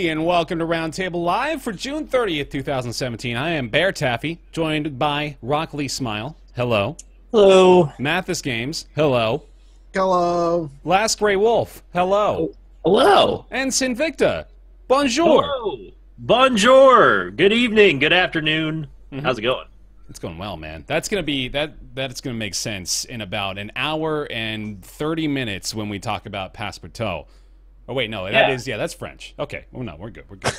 everybody, and welcome to Roundtable Live for June 30th, 2017. I am Bear Taffy, joined by Rockley Smile. Hello. Hello. Mathis Games. Hello. Hello. Last Grey Wolf. Hello. Hello. And Sinvicta. Bonjour. Hello. Bonjour. Good evening. Good afternoon. How's it going? It's going well, man. That's gonna be that's gonna make sense in about an hour and 30 minutes when we talk about Passpartout. Oh wait, no, that's French. Okay, well no, we're good. We're good.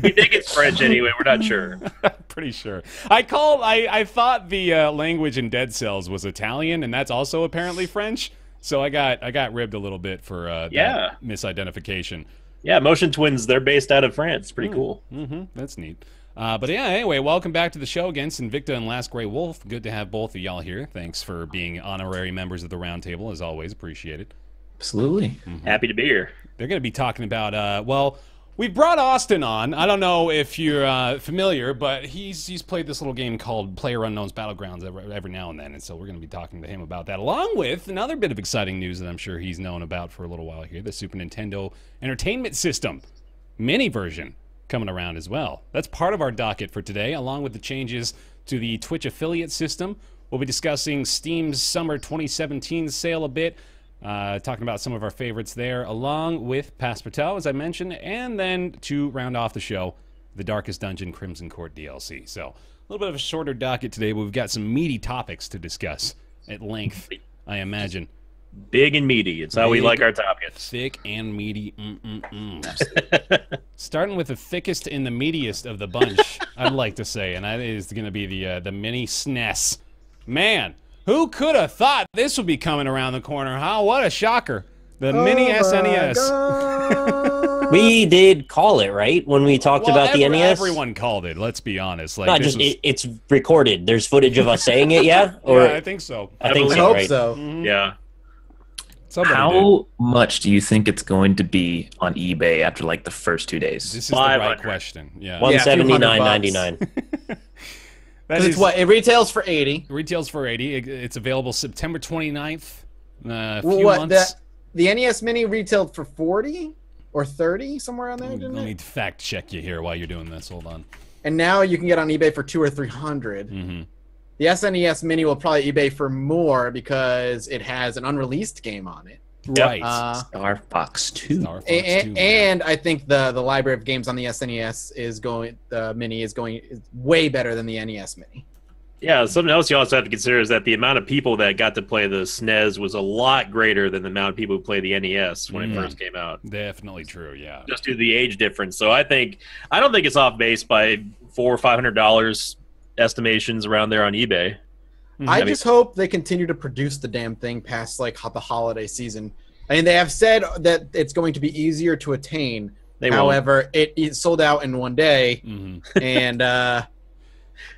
We think it's French anyway. We're not sure. Pretty sure. I thought the language in Dead Cells was Italian, and that's also apparently French. So I got ribbed a little bit for that misidentification. Yeah, Motion Twins. They're based out of France. Pretty cool. That's neat. But yeah, anyway, welcome back to the show again, Sinvicta and Last Grey Wolf. Good to have both of y'all here. Thanks for being honorary members of the Roundtable, as always. Appreciate it. Absolutely. Happy to be here. They're going to be talking about, well, we brought Austin on. I don't know if you're familiar, but he's played this little game called PlayerUnknown's Battlegrounds every now and then, and so we're going to be talking to him about that, along with another bit of exciting news that I'm sure he's known about for a little while here, the Super Nintendo Entertainment System mini version coming around as well. That's part of our docket for today, along with the changes to the Twitch affiliate system. We'll be discussing Steam's Summer 2017 sale a bit, talking about some of our favorites there, along with Passpartout, as I mentioned, and then to round off the show, the Darkest Dungeon Crimson Court DLC. So, a little bit of a shorter docket today, but we've got some meaty topics to discuss at length, I imagine. Big and meaty. It's how we like our topics. Thick and meaty. Starting with the thickest and the meatiest of the bunch, I'd like to say, and that is going to be the mini SNES. Man, who could have thought this would be coming around the corner, huh? What a shocker. The mini SNES. We did call it, right? When we talked about the NES? Everyone called it, let's be honest. Like, Not just, it's recorded. There's footage of us saying it, yeah? Or, yeah, I think so. I think I so, hope right? so. Yeah. Somebody How much do you think it's going to be on eBay after like the first 2 days? This is the right question. Yeah. $179.99. Because it's what? It retails for $80. Retails for $80. It's available September 29th. A few What? months. The NES Mini retailed for $40 or $30, somewhere on there, didn't Let me it? fact check you here while you're doing this. Hold on. And now you can get on eBay for $200 or $300. The SNES Mini will probably eBay for more because it has an unreleased game on it. Right. Star Fox 2. Star Fox 2, man. And I think the library of games on the SNES Mini is way better than the NES Mini. Yeah, something else you also have to consider is that the amount of people that got to play the SNES was a lot greater than the amount of people who played the NES when it first came out. Definitely true, yeah. Just due to the age difference. So I don't think it's off base by $400 or $500 estimations around there on eBay. I just hope they continue to produce the damn thing past like the holiday season. I mean, they have said that it's going to be easier to attain. However, it sold out in one day, and I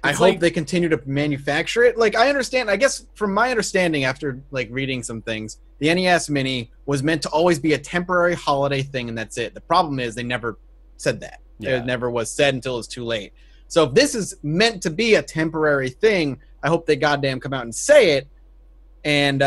hope they continue to manufacture it. Like, I understand. I guess from my understanding, after like reading some things, the NES Mini was meant to always be a temporary holiday thing, and that's it. The problem is they never said that. Yeah. It never was said until it's too late. So if this is meant to be a temporary thing, I hope they goddamn come out and say it, and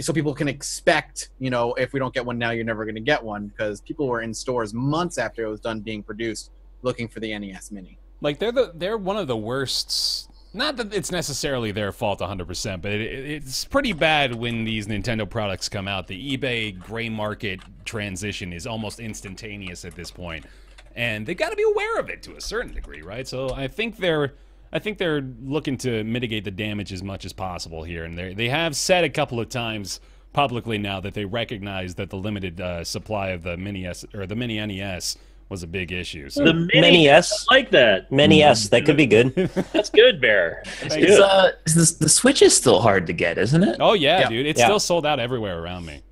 so people can expect, if we don't get one now, you're never going to get one, because people were in stores months after it was done being produced looking for the NES Mini. Like, they're one of the worst. Not that it's necessarily their fault 100%, but it's pretty bad when these Nintendo products come out. The eBay gray market transition is almost instantaneous at this point, and they've got to be aware of it to a certain degree, right? So I think they're looking to mitigate the damage as much as possible here, and they have said a couple of times publicly now that they recognize that the limited supply of the mini NES was a big issue. So. The mini S, I like that. Mini S, that could be good. That's good, Bear. That's good. The Switch is still hard to get, isn't it? Oh yeah, dude, it's still sold out everywhere around me.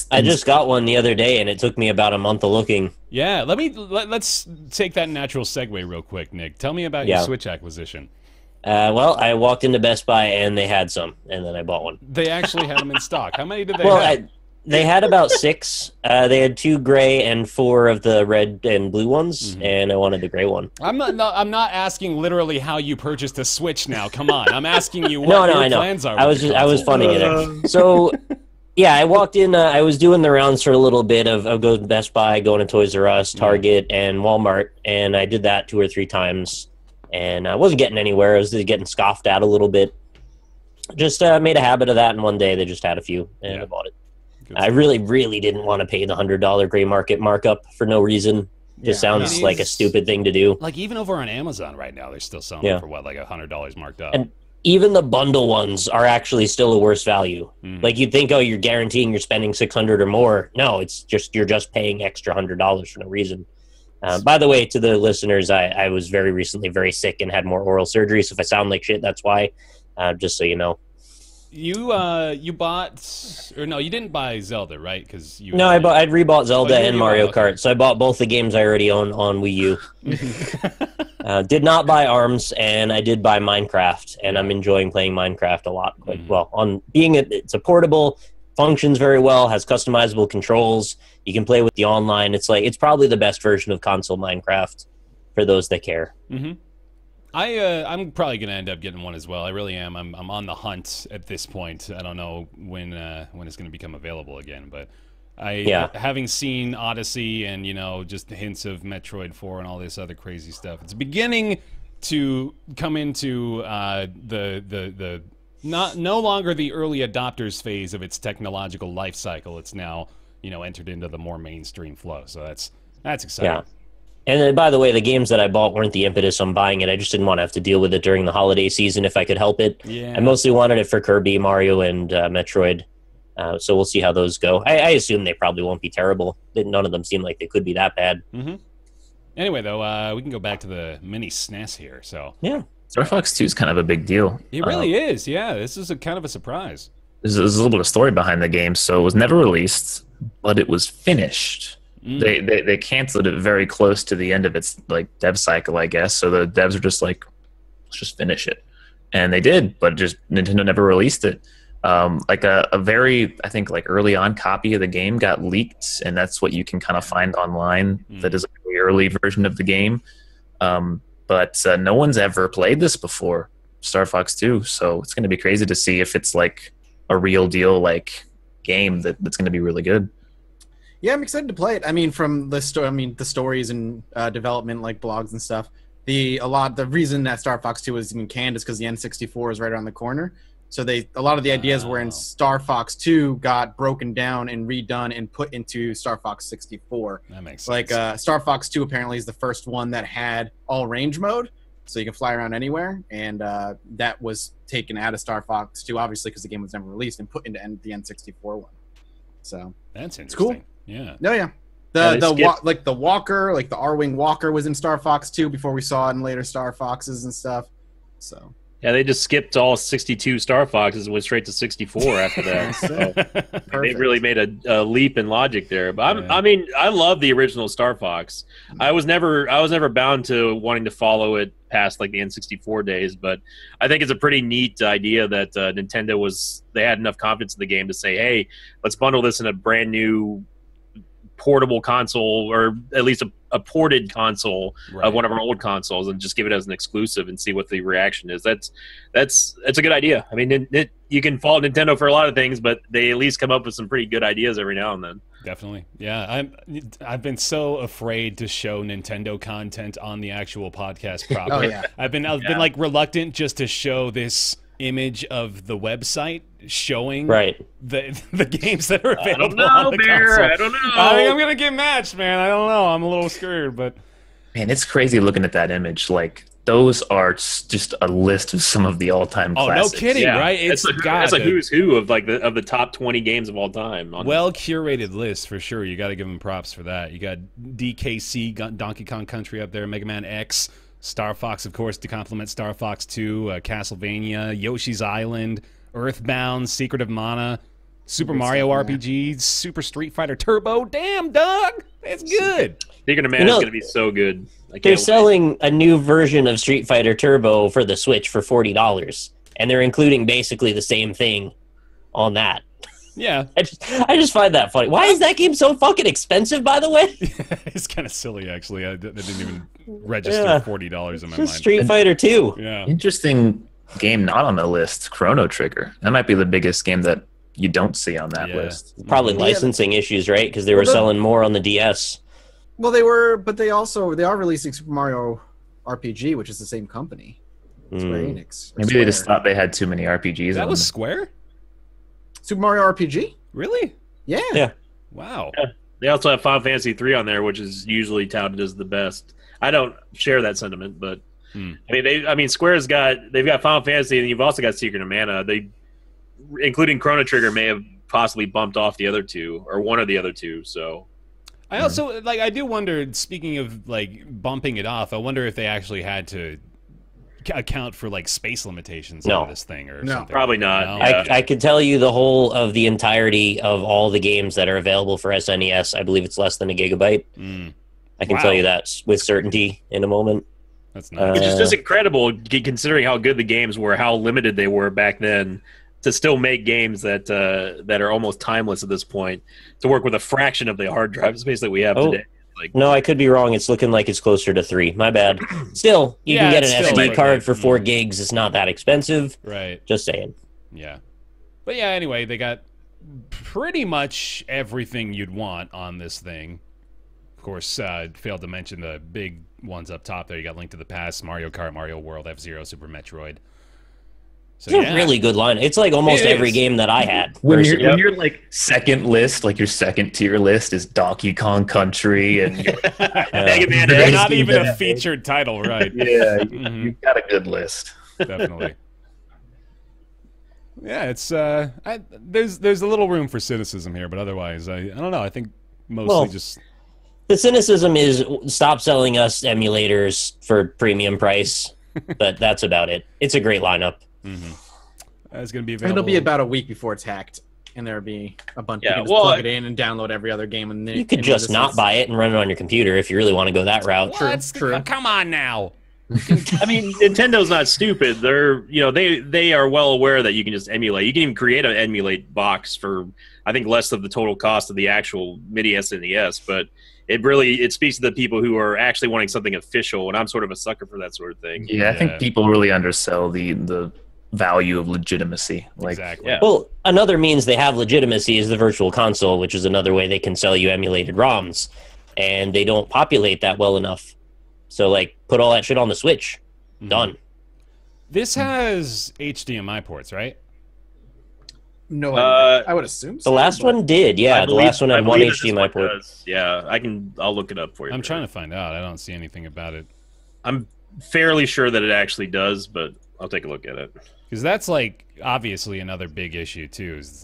I just got one the other day, and it took me about a month of looking. Yeah, let's take that natural segue real quick, Nick. Tell me about your Switch acquisition. Well, I walked into Best Buy, and they had some, and then I bought one. They actually had them in stock. How many did they have? They had about 6. They had 2 gray and 4 of the red and blue ones, and I wanted the gray one. I'm not asking literally how you purchased a Switch now. Come on, I'm asking you what your plans are. I was funning it. So Yeah, I walked in. I was doing the rounds for a little bit of going to Best Buy, going to Toys R Us, Target, and Walmart, and I did that 2 or 3 times, and I wasn't getting anywhere. I was just getting scoffed at a little bit. Just made a habit of that, and one day they just had a few, and I bought it. I really, really didn't want to pay the $100 gray market markup for no reason. Just sounds like a stupid thing to do. Like even over on Amazon right now, they're still selling it for what, like $100 marked up. And even the bundle ones are actually still a worse value. Like you'd think, oh, you're guaranteeing you're spending $600 or more. No, it's just you're just paying extra $100 for no reason. By the way, to the listeners, I was very recently very sick and had more oral surgery. So if I sound like shit, that's why. Just so you know. You bought, or no, you didn't buy Zelda, right? Because I'd rebought Zelda and Mario Kart, so I bought both the games I already own on Wii U. Did not buy ARMS, and I did buy Minecraft, and I'm enjoying playing Minecraft a lot. Well, it's a portable, functions very well, has customizable controls. You can play with the online. It's probably the best version of console Minecraft for those that care. I'm probably gonna end up getting one as well. I really am. I'm on the hunt at this point. I don't know when it's gonna become available again, but having seen Odyssey and just hints of Metroid 4 and all this other crazy stuff, it's beginning to come into the no longer the early adopters phase of its technological life cycle. It's now entered into the more mainstream flow. So that's exciting. Yeah. And then, by the way, the games that I bought weren't the impetus on buying it. I just didn't want to have to deal with it during the holiday season if I could help it. Yeah. I mostly wanted it for Kirby, Mario, and Metroid. So we'll see how those go. I assume they probably won't be terrible. None of them seem like they could be that bad. Anyway, though, we can go back to the mini SNES here. So yeah, Star Fox 2 is kind of a big deal. It really is. Yeah, this is kind of a surprise. There's a little bit of story behind the game. So it was never released, but it was finished. They canceled it very close to the end of its dev cycle, I guess. So the devs were just like, let's just finish it, and they did, but just Nintendo never released it. A very, I think, early on copy of the game got leaked, and that's what you can kind of find online. That is a very early version of the game, but no one's ever played this before, Star Fox 2. So it's going to be crazy to see if it's a real deal game that's going to be really good. Yeah, I'm excited to play it. I mean, from the stories and development, blogs and stuff. The reason that Star Fox 2 was even canned is because the N64 is right around the corner. So a lot of the ideas were in Star Fox 2 got broken down and redone and put into Star Fox 64. That makes sense. Star Fox 2 apparently is the first one that had all range mode, so you can fly around anywhere, and that was taken out of Star Fox 2, obviously, because the game was never released, and put into the N64 one. So that's interesting. It's cool. Yeah. No, yeah. The walker, the R-Wing walker was in Star Fox 2 before we saw it in later Star Foxes and stuff. So yeah, they just skipped all 62 Star Foxes and went straight to 64 after that. So they really made a leap in logic there. But I love the original Star Fox. I was never bound to wanting to follow it past the N64 days, but I think it's a pretty neat idea that Nintendo they had enough confidence in the game to say, hey, let's bundle this in a brand new portable console, or at least a ported console of one of our old consoles, and just give it as an exclusive and see what the reaction is. That's a good idea. I mean, you can fault Nintendo for a lot of things, but they at least come up with some pretty good ideas every now and then. Definitely. Yeah, I've been so afraid to show Nintendo content on the actual podcast proper. Oh, yeah. I've been reluctant just to show this image of the website showing the games that are available on the console. I don't know. I think I'm gonna get matched, man. I don't know. I'm a little scared, but man, it's crazy looking at that image. Those are just a list of some of the all-time classics. No kidding, right? It's a who's who of the top 20 games of all time. Well curated list for sure. You got to give them props for that. You got DKC, Donkey Kong Country up there, Mega Man X, Star Fox, of course, to complement Star Fox 2, Castlevania, Yoshi's Island, Earthbound, Secret of Mana, Super Mario RPG, Super Street Fighter Turbo. Damn, dog, that's good. Secret of Mana is going to be so good. They're selling a new version of Street Fighter Turbo for the Switch for $40, and they're including basically the same thing on that. Yeah. I just find that funny. Why is that game so fucking expensive, by the way? It's kind of silly, actually. I didn't even register $40 in my mind. Street Fighter 2. Yeah. Interesting game not on the list, Chrono Trigger. That might be the biggest game that you don't see on that list. Probably licensing issues, right? Because they were selling more on the DS. Well, they were, but they are releasing Super Mario RPG, which is the same company, Square Enix. Maybe they just thought they had too many RPGs. That was Square? Super Mario RPG? Really? Yeah. Wow. Yeah. They also have Final Fantasy 3 on there, which is usually touted as the best. I don't share that sentiment, but I mean, Square's they've got Final Fantasy, and you've also got Secret of Mana. They, including Chrono Trigger, may have possibly bumped off the other two or one of the other two. So I also I do wonder. Speaking of bumping it off, I wonder if they actually had to account for space limitations on this thing or something. Probably not. No? Yeah. I could tell you the whole of the entirety of all the games that are available for SNES. I believe it's less than a gigabyte. I can tell you that with certainty in a moment. That's nice. Which is just incredible, considering how good the games were, how limited they were back then, to still make games that are almost timeless at this point, to work with a fraction of the hard drive space that we have today. No, I could be wrong. It's looking like it's closer to 3. My bad. Still, you can get an SD card for 4 gigs. It's not that expensive. Right. Just saying. Yeah. But yeah, anyway, they got pretty much everything you'd want on this thing. Of course, failed to mention the big ones up top there. You got Link to the Past, Mario Kart, Mario World, F-Zero, Super Metroid. So, it's a really good line. It's like almost every game that I had. When your second list, your second tier list is Donkey Kong Country and Mega Man X. Not even a featured title, right? Yeah, you've got a good list. Definitely. Yeah, it's there's a little room for cynicism here, but otherwise, I don't know. I think mostly just the cynicism is stop selling us emulators for premium price, but that's about it. It's a great lineup. It's going to be available. It'll be about a week before it's hacked, and there'll be a bunch. You can just plug it in and download every other game. And you could just not buy it and run it on your computer if you really want to go that route. True. Come on now. I mean, Nintendo's not stupid. They're they are well aware that you can just emulate. You can even create an emulate box for I think less of the total cost of the actual MIDI SNES, but it speaks to the people who are actually wanting something official, and I'm sort of a sucker for that sort of thing. Yeah, I think people really undersell the value of legitimacy. Exactly. Yeah. Well, another means they have legitimacy is the virtual console, which is another way they can sell you emulated ROMs, and they don't populate that well enough. So, put all that shit on the Switch. Done. This has HDMI ports, right? No, I would assume so. The last one did, yeah. The last one had one HDMI port. Yeah, I'll look it up for you. I'm trying to find out. I don't see anything about it. I'm fairly sure that it actually does, but I'll take a look at it. Because that's obviously another big issue too. Is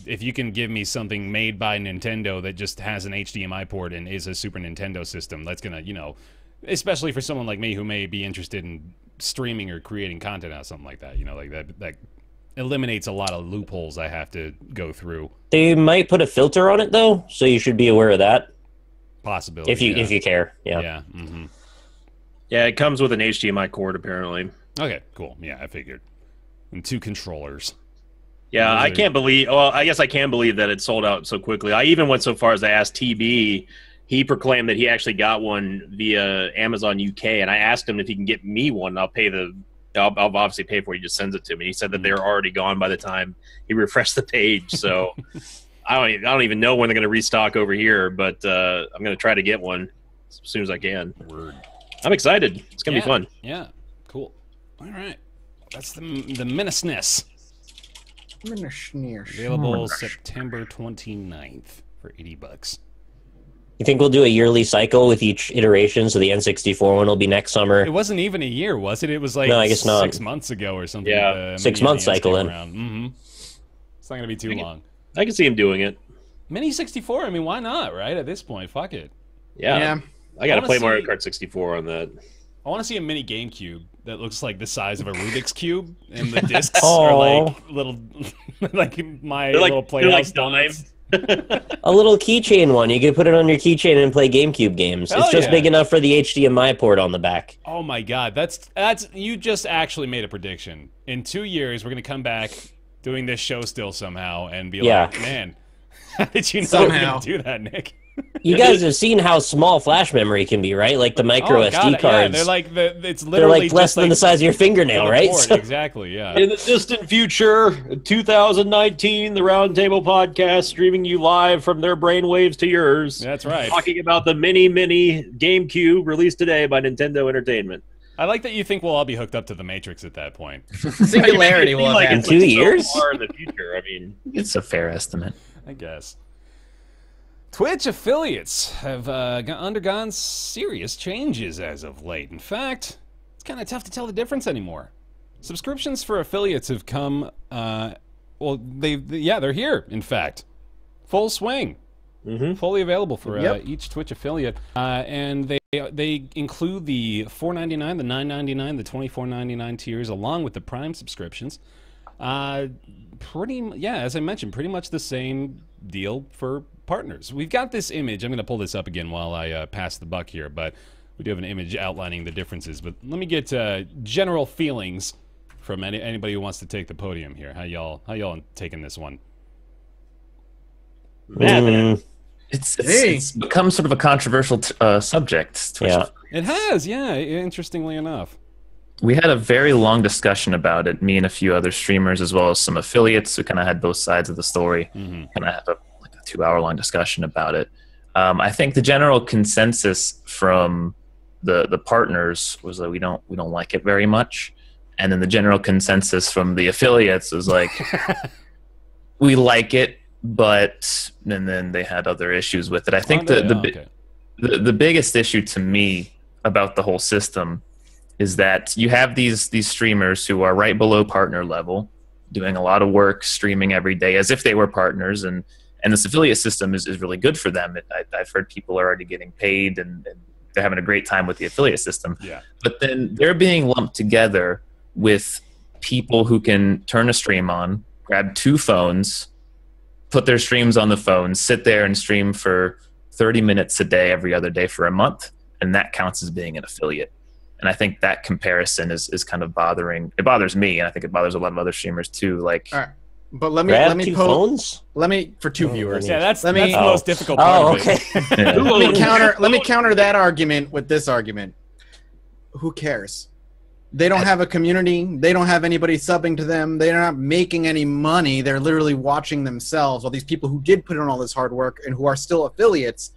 if you can give me something made by Nintendo that just has an HDMI port and is a Super Nintendo system, that's gonna, especially for someone like me who may be interested in streaming or creating content out of something like that, that eliminates a lot of loopholes I have to go through. They might put a filter on it though, so you should be aware of that. Possibility. If you care, yeah. Yeah. Yeah, it comes with an HDMI cord apparently. Okay, cool. Yeah, I figured. And 2 controllers. Yeah, I can't believe. Well, I guess I can believe that it sold out so quickly. I even went so far as to ask TB. He proclaimed that he actually got one via Amazon UK, and I asked him if he can get me one. I'll obviously pay for it. He just sends it to me. He said that they're already gone by the time he refreshed the page. So I don't even know when they're going to restock over here, but I'm going to try to get one as soon as I can. Word. I'm excited. It's going to be fun. Yeah, cool. All right. That's the SNES. Available September 29th for $80. You think we'll do a yearly cycle with each iteration, so the N64 one will be next summer? It wasn't even a year, was it? It was no, I guess not. 6 months ago or something. Yeah, 6 month cycle then. It's not going to be too long. I can see him doing it. Mini 64, I mean, why not, right? At this point, fuck it. Yeah. I got to play Mario Kart 64 on that. I want to see a mini GameCube that looks like the size of a Rubik's Cube, and the discs are little, little Playhouse donuts. A little keychain one. You could put it on your keychain and play GameCube games. It's just big enough for the HDMI port on the back. Oh my god, that's you just actually made a prediction. In 2 years, we're gonna come back doing this show still somehow and be like, man, how did you know we were gonna do that, Nick? You guys have seen how small flash memory can be, right? Like the micro SD cards. Yeah, they're like it's literally less than the size of your fingernail, right? So, exactly. Yeah. In the distant future, 2019, the Roundtable Podcast streaming you live from their brainwaves to yours. That's right. Talking about the mini GameCube released today by Nintendo Entertainment. I like that you think we'll all be hooked up to the Matrix at that point. Singularity will have like happened. in 2 years? So far in the future. I mean, It's a fair estimate. I guess. Twitch affiliates have undergone serious changes as of late. In fact, it's kind of tough to tell the difference anymore. Subscriptions for affiliates have come, they're here, in fact. Full swing. Fully available for each Twitch affiliate. And they include the $4.99, the $9.99, the $24.99 tiers, along with the Prime subscriptions. As I mentioned, pretty much the same deal for partners. We've got this image. I'm going to pull this up again while I pass the buck here, but we do have an image outlining the differences. But let me get general feelings from anybody who wants to take the podium here. How y'all taking this one? It's become sort of a controversial subject. Twitch. Yeah. It has, interestingly enough. We had a very long discussion about it, me and a few other streamers, as well as some affiliates who kind of had both sides of the story. Kind of have a 2-hour-long discussion about it. I think the general consensus from the partners was that we don't like it very much, and then the general consensus from the affiliates was like, we like it, but and then they had other issues with it. I think the biggest issue to me about the whole system is that you have these streamers who are right below partner level, doing a lot of work, streaming every day as if they were partners, and this affiliate system is really good for them. I've heard people are already getting paid, and they're having a great time with the affiliate system. Yeah. But then they're being lumped together with people who can turn a stream on, grab 2 phones, put their streams on the phone, sit there and stream for 30 minutes a day every other day for a month, and that counts as being an affiliate. And I think that comparison is kind of bothering. It bothers me, and I think it bothers a lot of other streamers too. Like, All right. But let me phones? Let me for 2 viewers. Yeah, that's the most difficult part of it. Let me counter that argument with this argument. Who cares? They don't have a community. They don't have anybody subbing to them. They're not making any money. They're literally watching themselves. All these people who did put in all this hard work and who are still affiliates,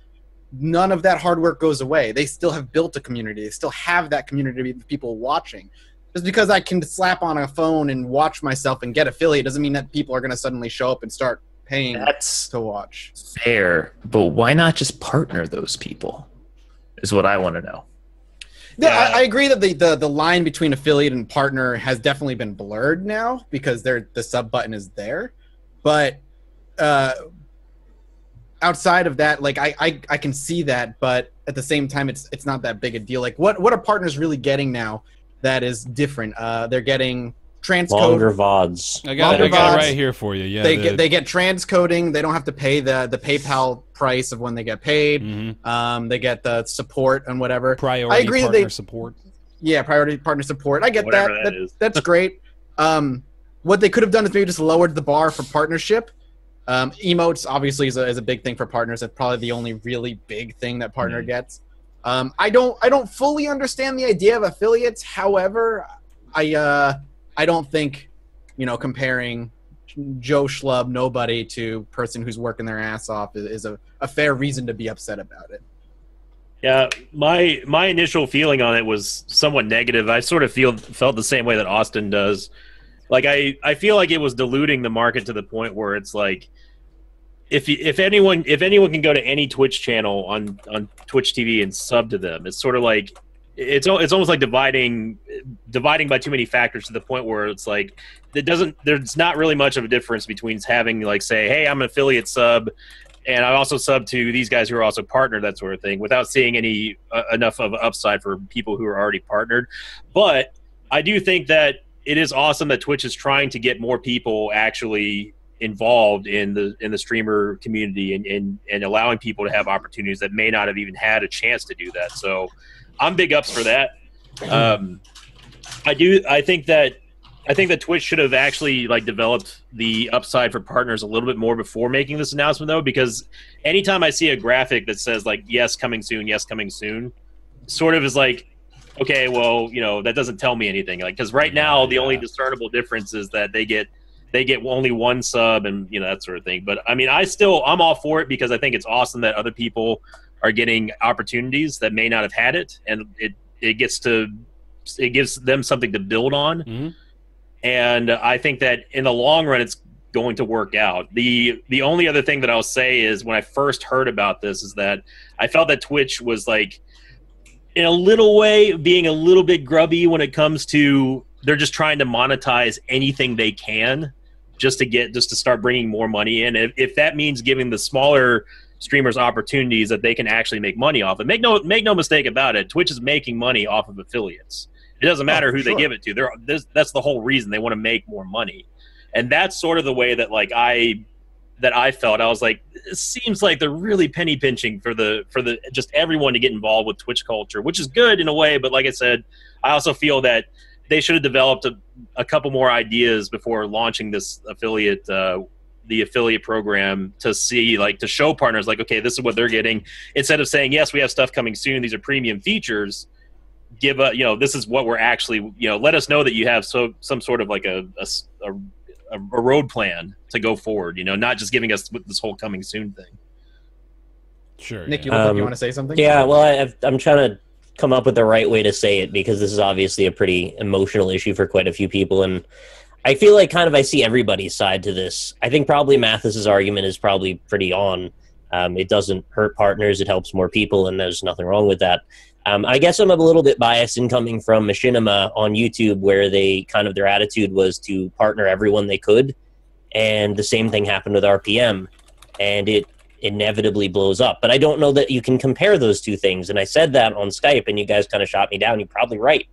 none of that hard work goes away. They still have built a community. They still have that community of people watching. Just because I can slap on a phone and watch myself and get affiliate doesn't mean that people are going to suddenly show up and start paying to watch. Fair, but why not just partner those people? Is what I want to know. Yeah, I agree that the line between affiliate and partner has definitely been blurred now because the sub button is there. But outside of that, like I can see that, but at the same time, it's not that big a deal. Like what are partners really getting now that is different? They're getting transcode. Longer VODs. I got it right here for you. Yeah, they get transcoding. They don't have to pay the PayPal price of when they get paid. They get the support and whatever. Priority partner support. Yeah, priority partner support. I get that. That's great. What they could have done is maybe just lowered the bar for partnership. Emotes obviously is a big thing for partners. That's probably the only really big thing that partner gets. I don't fully understand the idea of affiliates. However, I don't think, comparing Joe Schlub nobody to person who's working their ass off is a fair reason to be upset about it. Yeah, my initial feeling on it was somewhat negative. I sort of felt the same way that Austin does. Like I feel like it was diluting the market to the point where it's like if anyone can go to any Twitch channel on Twitch TV and sub to them, it's sort of like it's almost like dividing by too many factors to the point where it's like there's not really much of a difference between having like say, hey, I'm an affiliate sub and I also sub to these guys who are also partnered, that sort of thing, without seeing any enough of an upside for people who are already partnered. But I do think that it is awesome that Twitch is trying to get more people actually involved in the streamer community and allowing people to have opportunities that may not have even had a chance to do that. So I'm big ups for that. I think that I think that Twitch should have actually like developed the upside for partners a little bit more before making this announcement, though, because anytime I see a graphic that says like "yes, coming soon," sort of is like, okay, well, that doesn't tell me anything. Like, because right now the only discernible difference is that they get only one sub and that sort of thing. But I mean, I'm all for it because I think it's awesome that other people are getting opportunities that may not have had it, and it gives them something to build on. Mm-hmm. And I think that in the long run, it's going to work out. The only other thing that I'll say is when I first heard about this is that I felt that Twitch was like, in a little way, being a little bit grubby when it comes to they're just trying to monetize anything they can just to start bringing more money in. If that means giving the smaller streamers opportunities that they can actually make money off of. Make no mistake about it. Twitch is making money off of affiliates. It doesn't matter who they give it to. That's the whole reason they want to make more money, and that's sort of the way that I felt. I was like, it seems like they're really penny pinching for the just everyone to get involved with Twitch culture, which is good in a way. But like I said, I also feel that they should have developed a couple more ideas before launching this the affiliate program to show partners like, okay, this is what they're getting, instead of saying, yes, we have stuff coming soon, these are premium features. This is what we're actually, let us know that you have some sort of like a road plan to go forward, not just giving us this whole coming soon thing. Sure. Nick, you want to say something? Yeah, well, I'm trying to come up with the right way to say it because this is obviously a pretty emotional issue for quite a few people, and I feel like I see everybody's side to this. I think probably Mathis's argument is probably pretty on. It doesn't hurt partners, it helps more people, and there's nothing wrong with that. I guess I'm a little bit biased in coming from Machinima on YouTube, where their attitude was to partner everyone they could, and the same thing happened with RPM, and it inevitably blows up. But I don't know that you can compare those two things, and I said that on Skype, and you guys kind of shot me down. You're probably right.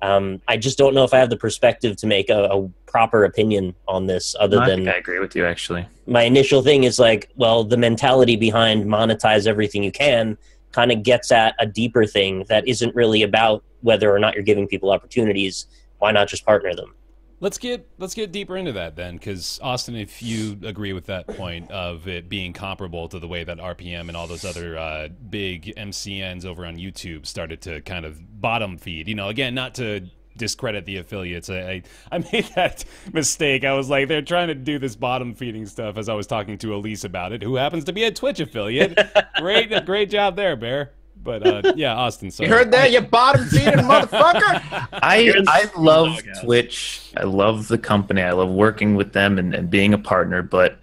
I just don't know if I have the perspective to make a proper opinion on this I think I agree with you, actually. My initial thing is like, well, the mentality behind monetize everything you can kind of gets at a deeper thing that isn't really about whether or not you're giving people opportunities. Why not just partner them? Let's get deeper into that then, because Austin, if you agree with that point of it being comparable to the way that RPM and all those other big MCNs over on YouTube started to kind of bottom feed, again, not to discredit the affiliates. I made that mistake. I was like, they're trying to do this bottom feeding stuff as I was talking to Elise about it, who happens to be a Twitch affiliate. Great job there, Bear. But yeah, Austin. Sorry. You heard that, you bottom feeding motherfucker? I love Twitch. I love the company. I love working with them and being a partner. But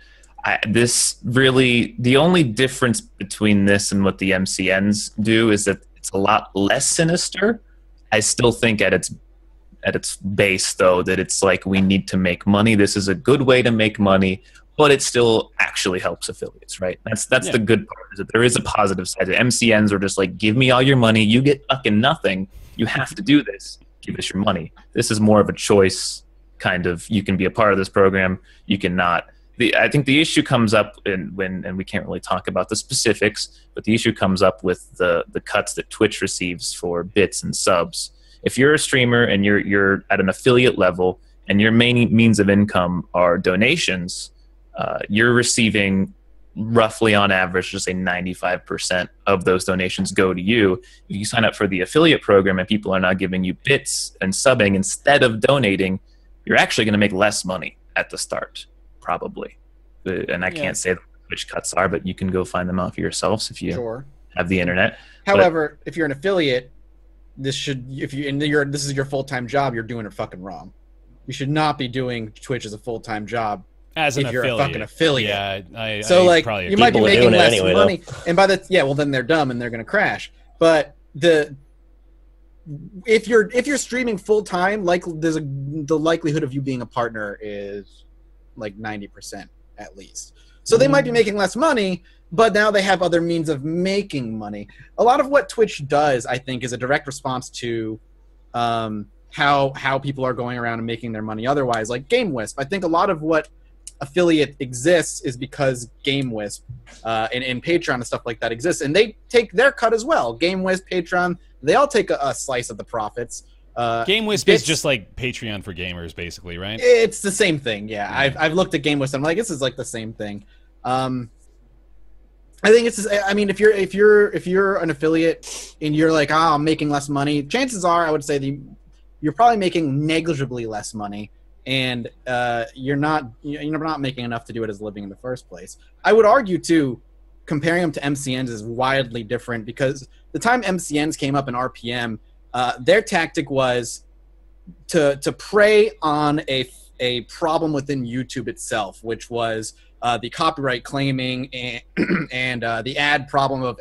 the only difference between this and what the MCNs do is that it's a lot less sinister. I still think at its base, though, that it's like, we need to make money. This is a good way to make money, but it still actually helps affiliates, right? That's the good part, is that there is a positive side. The MCNs are just like, give me all your money. You get fucking nothing. You have to do this. Give us your money. This is more of a choice, kind of. You can be a part of this program. You cannot. I think the issue comes up and we can't really talk about the specifics, but the issue comes up with the cuts that Twitch receives for bits and subs. If you're a streamer and you're at an affiliate level and your main means of income are donations, you're receiving roughly on average, just say 95% of those donations go to you. If you sign up for the affiliate program and people are now giving you bits and subbing instead of donating, you're actually going to make less money at the start, probably. And I can't say which cuts are, but you can go find them out for yourselves if you have the internet. However, if you're an affiliate, this is your full-time job, you're doing it fucking wrong. You should not be doing Twitch as a full-time job. As an you're affiliate. A fucking affiliate. Yeah, so like you might be making less anyway, money, and well then they're dumb and they're gonna crash. But if you're streaming full time, like the likelihood of you being a partner is like 90% at least. So they might be making less money, but now they have other means of making money. A lot of what Twitch does, I think, is a direct response to how people are going around and making their money otherwise, like Game Wisp. I think a lot of what affiliate exists is because Game Wisp and Patreon and stuff like that exists, and they take their cut as well. Game Wisp, Patreon, they all take a slice of the profits. GameWisp is just like Patreon for gamers, basically, right? It's the same thing. Yeah, I've looked at GameWisp. I'm like, this is like the same thing. I think it's. I mean, if you're an affiliate and you're like, I'm making less money, chances are, I would say you're probably making negligibly less money, and you're not making enough to do it as a living in the first place. I would argue too, comparing them to MCNs is wildly different because the time MCNs came up in RPM, their tactic was to prey on a problem within YouTube itself, which was the copyright claiming and the ad problem of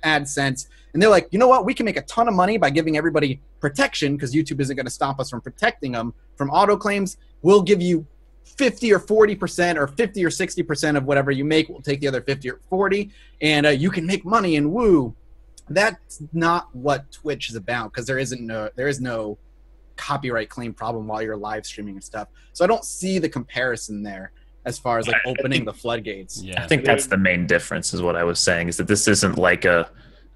AdSense. And they're like, you know what? We can make a ton of money by giving everybody protection because YouTube isn't going to stop us from protecting them from auto claims. We'll give you 50 or 40% or 50 or 60% of whatever you make. We'll take the other 50 or 40 and you can make money and woo. That's not what Twitch is about because there is no copyright claim problem while you're live streaming and stuff. So I don't see the comparison there as far as like opening the floodgates. Yeah. I think that's the main difference is what I was saying is that this isn't like a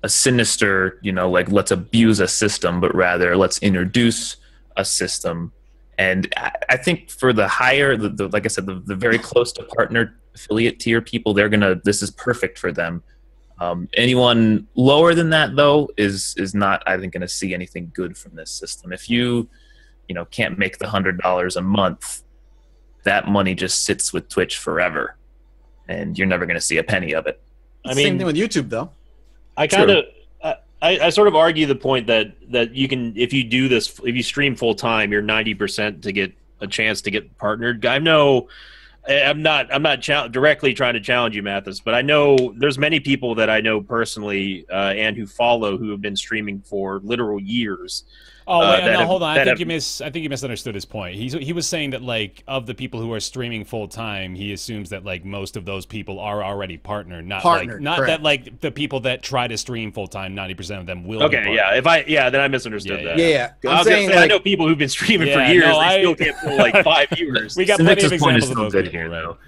sinister, like let's abuse a system, but rather let's introduce a system. And I think for the higher, like I said, the very close to partner affiliate tier people, this is perfect for them. Anyone lower than that though is not, I think, going to see anything good from this system. If you can't make the $100 a month, that money just sits with Twitch forever, and you're never going to see a penny of it. Same thing with YouTube though. I sort of argue the point that you can, if you do this, if you stream full time, you're 90% to get a chance to get partnered. I'm not directly trying to challenge you, Mathis, but I know there's many people that I know personally and who follow who have been streaming for literal years. Oh wait, no, hold on. I think you misunderstood his point. He was saying that like of the people who are streaming full time, he assumes that like most of those people are already partnered, not that like the people that try to stream full time, 90% of them will. Okay, then I misunderstood that. Yeah. I was saying, I know people who've been streaming for years. They still can't pull like 5 viewers. We got plenty of examples of those people here, though.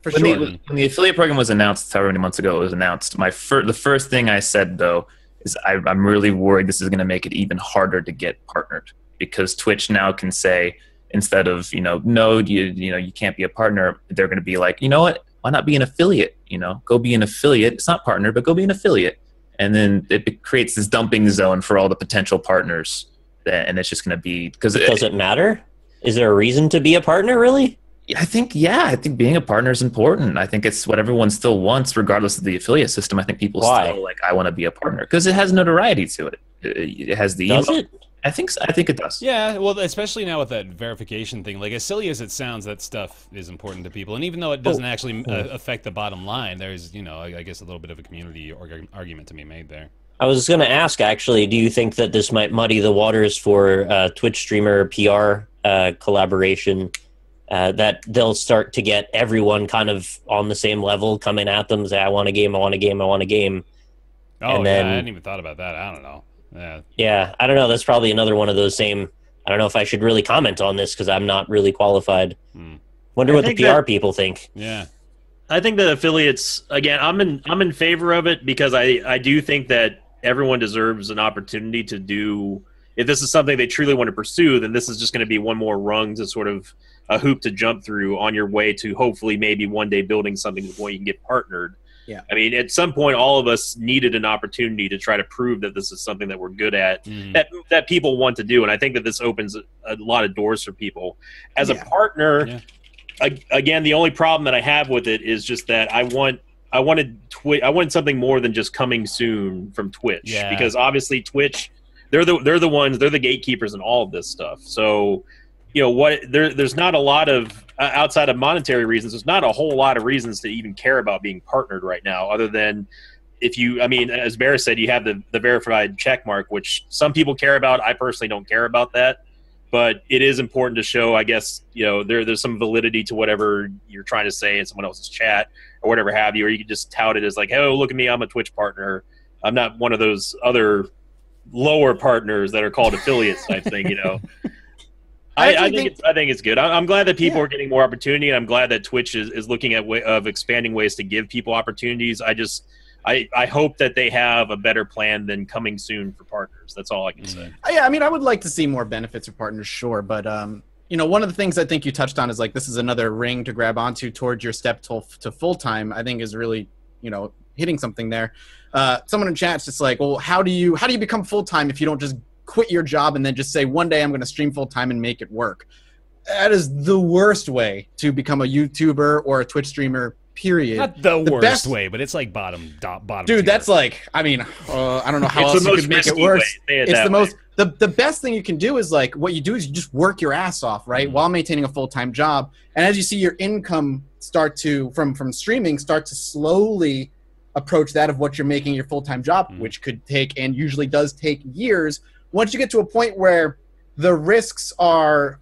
For sure. When the affiliate program was announced, however many months ago it was announced, the first thing I said though is I'm really worried this is going to make it even harder to get partnered because Twitch now can say instead of no you can't be a partner, they're going to be like, you know what, why not be an affiliate? Go be an affiliate. It's not partner, but go be an affiliate, and then it creates this dumping zone for all the potential partners. And it's just going to be because does it matter? Is there a reason to be a partner really? I think being a partner is important. I think it's what everyone still wants, regardless of the affiliate system. I think people still like, I want to be a partner because it has notoriety to it. It has the does it? I think so. I think it does. Yeah, well, especially now with that verification thing. Like, as silly as it sounds, that stuff is important to people. And even though it doesn't actually affect the bottom line, there's, I guess a little bit of a community argument to be made there. I was going to ask, actually, do you think that this might muddy the waters for Twitch streamer PR collaboration? That they'll start to get everyone kind of on the same level coming at them, say, I want a game. Oh, and then, I hadn't even thought about that. I don't know. Yeah, I don't know. That's probably another one of those same, I don't know if I should really comment on this because I'm not really qualified. Wonder what the PR people think. Yeah. I think that affiliates, again, I'm in favor of it because I do think that everyone deserves an opportunity to do, if this is something they truly want to pursue, then this is just going to be one more rung to sort of a hoop to jump through on your way to hopefully maybe one day building something to the point you can get partnered. Yeah. I mean, at some point, all of us needed an opportunity to try to prove that this is something that we're good at, that people want to do. And I think that this opens a lot of doors for people. As a partner, again, the only problem that I have with it is just that I wanted something more than just coming soon from Twitch, because obviously Twitch, they're the gatekeepers in all of this stuff. So, there's not a lot of outside of monetary reasons. There's not a whole lot of reasons to even care about being partnered right now, other than as Bear said, you have the verified check mark, which some people care about. I personally don't care about that, but it is important to show, I guess, there's some validity to whatever you're trying to say in someone else's chat or whatever have you, or you can just tout it as like, oh, look at me, I'm a Twitch partner. I'm not one of those other lower partners that are called affiliates type thing, I think it's good. I'm glad that people are getting more opportunity, and I'm glad that Twitch is looking at of expanding ways to give people opportunities. I hope that they have a better plan than coming soon for partners. That's all I can say. Yeah, I mean, I would like to see more benefits for partners, sure, but you know, one of the things I think you touched on is like this is another ring to grab onto towards your step to full time. I think is really, you know, hitting something there. Someone in chat's just like, well, how do you become full time if you don't just quit your job and then just say one day I'm going to stream full time and make it work? That is the worst way to become a YouTuber or a Twitch streamer. Period. Not the worst way, but it's like bottom. Dude, tier. that's like, I mean, I don't know how else you could make it worse. It's the most. The best thing you can do is like what you do is you just work your ass off, right, while maintaining a full-time job. And as you see your income start to from streaming start to slowly approach that of what you're making your full-time job, which could take and usually does take years. Once you get to a point where the risks are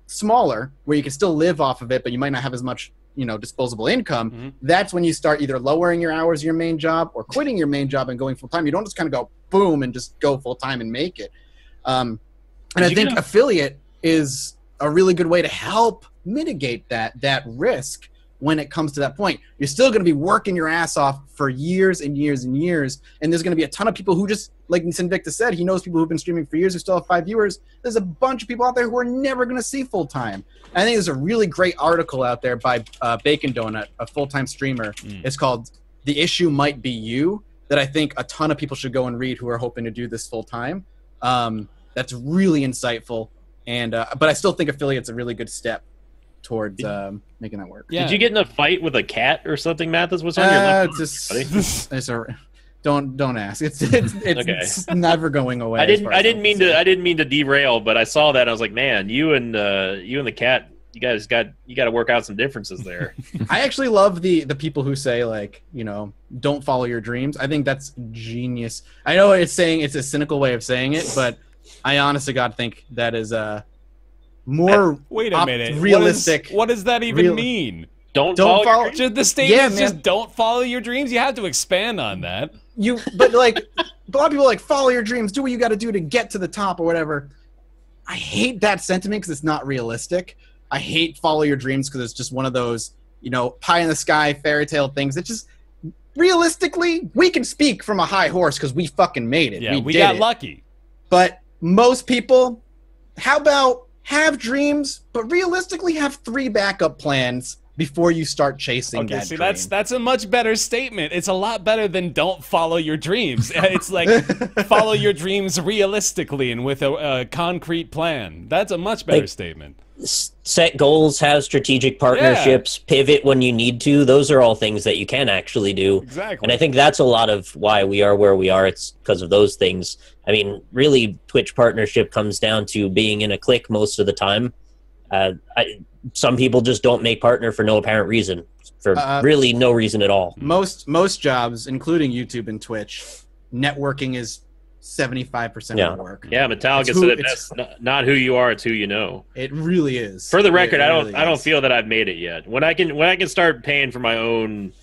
smaller, where you can still live off of it, but you might not have as much, you know, disposable income, that's when you start either lowering your hours of your main job or quitting your main job and going full-time. You don't just kind of go boom and just go full-time and make it. And I think affiliate is a really good way to help mitigate that risk when it comes to that point. You're still going to be working your ass off for years and years and years, and there's going to be a ton of people who just, like Sinvicta said, he knows people who've been streaming for years who still have 5 viewers. There's a bunch of people out there who are never going to see full-time. I think there's a really great article out there by Bacon Donut, a full-time streamer. It's called "The Issue Might Be You," that I think a ton of people should go and read who are hoping to do this full-time. That's really insightful, and but I still think affiliate's a really good step towards making that work. Yeah. Did you get in a fight with a cat or something, Mathis? What's on your left? Don't ask. It's never going away. I didn't mean to derail, but I saw that and I was like, man, you and the cat, you guys got to work out some differences there. I actually love the people who say, like, you know, don't follow your dreams. I think that's genius. I know it's a cynical way of saying it, but I honest to God think that is more wait a minute realistic. What does that even mean? Don't follow the statement is just don't follow your dreams. You have to expand on that. But like a lot of people are like, follow your dreams, do what you got to do to get to the top or whatever. I hate that sentiment because it's not realistic. I hate follow your dreams because it's just one of those, you know, pie in the sky fairy tale things. It's just realistically, we can speak from a high horse because we fucking made it. Yeah, we got lucky. But most people, how about have dreams, but realistically have 3 backup plans before you start chasing that dream. That's a much better statement. It's a lot better than don't follow your dreams. It's like follow your dreams realistically and with a concrete plan. That's a much better statement. Set goals, have strategic partnerships, pivot when you need to. Those are all things that you can actually do. Exactly. And I think that's a lot of why we are where we are. It's because of those things. I mean, really, Twitch partnership comes down to being in a clique most of the time. Some people just don't make partner for no apparent reason, for really no reason at all. Most jobs, including YouTube and Twitch, networking is 75% of the work. Yeah, Metallica said it best. Not who you are, it's who you know. It really is. For the record, I don't feel that I've made it yet. When I can start paying for my own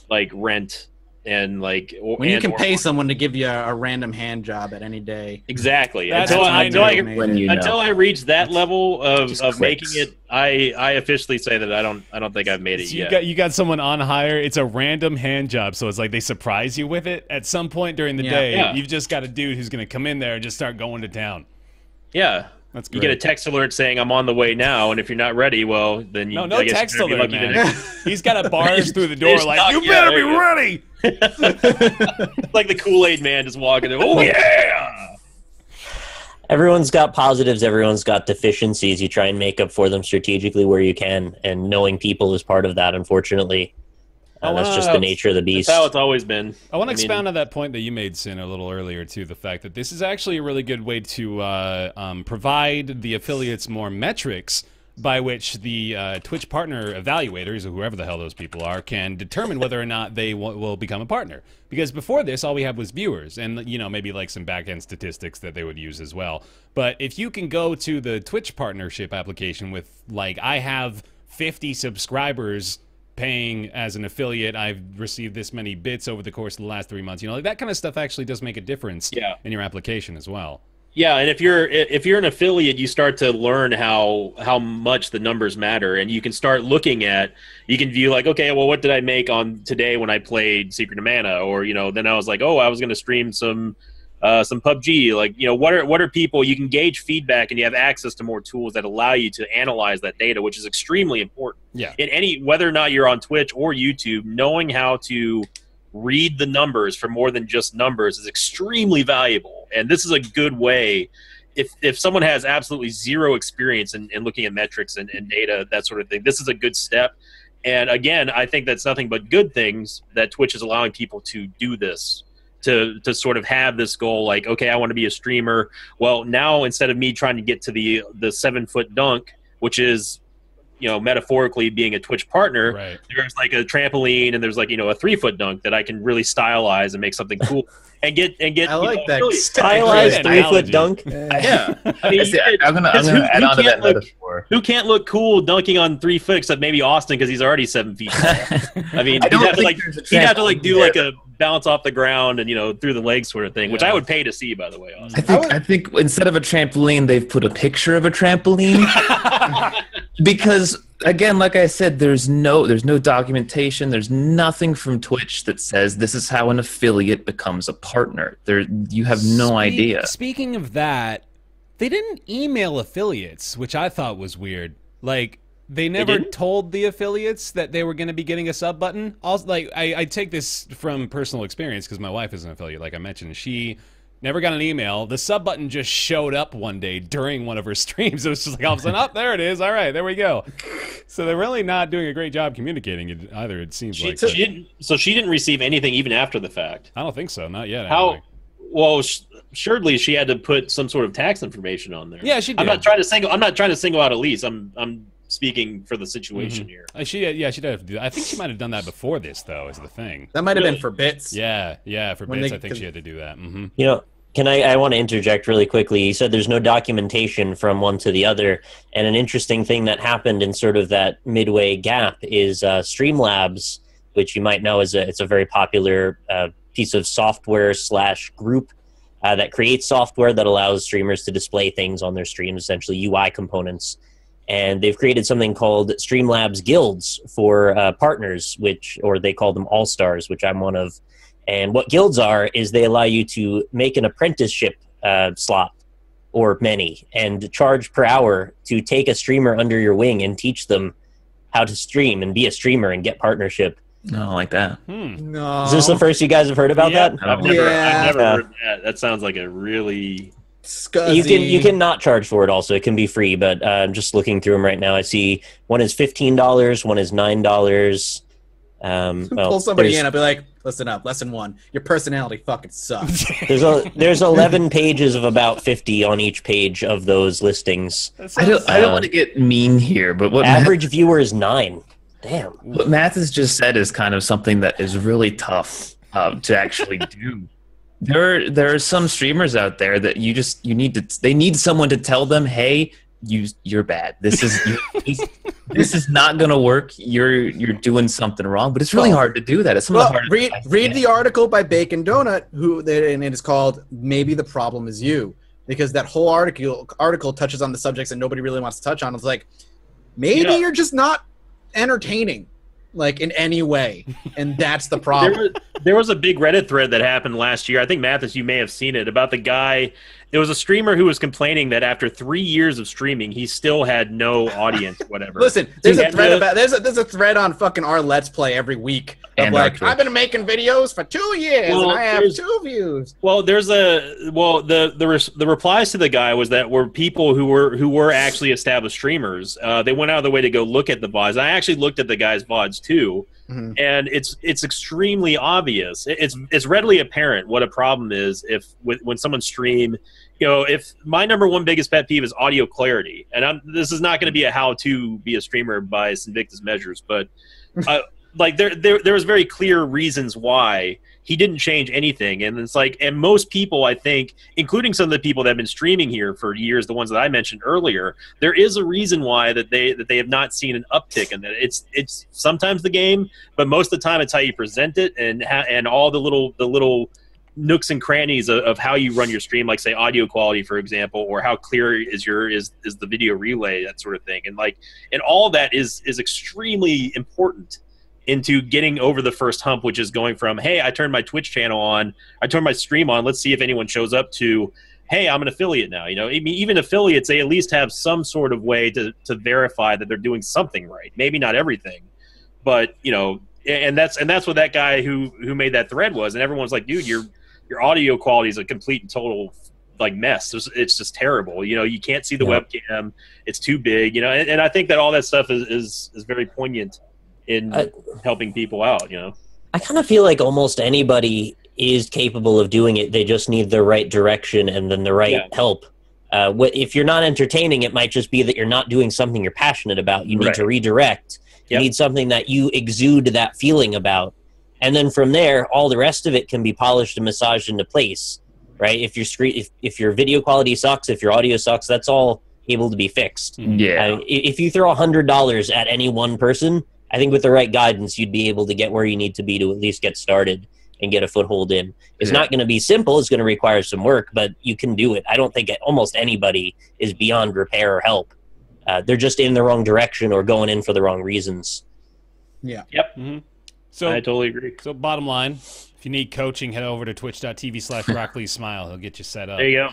like rent and like when you can pay someone to give you a random hand job at any day. Exactly. Until I reach that level of making it, I officially say that I don't think I've made it yet. You got someone on hire. It's a random hand job, so it's like they surprise you with it at some point during the day. Yeah. You've just got a dude who's going to come in there and just start going to town. Yeah. That's great. You get a text alert saying I'm on the way now, and if you're not ready, well, then you no text alert, man. He's got a bars through the door like, you better be ready. Like the Kool-Aid man just walking in. Oh yeah. Everyone's got positives. Everyone's got deficiencies. You try and make up for them strategically where you can, and knowing people is part of that. Unfortunately, that's just the nature of the beast. That's how it's always been. I want to expound on that point that you made, Sin, a little earlier too. The fact that this is actually a really good way to provide the affiliates more metrics by which the Twitch partner evaluators, or whoever the hell those people are, can determine whether or not they will become a partner. Because before this, all we had was viewers and, you know, maybe like some back-end statistics that they would use as well. But if you can go to the Twitch partnership application with, like, I have 50 subscribers paying as an affiliate, I've received this many bits over the course of the last 3 months, you know, like that kind of stuff actually does make a difference in your application as well. Yeah, and if you're an affiliate, you start to learn how much the numbers matter, and you can start looking at, you can view like, okay, well, what did I make on today when I played Secret of Mana, or then I was like, oh, I was going to stream some PUBG, like what are people, you can gauge feedback, and you have access to more tools that allow you to analyze that data, which is extremely important. Yeah. In whether or not you're on Twitch or YouTube, knowing how to read the numbers for more than just numbers is extremely valuable. And this is a good way, if someone has absolutely zero experience in looking at metrics and data, that sort of thing, this is a good step. And again, I think that's nothing but good things that Twitch is allowing people to do this, to sort of have this goal, like, okay, I want to be a streamer. Well, now instead of me trying to get to the 7-foot dunk, which is metaphorically being a Twitch partner, right, there's like a trampoline, and there's like a 3-foot dunk that I can really stylize and make something cool and get. I like that really stylized 3-foot dunk. Yeah, I mean, I'm gonna add on to that metaphor. Who can't look cool dunking on 3 foot except maybe Austin, because he's already 7 feet tall. I mean, he'd have to do like a bounce off the ground and through the legs sort of thing, which I would pay to see, by the way, Austin. I think instead of a trampoline, they've put a picture of a trampoline. Because again, like I said, there's no documentation, there's nothing from Twitch that says this is how an affiliate becomes a partner. You have no idea. Speaking of that, they didn't email affiliates, which I thought was weird. Like, they never told the affiliates that they were going to be getting a sub button. Also, like, I take this from personal experience because my wife is an affiliate, like I mentioned. She never got an email. The sub button just showed up one day during one of her streams. It was just like, all of a sudden, there it is. All right, there we go. So they're really not doing a great job communicating it either, it seems like. She didn't receive anything even after the fact? I don't think so. Not yet. How? Anyway. Well, surely she had to put some sort of tax information on there. Yeah, she did. I'm not trying to single out Elise. I'm speaking for the situation here. She did have to do that. I think she might have done that before this, though, is the thing. That might have been for bits. Yeah, for bits, I think she had to do that. Can I want to interject really quickly. You said there's no documentation from one to the other, and an interesting thing that happened in sort of that midway gap is Streamlabs, which you might know it's a very popular piece of software / group that creates software that allows streamers to display things on their streams, essentially UI components. And they've created something called Streamlabs Guilds for partners, or they call them All-Stars, which I'm one of. And what guilds are is they allow you to make an apprenticeship slot, or many, and charge per hour to take a streamer under your wing and teach them how to stream and be a streamer and get partnership. No, like that. No. Is this the first you guys have heard about that? I've never heard that. That sounds like a really... Scuzzy. You can not charge for it also. It can be free, but I'm just looking through them right now. I see one is $15, one is $9. Pull somebody in, I'll be like, listen up, lesson 1. Your personality fucking sucks. There's 11 pages of about 50 on each page of those listings. I don't want to get mean here, but what average viewer is 9. Damn. What Matt has just said is kind of something that is really tough to actually do. There are some streamers out there that they need someone to tell them, hey, you're bad. This is not gonna work. You're doing something wrong. But it's really hard to do that. It's read the article by Bacon Donut, and it is called "Maybe the Problem Is You," because that whole article touches on the subjects that nobody really wants to touch on. It's like, maybe you're just not entertaining, like, in any way, and that's the problem. There was a big Reddit thread that happened last year. I think, Mathis, you may have seen it, about the guy. There was a streamer who was complaining that after 3 years of streaming, he still had no audience, whatever. Listen, there's a thread on fucking our Let's Play every week of like, I've been making videos for 2 years and I have 2 views. Well, the replies to the guy was that were people who were actually established streamers. They went out of the way to go look at the VODs. I actually looked at the guy's VODs too. Mm-hmm. And it's extremely obvious. It's readily apparent what a problem is when someone stream. If my number one biggest pet peeve is audio clarity, and this is not going to be a how to be a streamer by Invictus measures, but like there was very clear reasons why he didn't change anything, and it's like, and most people, I think, including some of the people that have been streaming here for years, the ones that I mentioned earlier, there is a reason why that they have not seen an uptick in that. It's sometimes the game, but most of the time it's how you present it and all the little nooks and crannies of how you run your stream, like say audio quality, for example, or how clear is the video relay, that sort of thing. And all that is extremely important into getting over the first hump, which is going from, hey, I turned my Twitch channel on, I turned my stream on, let's see if anyone shows up, to, hey, I'm an affiliate now. I mean, even affiliates, they at least have some sort of way to verify that they're doing something right. Maybe not everything, but and that's what that guy who made that thread was. And everyone's like, dude, your audio quality is a complete and total mess. It's just terrible. You can't see the webcam. It's too big. And I think that all that stuff is very poignant in helping people out. I kind of feel like almost anybody is capable of doing it. They just need the right direction and then the right help. If you're not entertaining, it might just be that you're not doing something you're passionate about. You need to redirect. You need something that you exude that feeling about. And then from there, all the rest of it can be polished and massaged into place, right? If your video quality sucks, if your audio sucks, that's all able to be fixed. Yeah. If you throw $100 at any one person, I think with the right guidance, you'd be able to get where you need to be to at least get started and get a foothold in. It's not going to be simple. It's going to require some work, but you can do it. I don't think almost anybody is beyond repair or help. They're just in the wrong direction or going in for the wrong reasons. Yeah. Yep. Mm-hmm. So I totally agree. So bottom line, if you need coaching, head over to twitch.tv/BroccoliSmile. He'll get you set up. There you go.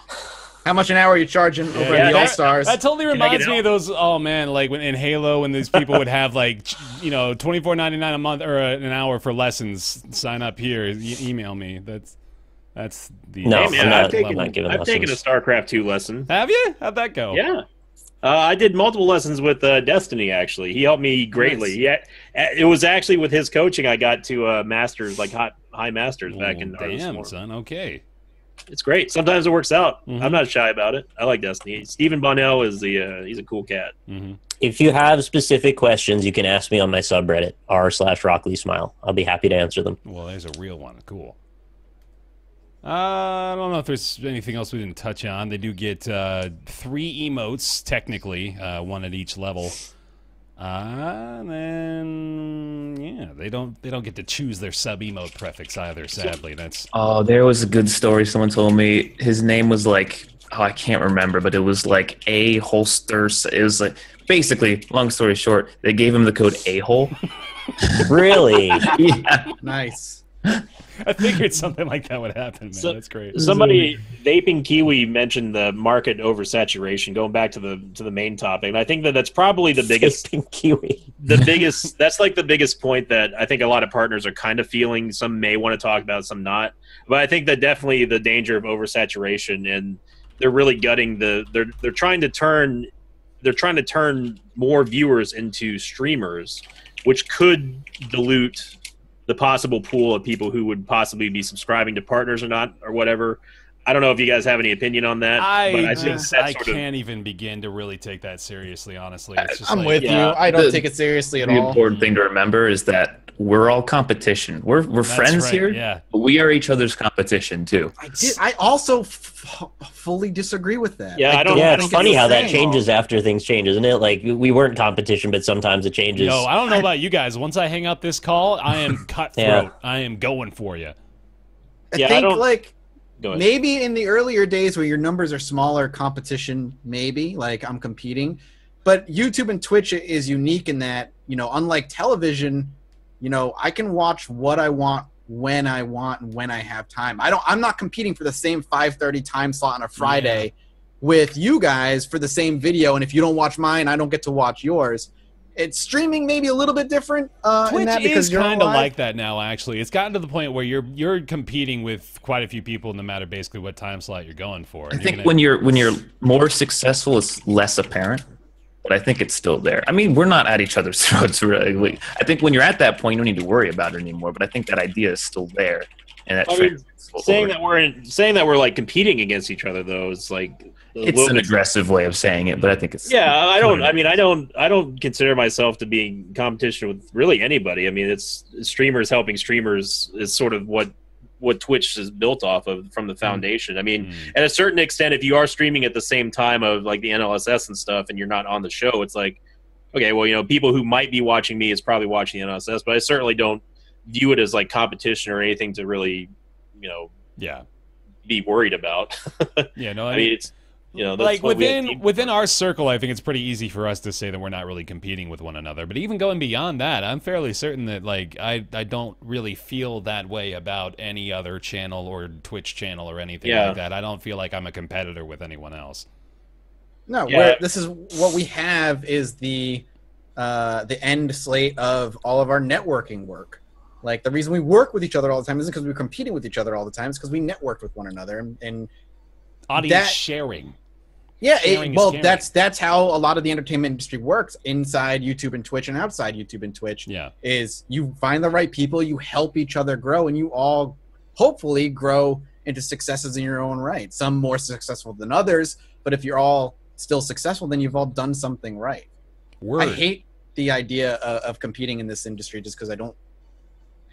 How much an hour are you charging over at the All-Stars? That totally reminds me of those, oh man, like when in Halo when these people would have $24.99 a month or an hour for lessons. Sign up here. Email me. That's the no. Hey, man, I've taken a lessons. StarCraft 2 lesson. Have you? How'd that go? Yeah. I did multiple lessons with Destiny, actually. He helped me greatly. Nice. Yeah, it was actually with his coaching I got to masters, high masters back in Damn, son. Okay. It's great. Sometimes it works out. I'm not shy about it. I like Destiny. Stephen Bonnell is he's a cool cat. If you have specific questions, you can ask me on my subreddit, r/RocklySmile. I'll be happy to answer them. Well, there's a real one. Cool. I don't know if there's anything else we didn't touch on. They do get 3 emotes, technically, 1 at each level. And then they don't get to choose their sub emote prefix either. Sadly, Oh, there was a good story. Someone told me his name was I can't remember, but it was a holster. It was basically, long story short, they gave him the code a-hole. Really? Yeah. Nice. I figured something like that would happen, man. That's great. Somebody, Vaping Kiwi, mentioned the market oversaturation. Going back to the main topic, and I think that's probably the biggest. Vaping Kiwi. That's the biggest point that I think a lot of partners are kind of feeling. Some may want to talk about, some not. But I think that definitely the danger of oversaturation, and they're really gutting they're trying to turn more viewers into streamers, which could dilute the possible pool of people who would possibly be subscribing to partners or not, or whatever. I don't know if you guys have any opinion on that. I can't even begin to really take that seriously, honestly. It's just I'm with you. I don't take it seriously at all. The important thing to remember is that we're all competition. We're friends right, here, yeah. but we are each other's competition too. I also fully disagree with that. Yeah, it's funny how that changes after things change, isn't it? Like, we weren't competition, but sometimes it changes. No, I don't know about you guys. Once I hang up this call, I am cutthroat. I am going for you. I think maybe in the earlier days where your numbers are smaller, competition, maybe, I'm competing. But YouTube and Twitch is unique in that, unlike television, I can watch what I want, when I want, and when I have time. I'm not competing for the same 5:30 time slot on a Friday with you guys for the same video. And if you don't watch mine, I don't get to watch yours. It's streaming maybe a little bit different Twitch in that because is you're kind of live. like that now, actually. It's gotten to the point where you're competing with quite a few people no matter basically what time slot you're going for. I think when you're more successful, it's less apparent. But I think it's still there. I mean, we're not at each other's throats, really. I think when you're at that point, you don't need to worry about it anymore. But I think that idea is still there, and that saying that we're competing against each other, though, is it's an aggressive way of saying it. But I think it's I don't consider myself to be in competition with really anybody. I mean, it's streamers helping streamers is sort of what Twitch is built off of from the foundation. I mean, at a certain extent, if you are streaming at the same time of the NLSS and stuff and you're not on the show, it's okay, well, people who might be watching me is probably watching the NLSS, but I certainly don't view it as competition or anything to really, be worried about. Yeah, no, I mean, it's that's like what we had within our circle, I think it's pretty easy for us to say that we're not really competing with one another. But even going beyond that, I'm fairly certain that like I don't really feel that way about any other channel or Twitch channel or anything like that. I don't feel like I'm a competitor with anyone else. No, this is what we have is the end slate of all of our networking work. Like the reason we work with each other all the time isn't because we're competing with each other all the time. It's because we networked with one another and audience sharing. Yeah, that's how a lot of the entertainment industry works inside YouTube and Twitch and outside YouTube and Twitch. Yeah, is you find the right people, you help each other grow, and you all hopefully grow into successes in your own right. Some more successful than others, but if you're all still successful, then you've all done something right. Word. I hate the idea of competing in this industry just because I don't.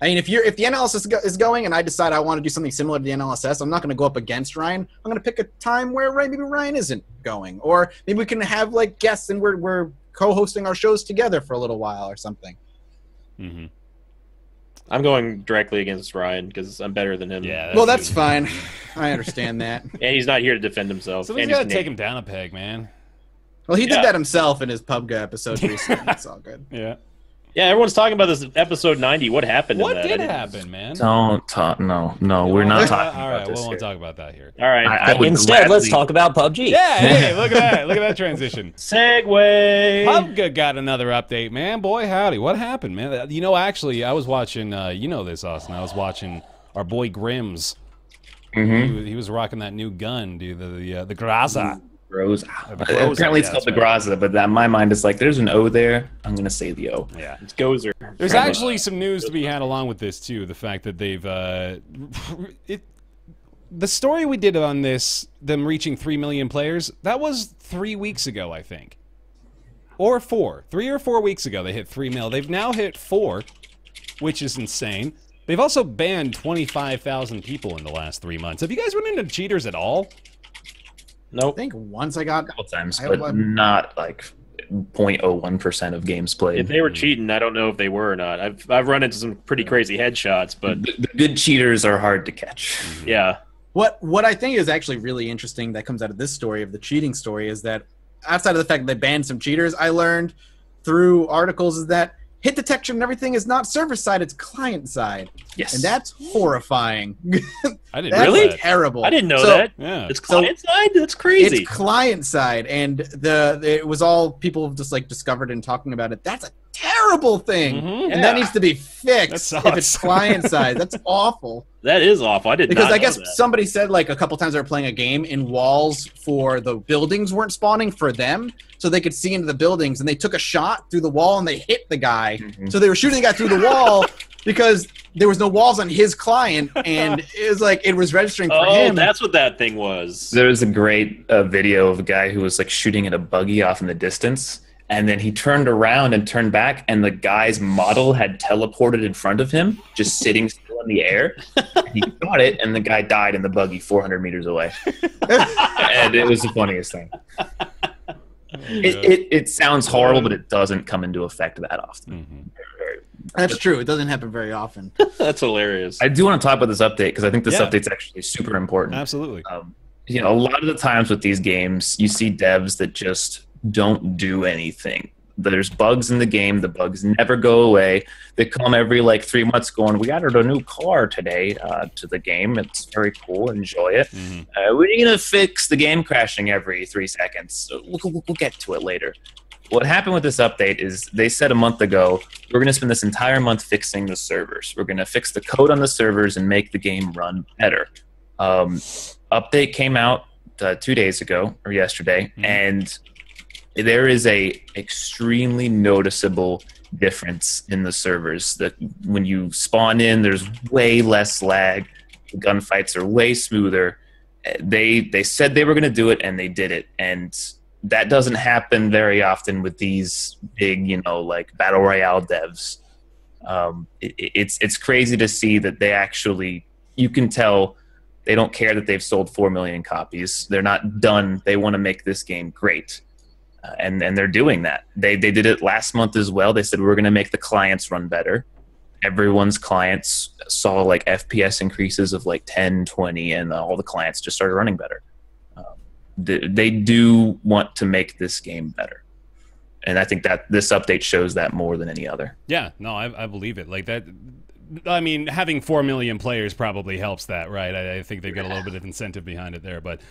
I mean, if the NLSS is going and I decide I want to do something similar to the NLSS, I'm not going to go up against Ryan. I'm going to pick a time where maybe Ryan isn't going, or maybe we can have like guests and we're co-hosting our shows together for a little while or something. Mm-hmm. I'm going directly against Ryan because I'm better than him. Yeah. That's fine. I understand that. And he's not here to defend himself. Somebody's got to take him down a peg, man. Well, he did that himself in his PUBG episode recently. It's all good. Yeah. Yeah, everyone's talking about this episode 90. What happened? What did happen, man? Don't talk. No, we're not talking. All right, about we won't talk about that here. All right. I would Instead, let's gladly- talk about PUBG. Yeah, hey, look at that. Look at that transition. Segue. PUBG got another update, man. Boy, howdy. What happened, man? You know, actually, I was watching, you know this, Austin. I was watching our boy Grims. Mm-hmm. He was rocking that new gun, dude, the Graza. Groza. Groza, Apparently, it's yeah, called the that's Graza, but that my mind is like, there's an O there. I'm gonna say the O. Yeah. It's Gozer. There's actually some news to be had along with this, too. The fact that they've... the story we did on this, them reaching 3 million players, that was 3 weeks ago, I think. Or 4. 3 or 4 weeks ago, they hit 3 mil. They've now hit 4, which is insane. They've also banned 25,000 people in the last 3 months. Have you guys run into cheaters at all? Nope. I think once I got... A couple times, but not like 0.01% of games played. If they were cheating, I don't know if they were or not. I've run into some pretty crazy headshots, but the good cheaters are hard to catch. yeah. What I think is actually really interesting that comes out of this story, of the cheating story, is that outside of the fact that they banned some cheaters, I learned through articles is that hit detection and everything is not server-side, it's client-side. Yes. And that's horrifying. I didn't That's know that. terrible. I didn't know that. Yeah. It's client side? That's crazy. It's client-side, and it was all people just like discovered and talking about it. That's a terrible thing, and that needs to be fixed That if it's client-side. That's awful. That is awful. I did Because not I know guess that. somebody said like a couple times they were playing a game in walls for the buildings weren't spawning for them, so they could see into the buildings, and they took a shot through the wall and they hit the guy. So they were shooting the guy through the wall because there was no walls on his client, and it was like it was registering for him. That's what that thing was. There was a great video of a guy who was like shooting at a buggy off in the distance, and then he turned around and turned back, and the guy's model had teleported in front of him, just sitting still in the air. He shot it, and the guy died in the buggy 400 meters away. And it was the funniest thing. It sounds horrible, but it doesn't come into effect that often. That's true. It doesn't happen very often. That's hilarious. I do want to talk about this update because I think this update's actually super important. Absolutely. You know, a lot of the times with these games, you see devs that just don't do anything. There's bugs in the game. The bugs never go away. They come every like 3 months going, we added a new car today to the game. It's very cool. Enjoy it. We're going to fix the game crashing every 3 seconds. So we'll get to it later. What happened with this update is they said a month ago, we're going to spend this entire month fixing the servers. We're going to fix the code on the servers and make the game run better. Update came out 2 days ago or yesterday, and there is a extremely noticeable difference in the servers. That when you spawn in, there's way less lag. The gunfights are way smoother. They said they were going to do it, and they did it. And that doesn't happen very often with these big, you know, like battle royale devs. It's crazy to see that they actually, you can tell they don't care that they've sold 4 million copies. They're not done. They want to make this game great. And they're doing that. They did it last month as well. They said we're going to make the clients run better. everyone's clients saw like FPS increases of like 10, 20, and all the clients just started running better. They do want to make this game better. And I think that this update shows that more than any other. Yeah, no, I believe it. Like that. I mean, having 4 million players probably helps that, right? I think they've got a little bit of incentive behind it there, but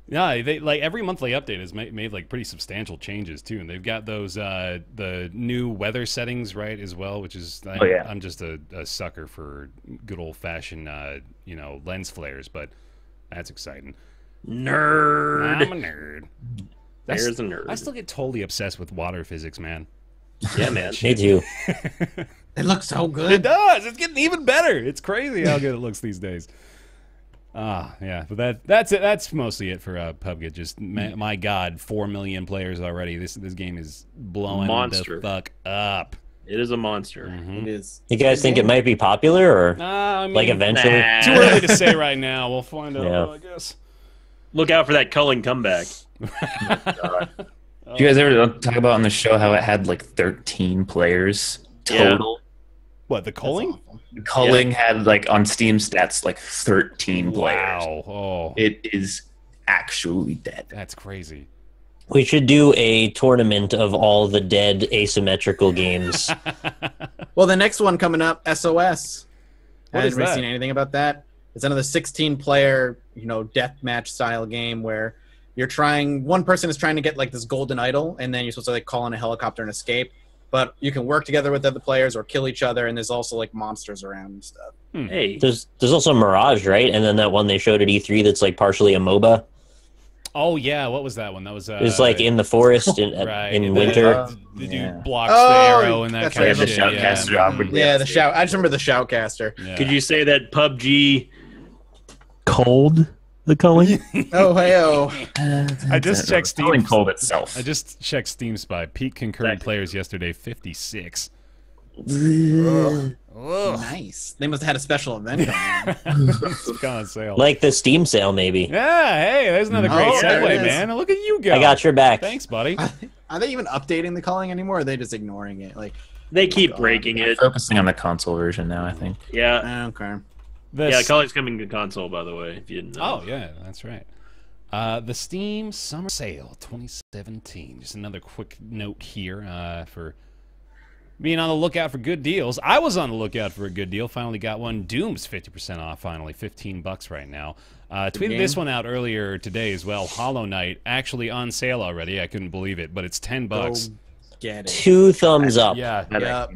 yeah, they like every monthly update has made like pretty substantial changes too, and they've got those the new weather settings right as well, which is I'm just a sucker for good old fashioned lens flares, but that's exciting. Nerd. I'm a nerd. There's a nerd. I still get totally obsessed with water physics, man. Yeah, man. Me too. It looks so good. It does. It's getting even better. It's crazy how good it looks these days. Yeah, but that's it. That's mostly it for PUBG. Just my God, 4 million players already. This game is blowing the fuck up. It is a monster. It is. You guys think it might be popular, or I mean, like eventually? Too early to say right now. We'll find out, I guess. Look out for that culling comeback. Did you guys ever talk about on the show how it had like 13 players total? What, the culling? Culling had like on Steam stats like 13 players. Wow. Oh. It is actually dead. That's crazy. We should do a tournament of all the dead asymmetrical games. Well, the next one coming up, SOS. What is Have you that? seen anything about that? It's another 16-player, deathmatch style game where one person is trying to get like this golden idol, and then you're supposed to like call in a helicopter and escape. But you can work together with other players or kill each other, and there's also like monsters around and stuff. Hey. There's also Mirage, right? And then that one they showed at E3 that's like partially a MOBA. Oh yeah, what was that one? That was It's like in the forest in winter. The dude blocks the arrow and that that's kind right, of the shit. shoutcaster. Yeah, the shout. I just remember the shoutcaster. Yeah. Could you say that PUBG cold the culling? Oh, hey-oh. I just checked Steam. Cold itself. I just checked Steam Spy. Peak concurrent players yesterday, 56. Nice. They must have had a special event going on. It's gone on sale. Like the Steam sale, maybe. Yeah, hey, there's another great Oh, there segue, it is. man. Look at you go. I got your back. Thanks, buddy. Are they even updating the calling anymore, or are they just ignoring it? Like, They keep breaking it. Focusing on the console version now, I think. Yeah. okay. Yeah, calling's coming to console, by the way, if you didn't know. Oh, yeah, that's right. The Steam Summer Sale 2017. Just another quick note here for being on the lookout for good deals. I was on the lookout for a good deal. Finally got one. Doom's 50% off finally. $15 right now. Tweeted this one out earlier today as well. Hollow Knight actually on sale already. I couldn't believe it, but it's $10. Go get it. 2 thumbs up. Yeah. Yep.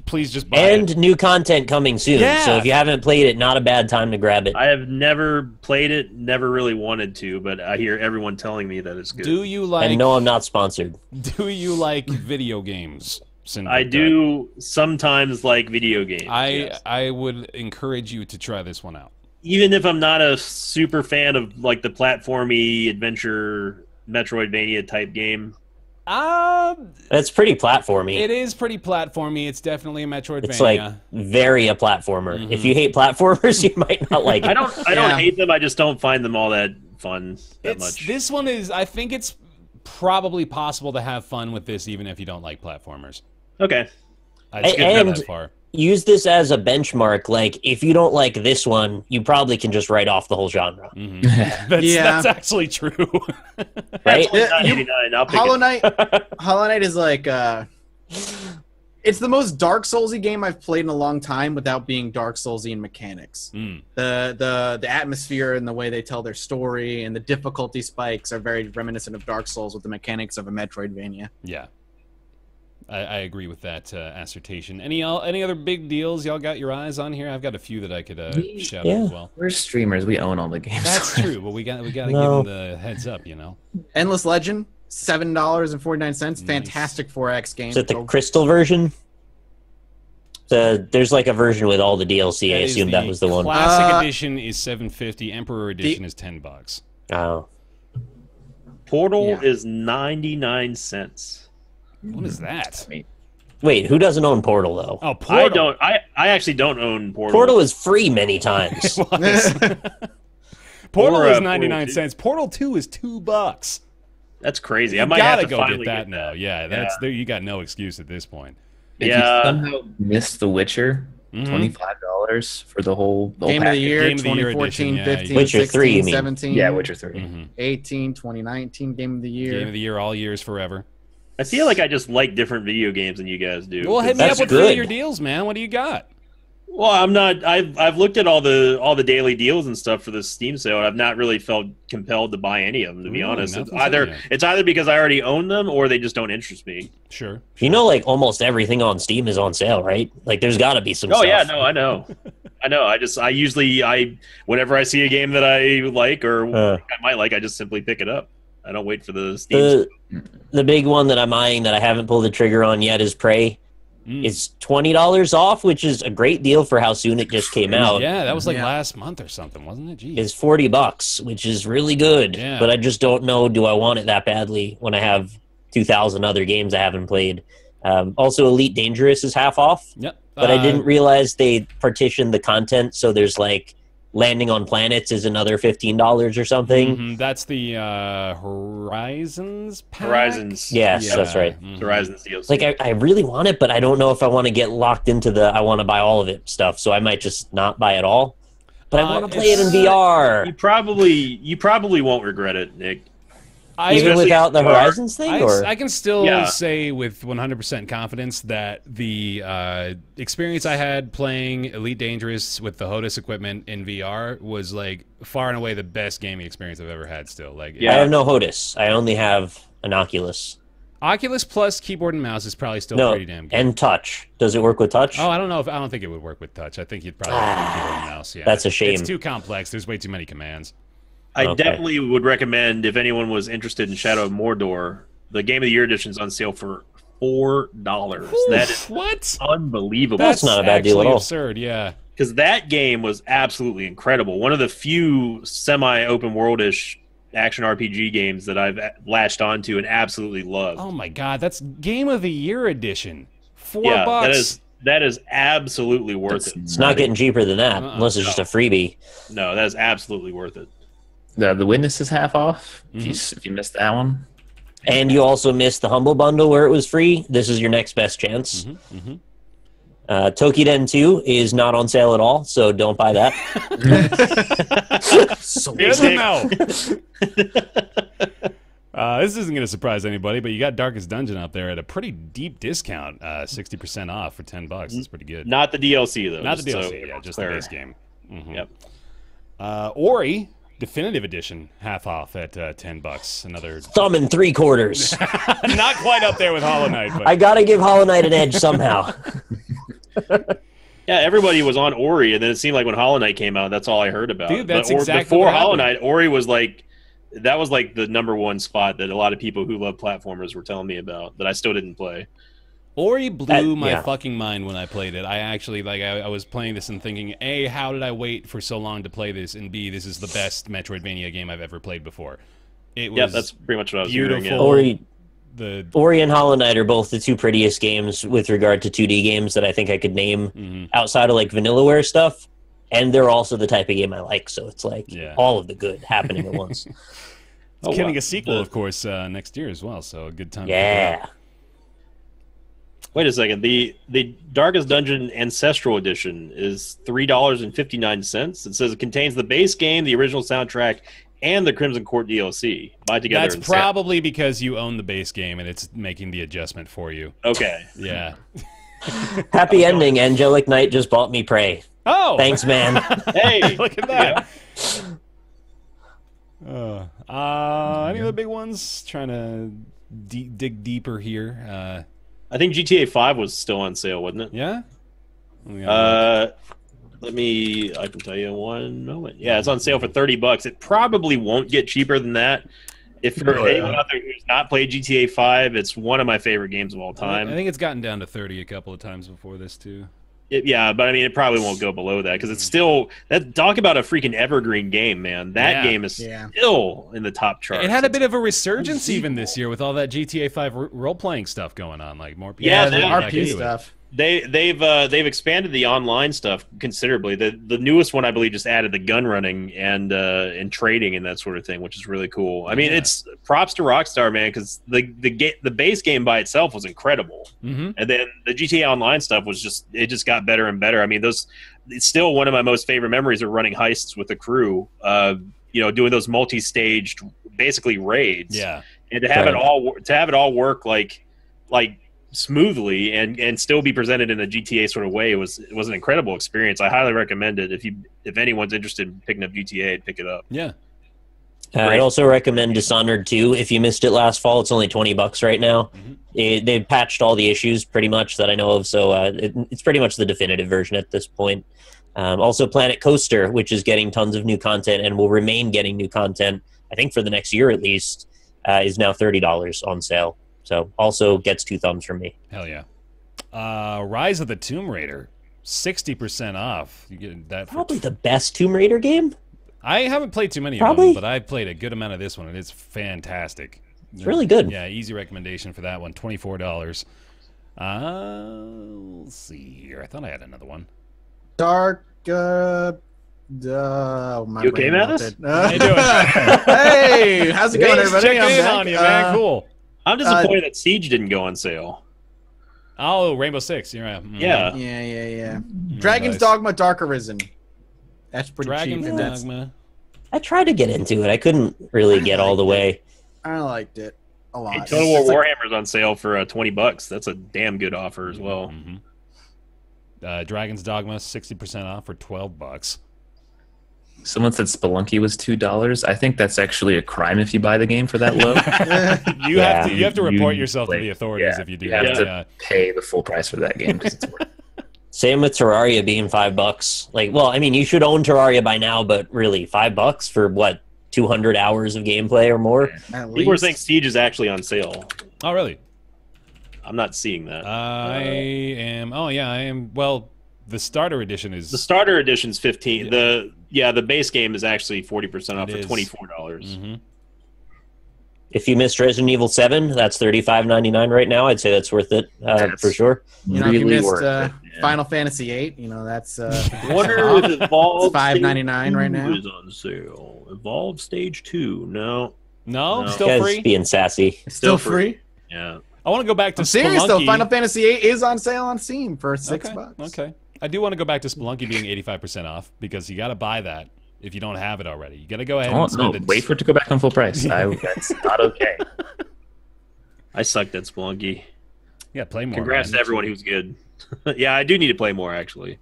Please just buy it. And new content coming soon. Yeah. So if you haven't played it, not a bad time to grab it. I have never played it, never really wanted to, but I hear everyone telling me that it's good. Do you like? And no, I'm not sponsored. Do you like video games? I do sometimes like video games. Yes. I would encourage you to try this one out. Even if I'm not a super fan of like the platformy adventure Metroidvania type game. It's pretty platformy. It is pretty platformy. It's definitely a Metroidvania. It's like very a platformer. If you hate platformers, you might not like it. I don't hate them. I just don't find them all that fun that much. This one is. I think it's probably possible to have fun with this, even if you don't like platformers. Okay. I'd skip that And far. use this as a benchmark. Like, if you don't like this one, you probably can just write off the whole genre. That's actually true. Right? That's $9.99. I'll pick Hollow it. Knight. Hollow Knight is like it's the most Dark Soulsy game I've played in a long time without being Dark Soulsy in mechanics. The atmosphere and the way they tell their story and the difficulty spikes are very reminiscent of Dark Souls with the mechanics of a Metroidvania. Yeah. I agree with that assertion. Any other big deals y'all got your eyes on here? I've got a few that I could shout out as well. We're streamers. We own all the games. That's true, but we got to give them the heads up, Endless Legend, $7.49. Fantastic 4X game. Is it the crystal version? There's like a version with all the DLC. I assume that was the one. Classic edition is $7.50. Emperor edition is $10. Oh. Portal is 99 cents. What is that? Wait, who doesn't own Portal though? Oh, Portal. I actually don't own Portal. Portal is free many times. Portal is 99 cents. Portal 2 is $2. That's crazy. You I might gotta have to go finally get that now. Yeah, that's there. You got no excuse at this point. If you somehow missed The Witcher, $25 for the whole Game of the Year, Game of the Year 2014, edition, yeah. 15, Witcher 16, 3, you mean? 17, Yeah, Witcher 3. 18, 2019 Game of the Year. Game of the Year, all years forever. I feel like I just like different video games than you guys do. Well, hit me That's up with good. your deals, man. What do you got? Well, I'm not. I've looked at all the daily deals and stuff for this Steam sale, and I've not really felt compelled to buy any of them. To be honest, it's either because I already own them or they just don't interest me. Sure. You know, like almost everything on Steam is on sale, right? Like, there's got to be some. stuff. Yeah, no, I know. I usually whenever I see a game that I like or I might like, I just simply pick it up. I don't wait for the Steam. The big one that I'm eyeing that I haven't pulled the trigger on yet is Prey. It's $20 off, which is a great deal for how soon it just came out. Yeah, that was like last month or something, wasn't it? Jeez. It's $40, which is really good. Yeah. But I just don't know, do I want it that badly when I have 2,000 other games I haven't played? Also, Elite Dangerous is half off. Yep. But I didn't realize they partitioned the content, so there's like landing on planets is another $15 or something. That's the Horizons pack? Horizons. Yes, that's right. Horizons DLC. Like, I really want it, but I don't know if I want to get locked into the I want to buy all of it stuff, so I might just not buy it all. But I want to play it in VR. You probably won't regret it, Nick. Even without the Horizons thing? I can still say with 100% confidence that the experience I had playing Elite Dangerous with the HOTAS equipment in VR was like far and away the best gaming experience I've ever had still. Like, I have no HOTAS. I only have an Oculus. Oculus plus keyboard and mouse is probably still pretty damn good. And touch. Does it work with touch? Oh, I don't think it would work with touch. I think you'd probably have keyboard and mouse. Yeah, that's a shame. It's too complex. There's way too many commands. I definitely would recommend, if anyone was interested in Shadow of Mordor, the Game of the Year edition is on sale for $4. That is what? Unbelievable. That's not a bad deal at all. Absurd, yeah. Because that game was absolutely incredible. One of the few semi-open world-ish action RPG games that I've latched onto and absolutely loved. Oh my god, that's Game of the Year edition. $4. That is absolutely worth it. It's not getting cheaper than that, unless it's just a freebie. No, that is absolutely worth it. The Witness is half off. If you missed that one. And you also missed the Humble Bundle where it was free. This is your next best chance. Tokiden 2 is not on sale at all, so don't buy that. So Good to know. This isn't going to surprise anybody, but you got Darkest Dungeon out there at a pretty deep discount, 60% off for $10. That's pretty good. Not the DLC though. Not the DLC, just the base game. Yep. Ori Definitive Edition, half off at $10. Another thumb and 3/4. Not quite up there with Hollow Knight, but I gotta give Hollow Knight an edge somehow. Yeah, everybody was on Ori, and then it seemed like when Hollow Knight came out, that's all I heard about. Dude, that's exactly before what Hollow happened. Knight. Ori was like that was like the #1 spot that a lot of people who love platformers were telling me about that I still didn't play. Ori blew my fucking mind when I played it. I actually, I was playing this and thinking, A, how did I wait for so long to play this? And B, this is the best Metroidvania game I've ever played before. It was that's pretty much what I was beautiful. hearing. Yeah. Ori and Hollow Knight are both the two prettiest games with regard to 2D games that I think I could name outside of like Vanillaware stuff. And they're also the type of game I like, so it's like all of the good happening at once. It's getting a sequel, of course, next year as well, so a good time. Yeah. Wait a second. The Darkest Dungeon Ancestral Edition is $3.59. It says it contains the base game, the original soundtrack, and the Crimson Court DLC. Buy together. That's probably because you own the base game and it's making the adjustment for you. Okay. Yeah. Happy ending. Angelic Knight just bought me Prey. Oh! Thanks, man. Hey! Look at that. Any other big ones? Trying to dig deeper here. I think GTA 5 was still on sale, wasn't it? Yeah? I can tell you in one moment. Yeah, it's on sale for $30. It probably won't get cheaper than that. If for anyone out there who's not played GTA 5, it's one of my favorite games of all time. I think it's gotten down to 30 a couple of times before this, too. Yeah, but I mean, it probably won't go below that because it's still talk about a freaking evergreen game, man. That game is still in the top charts. It had a bit of a resurgence even this year with all that GTA 5 role playing stuff going on, like more people. Yeah, the RP stuff. They've expanded the online stuff considerably. The newest one, I believe, just added the gun running and trading and that sort of thing, which is really cool. I mean, it's props to Rockstar, man, because the base game by itself was incredible, and then the GTA Online stuff was just got better and better. I mean, it's still one of my most favorite memories of running heists with the crew. Doing those multi-staged, basically raids. Yeah, and to have it all work like smoothly and still be presented in a GTA sort of way was an incredible experience. I highly recommend it. If anyone's interested in picking up GTA, pick it up. Yeah. I'd also recommend Dishonored 2. If you missed it last fall, it's only $20 right now. They've patched all the issues pretty much that I know of, so it's pretty much the definitive version at this point. Also, Planet Coaster, which is getting tons of new content and will remain getting new content, I think for the next year at least, is now $30 on sale. So also gets 2 thumbs from me. Hell yeah. Rise of the Tomb Raider, 60% off. You get that probably the best Tomb Raider game. I haven't played too many of them, but I've played a good amount of this one, and it's fantastic. It's really good. Yeah, easy recommendation for that one. $24. Let's see here. I thought I had another one. Dark. You okay, Mattis? How you doing? Hey, how's it going, everybody? Checking in on you, man. Cool. I'm disappointed that Siege didn't go on sale. Oh, Rainbow Six. You're right. Yeah. Dragon's Dogma Dark Arisen. That's pretty cheap. Dragon's Dogma. I tried to get into it. I couldn't really get all the way. I liked it a lot. Hey, Total War Warhammer's on sale for $20. That's a damn good offer as well. Dragon's Dogma, 60% off for $12. Someone said Spelunky was $2. I think that's actually a crime if you buy the game for that low. You have to report yourself to the authorities if you do. You have to pay the full price for that game because it's worth it. Same with Terraria being $5. You should own Terraria by now, but really, $5 for what, 200 hours of gameplay or more? People are saying Siege is actually on sale. Oh, really? I'm not seeing that. I am. Oh, yeah, I am. Well, the starter edition is. The starter edition's $15. The base game is actually 40% off for $24. If you missed Resident Evil 7, that's $35.99 right now. I'd say that's worth it for sure. If you missed Final Fantasy 8, that's Wonder if Evolve $5.99 right now. Is on sale. Evolve Stage 2. No, still free. Being sassy. It's still free. Yeah. I want to go back to I'm serious though. Final Fantasy 8 is on sale on Steam for $6. Okay. I do want to go back to Spelunky being 85% off because you got to buy that if you don't have it already. You got to go ahead and spend it. Wait for it to go back on full price. That's not okay. I sucked at Spelunky. Yeah, play more. Congrats to everyone who's good. Yeah, I do need to play more actually.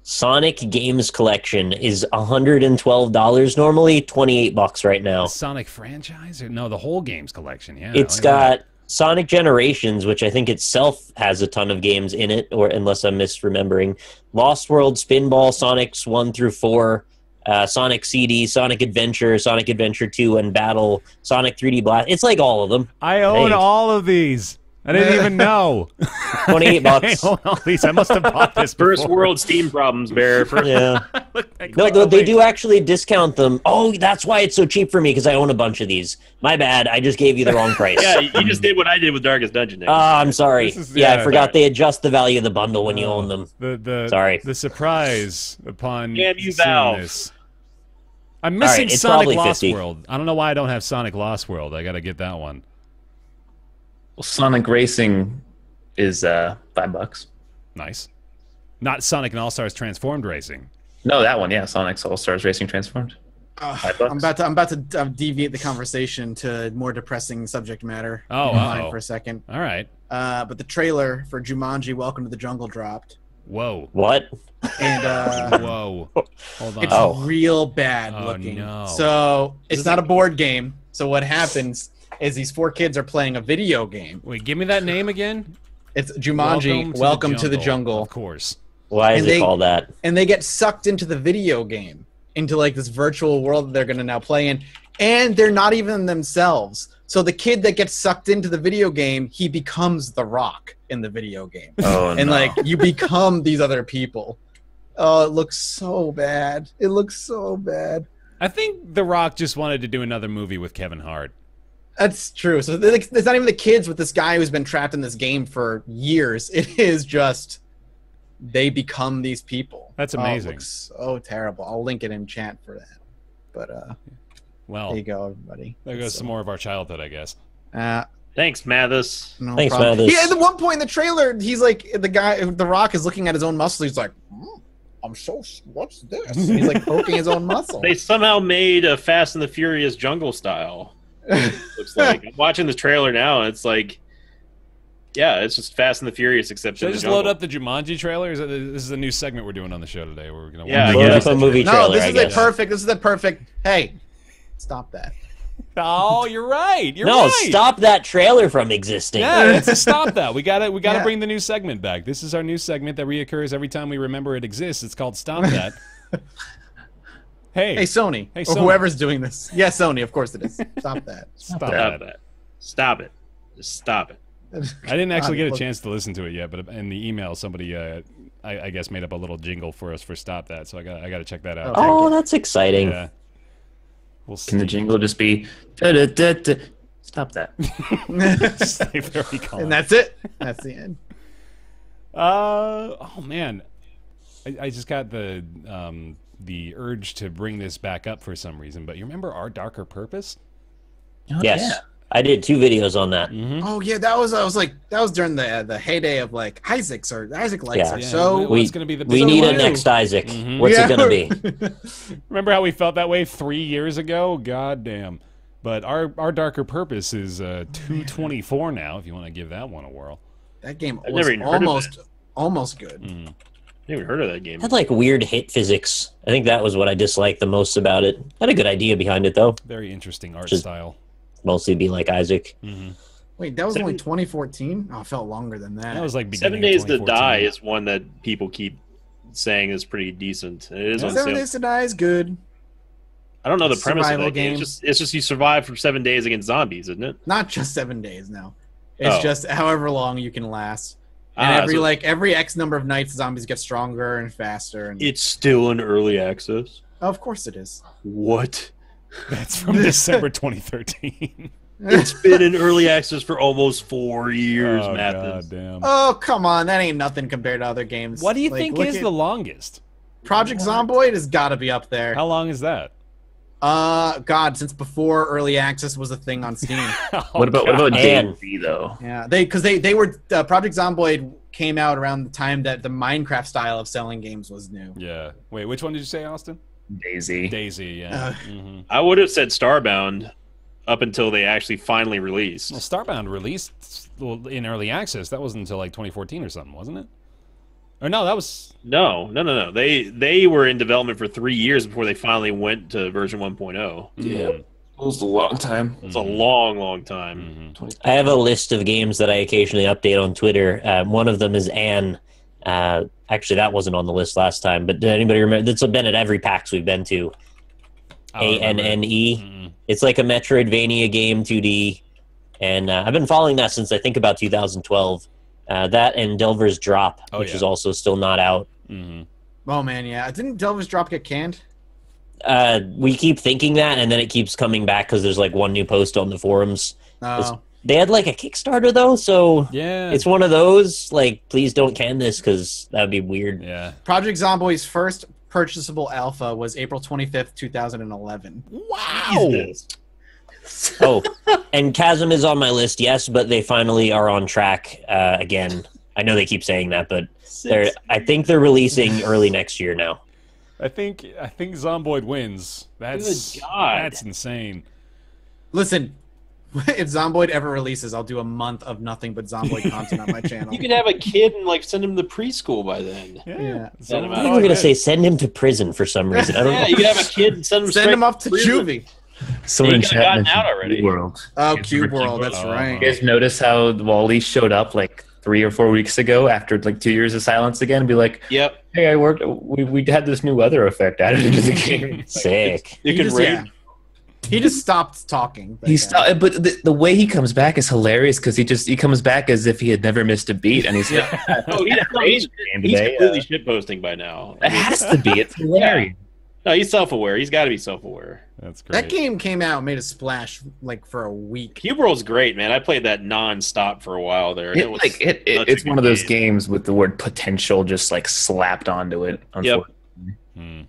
Sonic Games Collection is $112 normally, $28 right now. The Sonic franchise or no, the whole games collection? Yeah, it's got Sonic Generations, which I think itself has a ton of games in it, or unless I'm misremembering. Lost World, Spinball, Sonics 1 through 4, Sonic CD, Sonic Adventure 2, and Battle, Sonic 3D Blast. It's like all of them. I own all of these. I didn't even know. $28. I own all these. I must have bought this before. First world Steam problems, Bear. Yeah. No, they do actually discount them. Oh, that's why it's so cheap for me, because I own a bunch of these. My bad. I just gave you the wrong price. Yeah, you just did what I did with Darkest Dungeon. I'm sorry. I forgot they adjust the value of the bundle when you own them. Sorry. The surprise upon damn you, seeing Valve. this. I'm missing it's Sonic probably Lost 50. World. I don't know why I don't have Sonic Lost World. I got to get that one. Well, Sonic Racing is $5. Nice. Not Sonic and All-Stars Transformed Racing. No, that one, yeah. Sonic's All-Stars Racing Transformed. I'm about to deviate the conversation to more depressing subject matter. For a second. All right. But the trailer for Jumanji: Welcome to the Jungle dropped. Whoa. What? And whoa. Hold on. It's real bad looking. No. So it's not a board game. So what happens is these 4 kids are playing a video game. Wait, give me that name again. It's Jumanji: Welcome to the Jungle. Of course. Why is it called that? And they get sucked into the video game, into like this virtual world that they're going to now play in, and they're not even themselves. So the kid that gets sucked into the video game, he becomes The Rock in the video game. And like you become these other people. Oh, it looks so bad. It looks so bad. I think The Rock just wanted to do another movie with Kevin Hart. That's true. So it's not even the kids with this guy who's been trapped in this game for years. It is just they become these people. That's amazing. Oh, it looks so terrible. I'll link it in chat for that. But well, there you go, everybody. There goes some more of our childhood, I guess. Thanks, Mathis. No Thanks, problem. Mathis. Yeah, at one point in the trailer, he's like, the guy, The Rock is looking at his own muscle. He's like, what's this? And he's like poking his own muscle. They somehow made a Fast and the Furious jungle style. Looks like. I'm watching the trailer now, and it's like, yeah, it's just Fast and the Furious, except Should I in the just jungle. load up the Jumanji trailer? This is a new segment we're doing on the show today. Where we're gonna Load up a movie trailer. No, this is the perfect. Hey, stop that. Oh, you're right. You're No, right. stop that trailer from existing. Yeah, it's a stop that. We gotta Yeah. bring the new segment back. This is our new segment that reoccurs every time we remember it exists. It's called Stop That. Hey, Sony. Hey, Or Sony. whoever's doing this. Yeah, Sony, of course it is. Stop that. stop Stop that. it. Stop it. Just stop it. I didn't actually get a God, chance to listen to it yet, but in the email, somebody, I guess, made up a little jingle for us for Stop That. So I got to check that out. Oh, that's exciting. Yeah. We'll see. Can the jingle just be da-da-da-da? Stop that? Stay very calm. And that's it. That's the end. Oh man, I just got the urge to bring this back up for some reason. But you remember Our Darker Purpose? Oh, Yes. yeah. I did 2 videos on that. Oh yeah, that was during the heyday of like Isaac likes Yeah. are Yeah, so what's gonna be the We so need a new? next Isaac. Mhm. What's it gonna be? Remember how we felt that way 3 years ago? God damn. But our Darker Purpose is 224 now. If you want to give that one a whirl. that game I've was never even heard of almost good. Mm. Never heard of that game. It had like weird hit physics. I think that was what I disliked the most about it. Had a good idea behind it though. Very interesting art Just- style. Mostly be like Isaac. Wait, that was only 2014? Oh, it felt longer than that. That was like 7 beginning Days of to 2014. Die is one that people keep saying is pretty decent. It is on 7 sale. Days to Die is good. I don't know the premise of Survival that game. game. It's just you survive for 7 days against zombies, isn't it? Not just 7 days now. It's Oh. just however long you can last. And so every X number of nights, zombies get stronger and faster. And it's still in early access. of course it is. What? That's from December 2013. It's been in early access for almost 4 years, Oh, Mathis. God damn. Oh, come on. That ain't nothing compared to other games. What do you Like, think look is at- the longest? Project Zomboid has got to be up there. How long is that? God, since before early access was a thing on Steam. What about And- DayZ though? Yeah, they were Project Zomboid came out around the time that the Minecraft style of selling games was new. Yeah. Wait, which one did you say, Austin? DayZ. Daisy, yeah. Uh, I would have said Starbound up until they actually finally released. Well, Starbound released in early access. That wasn't until like 2014 or something, wasn't it? Or no, that was... No. They were in development for 3 years before they finally went to version 1.0. Yeah. It was a long time. It's a long, long time. I have a list of games that I occasionally update on Twitter. One of them is Anne. Actually, that wasn't on the list last time, but did anybody remember? That's been at every PAX we've been to. ANNE. It's like a Metroidvania game, 2D. And I've been following that since I think about 2012. That and Delver's Drop, which is also still not out. oh man, yeah. Didn't Delver's Drop get canned? We keep thinking that, and then it keeps coming back because there's like one new post on the forums. Oh. They had like a Kickstarter though, so Yeah. it's one of those like, please don't can this because that would be weird. Yeah. Project Zomboid's first purchasable alpha was April 25th, 2011. Wow. Jesus. Oh, and Chasm is on my list, yes, but they finally are on track again. I know they keep saying that, but I think they're releasing early next year now. I think Zomboid wins. That's Good God. That's insane. Listen, if Zomboid ever releases, I'll do a month of nothing but Zomboid content on my channel. You could have a kid and like send him to preschool by then. Yeah. So, I I think we're gonna say send him to prison for some reason. I don't Yeah, know. you could have a kid and send him Send straight him up to prison. juvie. Someone in They chat gotten mentioned out already. Cube World. Oh, You Cube remember World, that's World? right. You guys notice how Wally showed up like 3 or 4 weeks ago after like 2 years of silence again and be like, Yep. hey, we had this new weather effect added into the game. Sick. You He can just, raid. yeah. He just stopped talking. that He guy. stopped, but the way he comes back is hilarious because he comes back as if he had never missed a beat, and he's like, Oh, he's game He's today. completely shitposting by now. It has to be. It's hilarious. No, he's self-aware. He's got to be self-aware. That's great. That game came out and made a splash like for a week. Cube World's great, man. I played that non-stop for a while there. It's one of those games with the word potential just like slapped onto it. Unfortunately. Yep.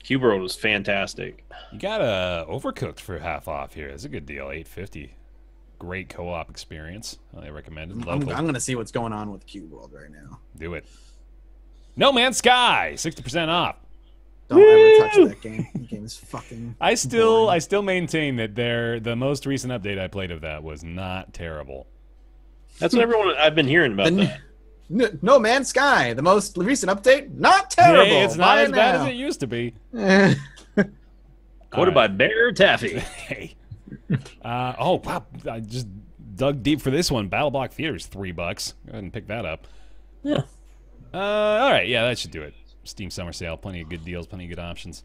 Cube World was fantastic. You got Overcooked for half off here. It's a good deal, $8.50. Great co-op experience. I recommend it. I'm going to see what's going on with Cube World right now. Do it. No Man's Sky, 60% off. Don't ever touch that game. That game is fucking. I still maintain that the most recent update I played of that was not terrible. That's what I've been hearing about that. No Man's Sky, the most recent update, not terrible. Hey, it's not as bad as it used to be. Quoted by Bear Taffy. Hey. Oh wow! I just dug deep for this one. BattleBlock Theater's $3. Go ahead and pick that up. Yeah. All right. Yeah, that should do it. Steam summer sale. Plenty of good deals. Plenty of good options.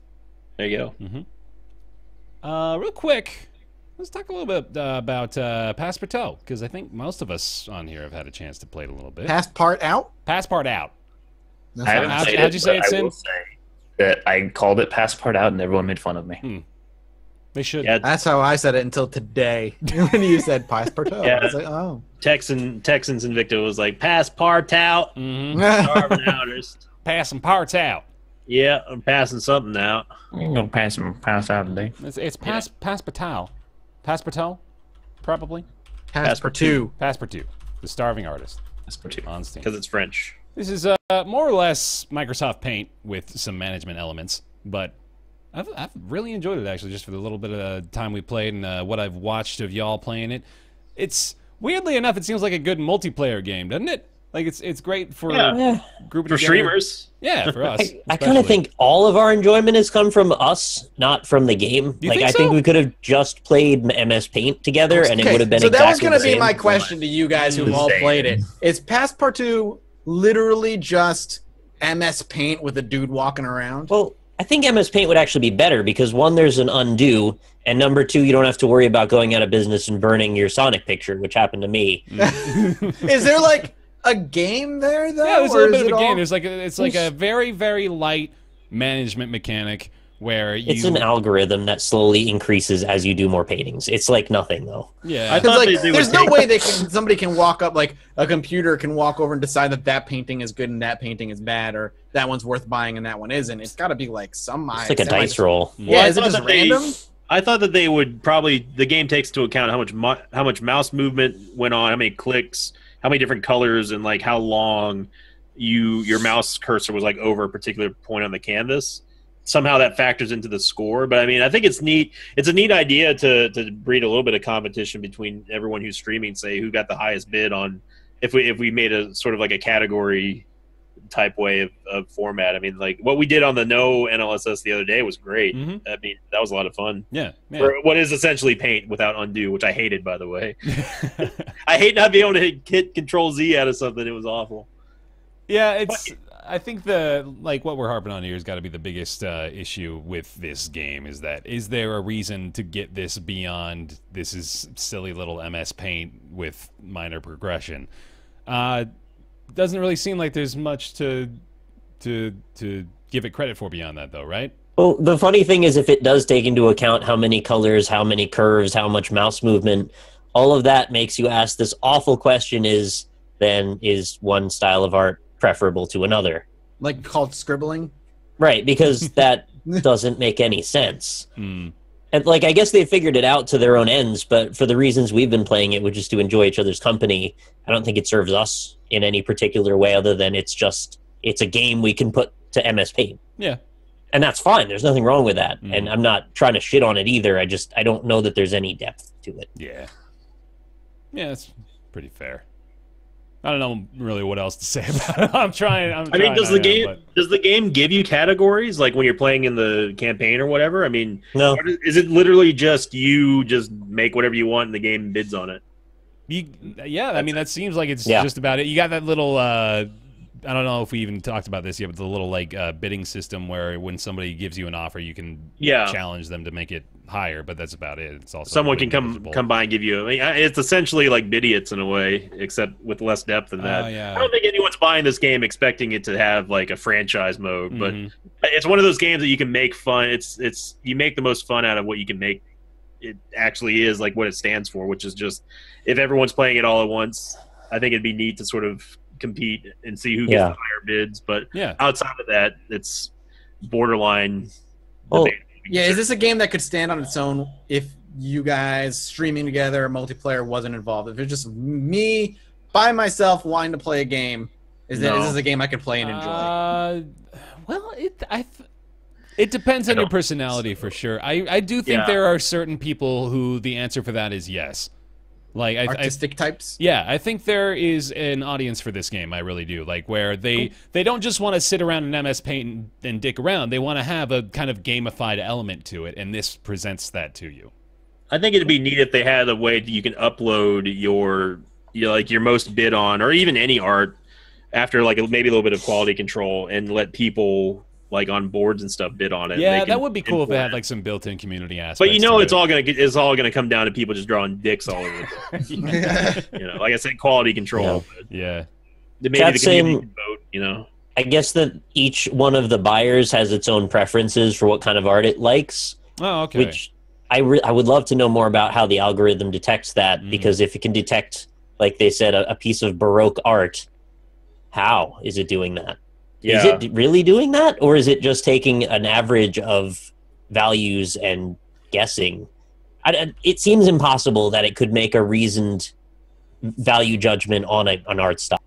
There you go. Real quick, let's talk a little bit about Passpartout, because I think most of us on here have had a chance to play it a little bit. Passpart-Out? Passpart-Out. I haven't played it, how'd you say it, I Sin? will say that I called it Passpartout and everyone made fun of me. They should. Yeah, That's how I said it until today when you said Passpart-Out. Yeah. I was like, oh. Texans Invicta was like Passpartout. Starving outers. Passing parts out. Yeah, I'm passing something out. You're gonna pass out today. It's Passpartout. Passpartout, probably. Passepartout. Passepartout, the starving artist That's for two. on Steam. Because it's French. This is more or less Microsoft Paint with some management elements, but I've really enjoyed it, actually, just for the little bit of time we played and what I've watched of y'all playing it. It's, weirdly enough, it seems like a good multiplayer game, doesn't it? Like, it's great for grouping For together. streamers. Yeah, for us. I kind of think all of our enjoyment has come from us, not from the game. You Like, think I think so? we could have just played MS Paint together, and it would have been so exactly that was going to the be same. my question to you guys who've all Same. played it. Is Passepartout literally just MS Paint with a dude walking around? Well, I think MS Paint would actually be better because, one, there's an undo, and number two, you don't have to worry about going out of business and burning your Sonic picture, which happened to me. Is there like a game there though? Yeah, there's a or little is bit of it a game. all- There's like it's like a very, very light management mechanic where you. It's an algorithm that slowly increases as you do more paintings. It's like nothing, though. Yeah. I Because thought like, they would there's no take- way somebody can walk up, like a computer can walk over and decide that painting is good and that painting is bad, or that one's worth buying and that one isn't. It's got to be like some. It's like a dice roll. Yeah, I is it thought just that they- random? I thought that they would probably the game takes into account how much mouse movement went on, how many clicks, how many different colors, and like how long your mouse cursor was like over a particular point on the canvas. Somehow that factors into the score. But I mean, I think it's neat. It's a neat idea to breed a little bit of competition between everyone who's streaming. Say who got the highest bid on if we made a sort of like a category type way of format. I mean, like what we did on the No NLSS the other day was great. Mhm. I mean, that was a lot of fun. Yeah. For what is essentially Paint without undo, which I hated, by the way. I hate not being able to hit Control Z out of something. It was awful. Yeah, it's. I think what we're harping on here has got to be the biggest issue with this game is there a reason to get this beyond this is silly little MS Paint with minor progression? Doesn't really seem like there's much to give it credit for beyond that, though, right? Well, the funny thing is, if it does take into account how many colors, how many curves, how much mouse movement, all of that makes you ask this awful question: is one style of art preferable to another? Like called scribbling? Right, because that doesn't make any sense. Mm. And like, I guess they figured it out to their own ends, but for the reasons we've been playing it, which is to enjoy each other's company, I don't think it serves us in any particular way other than it's a game we can put to MS Paint. Yeah. And that's fine. There's nothing wrong with that. Mm. And I'm not trying to shit on it either. I don't know that there's any depth to it. Yeah. Yeah, that's pretty fair. I don't know really what else to say about it. I'm trying. I mean, does the game give you categories like when you're playing in the campaign or whatever? I mean, No. is it literally just you just make whatever you want and the game bids on it? Yeah, I mean, that seems like it's just about it. You got that little, I don't know if we even talked about this yet, but the little like bidding system where when somebody gives you an offer, you can challenge them to make it higher, but that's about it. It's also someone can come by and give you. I mean, it's essentially like Bidiots in a way, except with less depth than that. Yeah. I don't think anyone's buying this game expecting it to have like a franchise mode, but It's one of those games that you can make fun. It's you make the most fun out of what you can make. It actually is like what it stands for, which is just if everyone's playing it all at once. I think it'd be neat to sort of compete and see who gets the higher bids. But outside of that, it's borderline. Well, is this a game that could stand on its own if you guys streaming together, multiplayer wasn't involved? If it's just me by myself wanting to play a game, is this a game I can play and enjoy? Well, it depends on your personality for sure. I do think there are certain people who the answer for that is yes. Like artistic types? Yeah, I think there is an audience for this game. I really do. Like where they don't just want to sit around in MS Paint and dick around. They want to have a kind of gamified element to it, and this presents that to you. I think it'd be neat if they had a way that you can upload your most bid on, or even any art after like maybe a little bit of quality control, and let people like on boards and stuff bid on it. Yeah, that would be cool if it had like some built-in community aspects. But it's all gonna come down to people just drawing dicks all over the place. Like I said, quality control. Yeah. Maybe the community can vote. I guess that each one of the buyers has its own preferences for what kind of art it likes. Oh, okay. Which I would love to know more about how the algorithm detects that, because if it can detect, like they said, a piece of Baroque art, how is it doing that? Yeah. Is it really doing that, or is it just taking an average of values and guessing? It seems impossible that it could make a reasoned value judgment on an art style.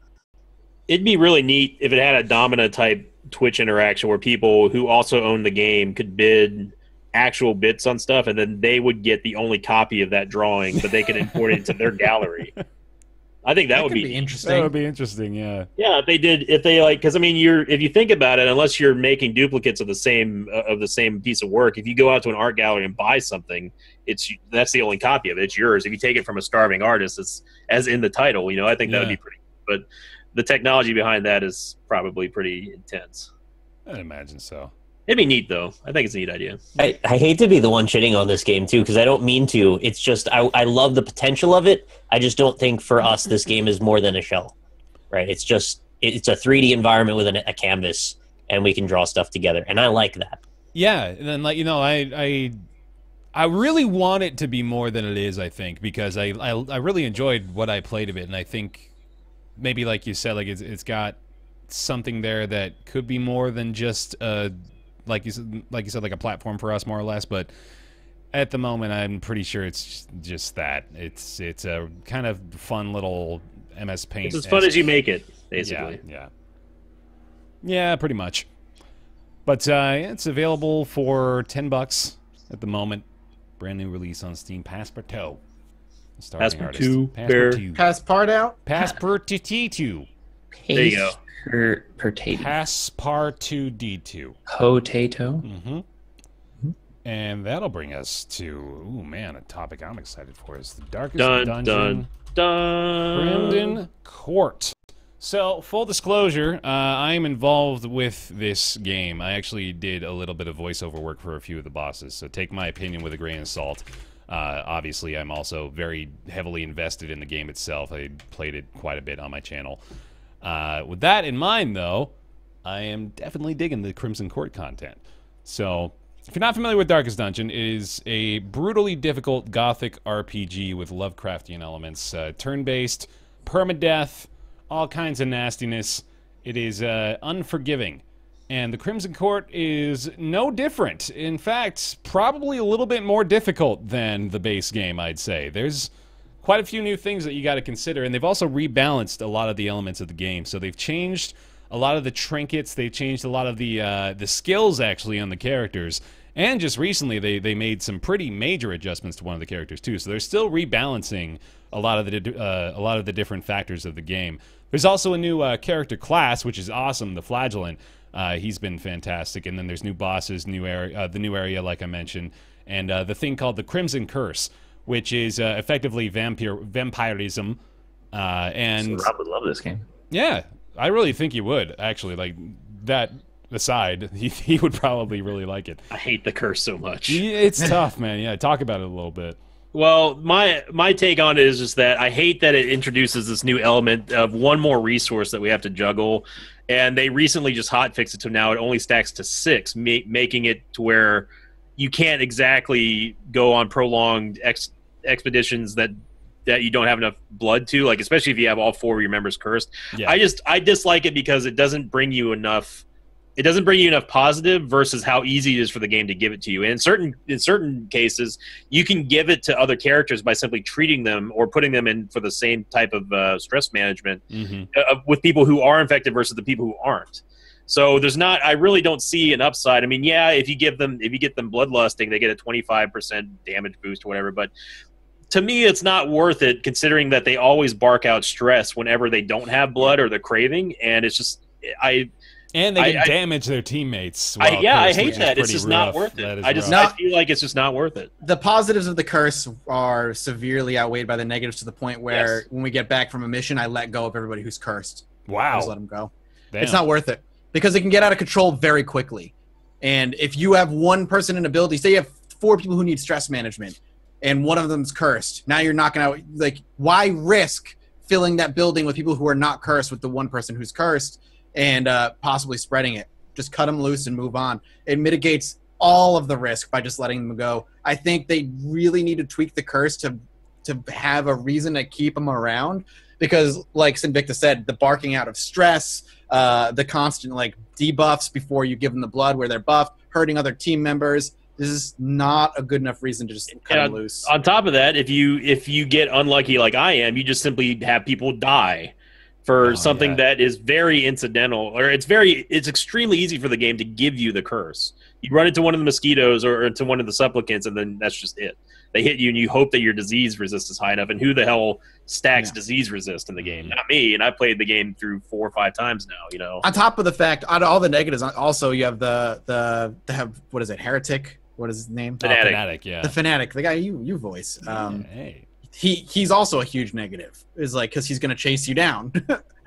It'd be really neat if it had a Domina-type Twitch interaction where people who also own the game could bid actual bits on stuff, and then they would get the only copy of that drawing, but they could import it into their gallery. I think that would be interesting. That would be interesting, yeah. Yeah, because I mean, if you think about it, unless you're making duplicates of the same piece of work, if you go out to an art gallery and buy something, that's the only copy of it. It's yours. If you take it from a starving artist, it's as in the title. I think that would be pretty. But the technology behind that is probably pretty intense. I'd imagine so. It'd be neat, though. I think it's a neat idea. I hate to be the one shitting on this game, too, because I don't mean to. It's just I love the potential of it. I just don't think for us this game is more than a shell, right? It's a 3D environment with a canvas, and we can draw stuff together, and I like that. Yeah, and then I really want it to be more than it is, I think, because I really enjoyed what I played of it, and I think maybe like you said, like it's got something there that could be more than just like you said, like a platform for us, more or less. But at the moment, I'm pretty sure it's just that. It's a kind of fun little MS Paint. It's as fun as you make it, basically. Yeah, pretty much. But it's available for $10 at the moment. Brand new release on Steam. Passpartout. Passpartout. Passpartout. Passpartout. There you go. Passpartout D2. Potato. Mm-hmm. And that'll bring us to, a topic I'm excited for is the Darkest Dungeon. Brendan Court. So, full disclosure, I am involved with this game. I actually did a little bit of voiceover work for a few of the bosses, so take my opinion with a grain of salt. Obviously, I'm also very heavily invested in the game itself. I played it quite a bit on my channel. With that in mind, though, I am definitely digging the Crimson Court content. So, if you're not familiar with Darkest Dungeon, it is a brutally difficult gothic RPG with Lovecraftian elements. Turn-based, permadeath, all kinds of nastiness. It is unforgiving. And the Crimson Court is no different. In fact, probably a little bit more difficult than the base game, I'd say. There's quite a few new things that you got to consider, and they've also rebalanced a lot of the elements of the game. So they've changed a lot of the trinkets, they've changed a lot of the skills, actually, on the characters. And just recently, they made some pretty major adjustments to one of the characters, too. So they're still rebalancing a lot of the different factors of the game. There's also a new character class, which is awesome, the Flagellant. He's been fantastic. And then there's new bosses, the new area, like I mentioned, and the thing called the Crimson Curse, which is effectively vampirism. And so Rob would love this game. Yeah, I really think he would, actually. Like, that aside, he would probably really like it. I hate the curse so much. It's tough, man. Yeah, talk about it a little bit. Well, my take on it is just that I hate that it introduces this new element of one more resource that we have to juggle, and they recently just hotfixed it to now it only stacks to 6, making it to where you can't exactly go on prolonged expeditions that you don't have enough blood to, like especially if you have all 4 of your members cursed. Yeah. I dislike it because it doesn't bring you enough. It doesn't bring you enough positive versus how easy it is for the game to give it to you. And in certain cases, you can give it to other characters by simply treating them or putting them in for the same type of stress management with people who are infected versus the people who aren't. So there's not. I really don't see an upside. I mean, yeah, if you get them bloodlusting, they get a 25% damage boost or whatever. But to me, it's not worth it considering that they always bark out stress whenever they don't have blood or the craving, and it's just And they can damage their teammates. I hate that. It's just not worth it. I feel like it's just not worth it. The positives of the curse are severely outweighed by the negatives to the point where when we get back from a mission, I let go of everybody who's cursed. Wow. I just let them go. Damn. It's not worth it because it can get out of control very quickly. And if you have one person in ability, say you have 4 people who need stress management and one of them's cursed, now you're knocking out, like, why risk filling that building with people who are not cursed with the one person who's cursed and possibly spreading it? Just cut them loose and move on. It mitigates all of the risk by just letting them go. I think they really need to tweak the curse to have a reason to keep them around because, like Sinvicta said, the barking out of stress, the constant like debuffs before you give them the blood where they're buffed, hurting other team members. This is not a good enough reason to just cut them loose. On top of that, if you get unlucky like I am, you just simply have people die for something that is very incidental, or it's extremely easy for the game to give you the curse. You run into one of the mosquitoes or into one of the supplicants, and then that's just it. They hit you, and you hope that your disease resist is high enough. And who the hell stacks disease resist in the game? Not me. And I played the game through 4 or 5 times now. You know. On top of the fact, out of all the negatives, also you have the what is it? Heretic. What is his name? Fanatic. Yeah. The Fanatic. The guy you voice. He's also a huge negative. Is like because he's gonna chase you down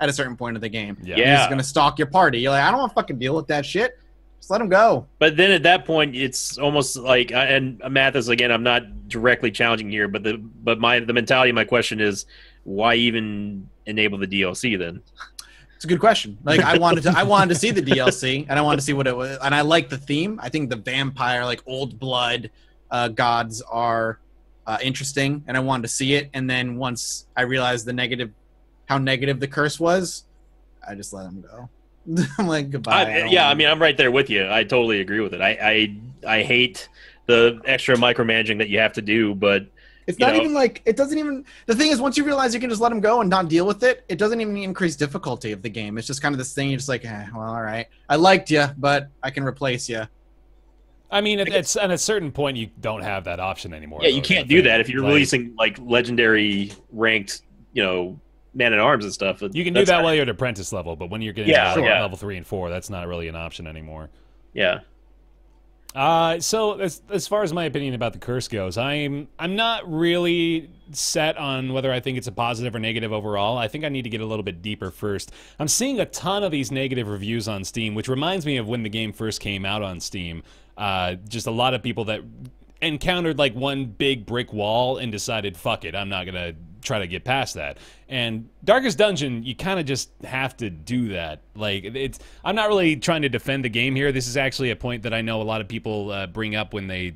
at a certain point of the game. Yeah. He's gonna stalk your party. You're like, I don't want to fucking deal with that shit. Just let him go. But then at that point, it's almost like, and Mathis, again, I'm not directly challenging here, but the mentality of my question is, why even enable the DLC then? It's a good question. Like I wanted to see the DLC, and I wanted to see what it was, and I like the theme. I think the vampire, like old blood gods are interesting, and I wanted to see it. And then once I realized how negative the curse was, I just let him go. I'm like, goodbye. I mean, I'm right there with you. I totally agree with it. I hate the extra micromanaging that you have to do, but it's not even like, it doesn't even, the thing is, once you realize you can just let them go and not deal with it, it doesn't even increase difficulty of the game. It's just kind of this thing, you're just like, well, all right. I liked you, but I can replace you. I mean, at a certain point, you don't have that option anymore. Yeah, you can't do that if you're releasing like legendary ranked, man-at-arms and stuff. You can do that while you're at apprentice level, but when you're getting to level 3 and 4, that's not really an option anymore. Yeah. So as far as my opinion about the curse goes, I'm not really set on whether I think it's a positive or negative overall. I think I need to get a little bit deeper first. I'm seeing a ton of these negative reviews on Steam, which reminds me of when the game first came out on Steam. Just a lot of people that encountered like one big brick wall and decided, fuck it, I'm not gonna try to get past that. And Darkest Dungeon, you kind of just have to do that. Like, I'm not really trying to defend the game here. This is actually a point that I know a lot of people bring up when they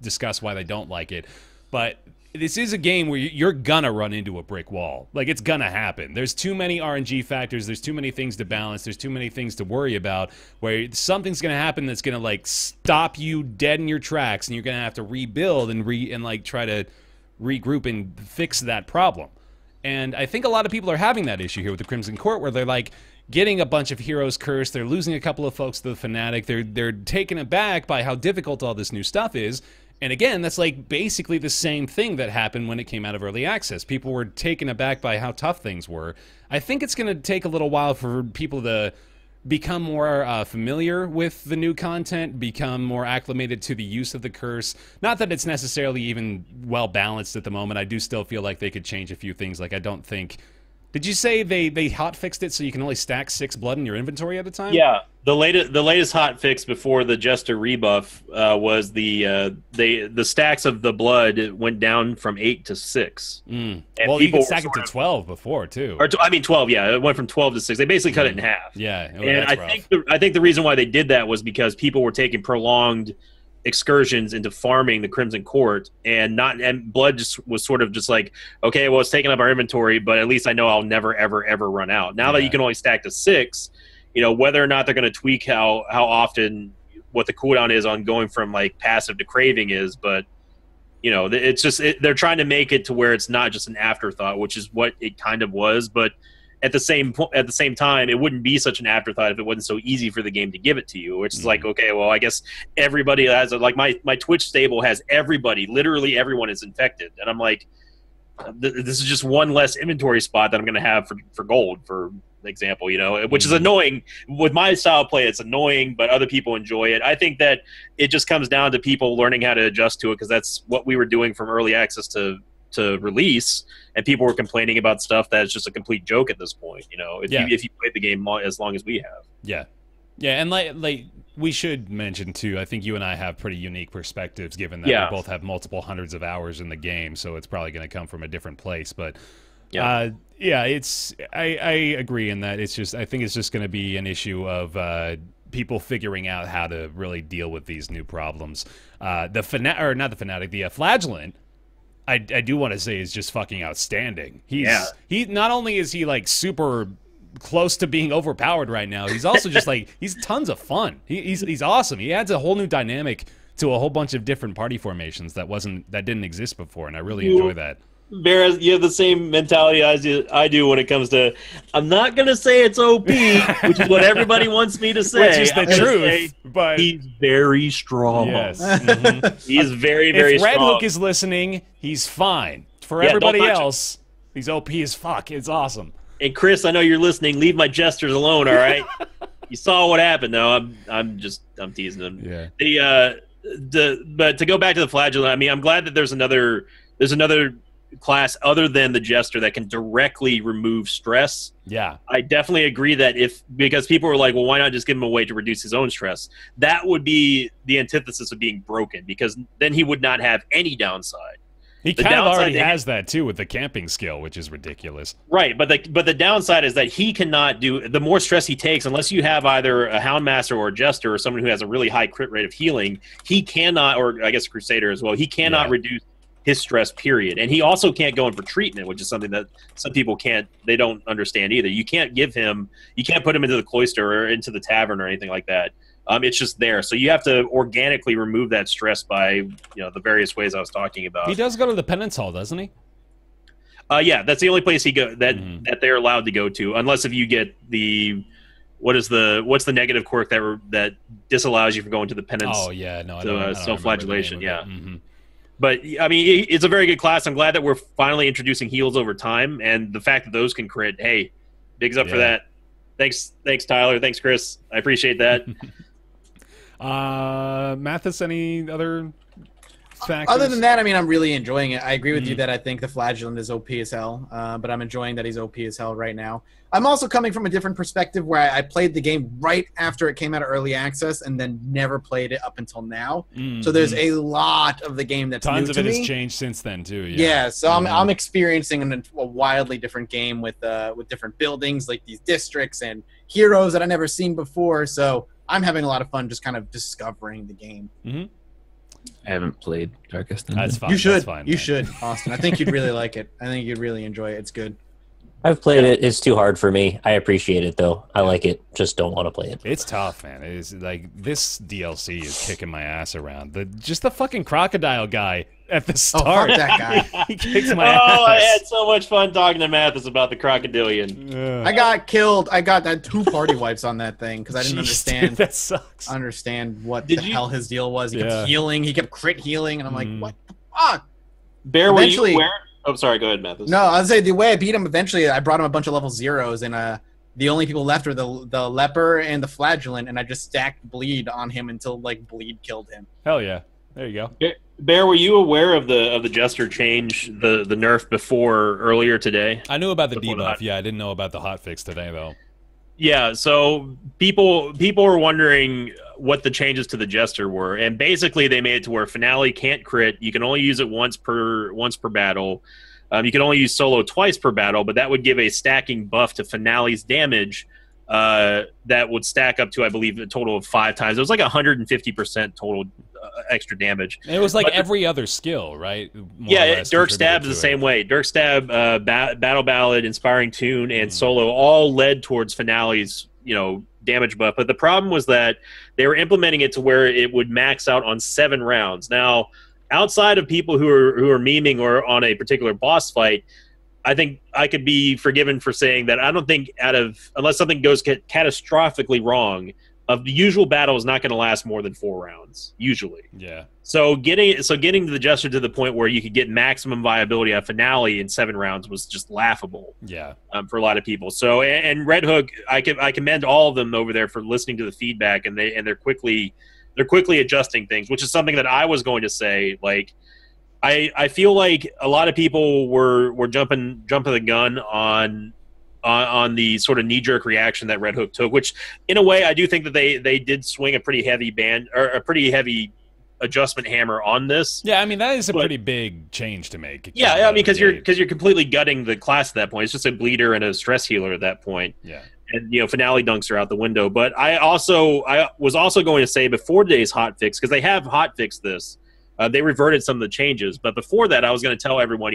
discuss why they don't like it. But this is a game where you're gonna run into a brick wall. Like, it's gonna happen. There's too many RNG factors. There's too many things to balance. There's too many things to worry about where something's gonna happen that's gonna like stop you dead in your tracks, and you're gonna have to rebuild and like try to regroup and fix that problem. And I think a lot of people are having that issue here with the Crimson Court, where they're like getting a bunch of heroes cursed, they're losing a couple of folks to the Fanatic, they're taken aback by how difficult all this new stuff is. And again, that's like basically the same thing that happened when it came out of early access. People were taken aback by how tough things were. I think it's going to take a little while for people to become more familiar with the new content, become more acclimated to the use of the curse. Not that it's necessarily even well balanced at the moment. I do still feel like they could change a few things. Like, I don't think Did you say they hot fixed it so you can only stack 6 blood in your inventory at a time? Yeah, the latest hot fix before the Jester rebuff was the stacks of the blood went down from 8 to 6. And well, you could stack it to 12 before too. Or 12. Yeah, it went from 12 to 6. They basically cut it in half. Yeah, and I think the reason why they did that was because people were taking prolonged excursions into farming the Crimson Court, and blood just was sort of just like, okay, well, it's taking up our inventory, but at least I know I'll never ever run out. Now that you can only stack to 6, whether or not they're going to tweak how often what the cooldown is on going from like passive to craving is, but it's just they're trying to make it to where it's not just an afterthought, which is what it kind of was, but at the same time, it wouldn't be such an afterthought if it wasn't so easy for the game to give it to you. Which is like, okay, well, I guess everybody has my Twitch stable has everybody, literally everyone is infected, and I'm like, this is just one less inventory spot that I'm going to have for gold, for example, which is annoying. With my style of play, it's annoying, but other people enjoy it. I think that it just comes down to people learning how to adjust to it, because that's what we were doing from early access to release, and people were complaining about stuff that's just a complete joke at this point. If you played the game as long as we have. Yeah, and like we should mention too, I think you and I have pretty unique perspectives, given that we both have multiple hundreds of hours in the game, so it's probably going to come from a different place. But it's I agree in that I think it's just going to be an issue of people figuring out how to really deal with these new problems. The Flagellant, I do want to say is just fucking outstanding. He not only is he like super close to being overpowered right now, he's also just like he's tons of fun. He's awesome. He adds a whole new dynamic to a whole bunch of different party formations that didn't exist before, and I really enjoy that. Bear, you have the same mentality I do when it comes to, I'm not going to say it's OP, which is what everybody wants me to say. Which is the truth, but he's very strong. Yes. He's very, very strong. If Red Hook is listening, he's fine. For everybody else, he's OP as fuck. It's awesome. And Chris, I know you're listening. Leave my jesters alone, all right? You saw what happened, though. I'm teasing him. Yeah. But to go back to the Flagellant, I mean, I'm glad that there's another class other than the Jester that can directly remove stress. Yeah, I definitely agree that because people were like, well, why not just give him a way to reduce his own stress? That would be the antithesis of being broken, because then he would not have any downside. He kind of already has that too with the camping skill, which is ridiculous. Right, but the downside is that he cannot do the more stress he takes, unless you have either a Houndmaster or a Jester or someone who has a really high crit rate of healing. He cannot, or I guess a Crusader as well. He cannot reduce his stress, period. And he also can't go in for treatment, which is something that some people they don't understand either. You can't put him into the cloister or into the tavern or anything like that. It's just there. So you have to organically remove that stress by, the various ways I was talking about. He does go to the penance hall, doesn't he? Yeah, that's the only place that they're allowed to go to, unless if you get what's the negative quirk that disallows you from going to the penance? Oh yeah, no, I don't self-flagellation. Yeah. Mm-hmm. But, I mean, it's a very good class. I'm glad that we're finally introducing heals over time, and the fact that those can crit, hey, bigs up for that. Thanks, Tyler. Thanks, Chris. I appreciate that. Mathis, any other factors? Other than that, I mean, I'm really enjoying it. I agree with you that I think the Flagellant is OP as hell, but I'm enjoying that he's OP as hell right now. I'm also coming from a different perspective where I played the game right after it came out of early access and then never played it up until now. So there's a lot of the game that's tons new of to it me. Has changed since then too. Yeah, so I'm experiencing a wildly different game with different buildings, like these districts and heroes that I've never seen before. So I'm having a lot of fun just kind of discovering the game. I haven't played Darkest Dungeon. That's fine. You should. That's fine, you should, Austin. I think you'd really like it. I think you'd really enjoy it. It's good. I've played it. It's too hard for me. I appreciate it, though. I like it. Just don't want to play it. It's tough, man. It is like this DLC is kicking my ass around. Just the fucking crocodile guy at the start. Oh, fuck that guy. He kicks my ass. I had so much fun talking to Mathis about the crocodilian. I got killed. I got 2 party wipes on that thing because I didn't understand. Dude, that sucks. Understand what the hell his deal was. He kept healing. He kept crit healing, and I'm like, what the fuck? Bear, were you aware? Oh, sorry. Go ahead, Mathis. No, I was saying the way I beat him. Eventually, I brought him a bunch of level 0s, and the only people left were the leper and the Flagellant, and I just stacked bleed on him until bleed killed him. Hell yeah. There you go. Bear, were you aware of the Jester change, the nerf earlier today? I knew about the debuff. Yeah, I didn't know about the hotfix today though. Yeah, so people were wondering what the changes to the Jester were, and basically they made it to where Finale can't crit. You can only use it once per battle. You can only use solo twice per battle, but that would give a stacking buff to Finale's damage that would stack up to, I believe, a total of 5 times. It was like 150% total extra damage. It was like every other skill, right? Yeah, Dirk Stab is the same way. Dirk Stab, Battle Ballad, Inspiring Tune, and Solo all led towards Finale's, damage buff. But the problem was that they were implementing it to where it would max out on 7 rounds. Now, outside of people who are memeing or on a particular boss fight, I think I could be forgiven for saying that I don't think unless something goes catastrophically wrong, the usual battle is not going to last more than 4 rounds, usually. Yeah. So getting the Jester to the point where you could get maximum viability at Finale in 7 rounds was just laughable. Yeah. For a lot of people. So and Red Hook, I commend all of them over there for listening to the feedback, and they're quickly adjusting things, which is something that I was going to say. Like, I feel like a lot of people were jumping the gun on the sort of knee-jerk reaction that Red Hook took, which in a way I do think that they did swing a pretty heavy adjustment hammer on this. Yeah, I mean that is a pretty big change to make. Yeah, I mean because you're completely gutting the class at that point. It's just a bleeder and a stress healer at that point. Yeah. And Finale dunks are out the window. But I was also going to say before today's hotfix, because they have hotfixed this, they reverted some of the changes. But before that, I was going to tell everyone,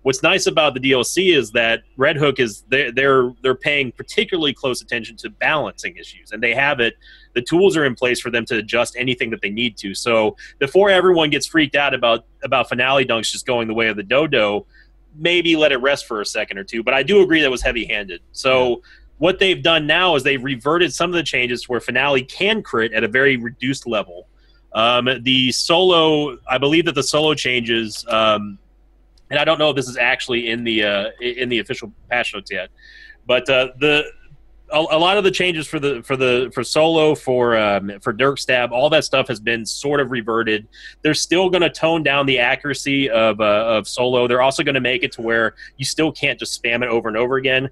what's nice about the DLC is that Red Hook is they're paying particularly close attention to balancing issues, and they have it. The tools are in place for them to adjust anything that they need to. So before everyone gets freaked out about Finale dunks just going the way of the dodo, maybe let it rest for a second or two. But I do agree that was heavy-handed. So what they've done now is they've reverted some of the changes to where Finale can crit at a very reduced level. The solo, I believe that the solo changes, and I don't know if this is actually in the official patch notes yet, but a lot of the changes for solo, for Dirk Stab, all that stuff has been sort of reverted. They're still going to tone down the accuracy of solo. They're also going to make it to where you still can't just spam it over and over again.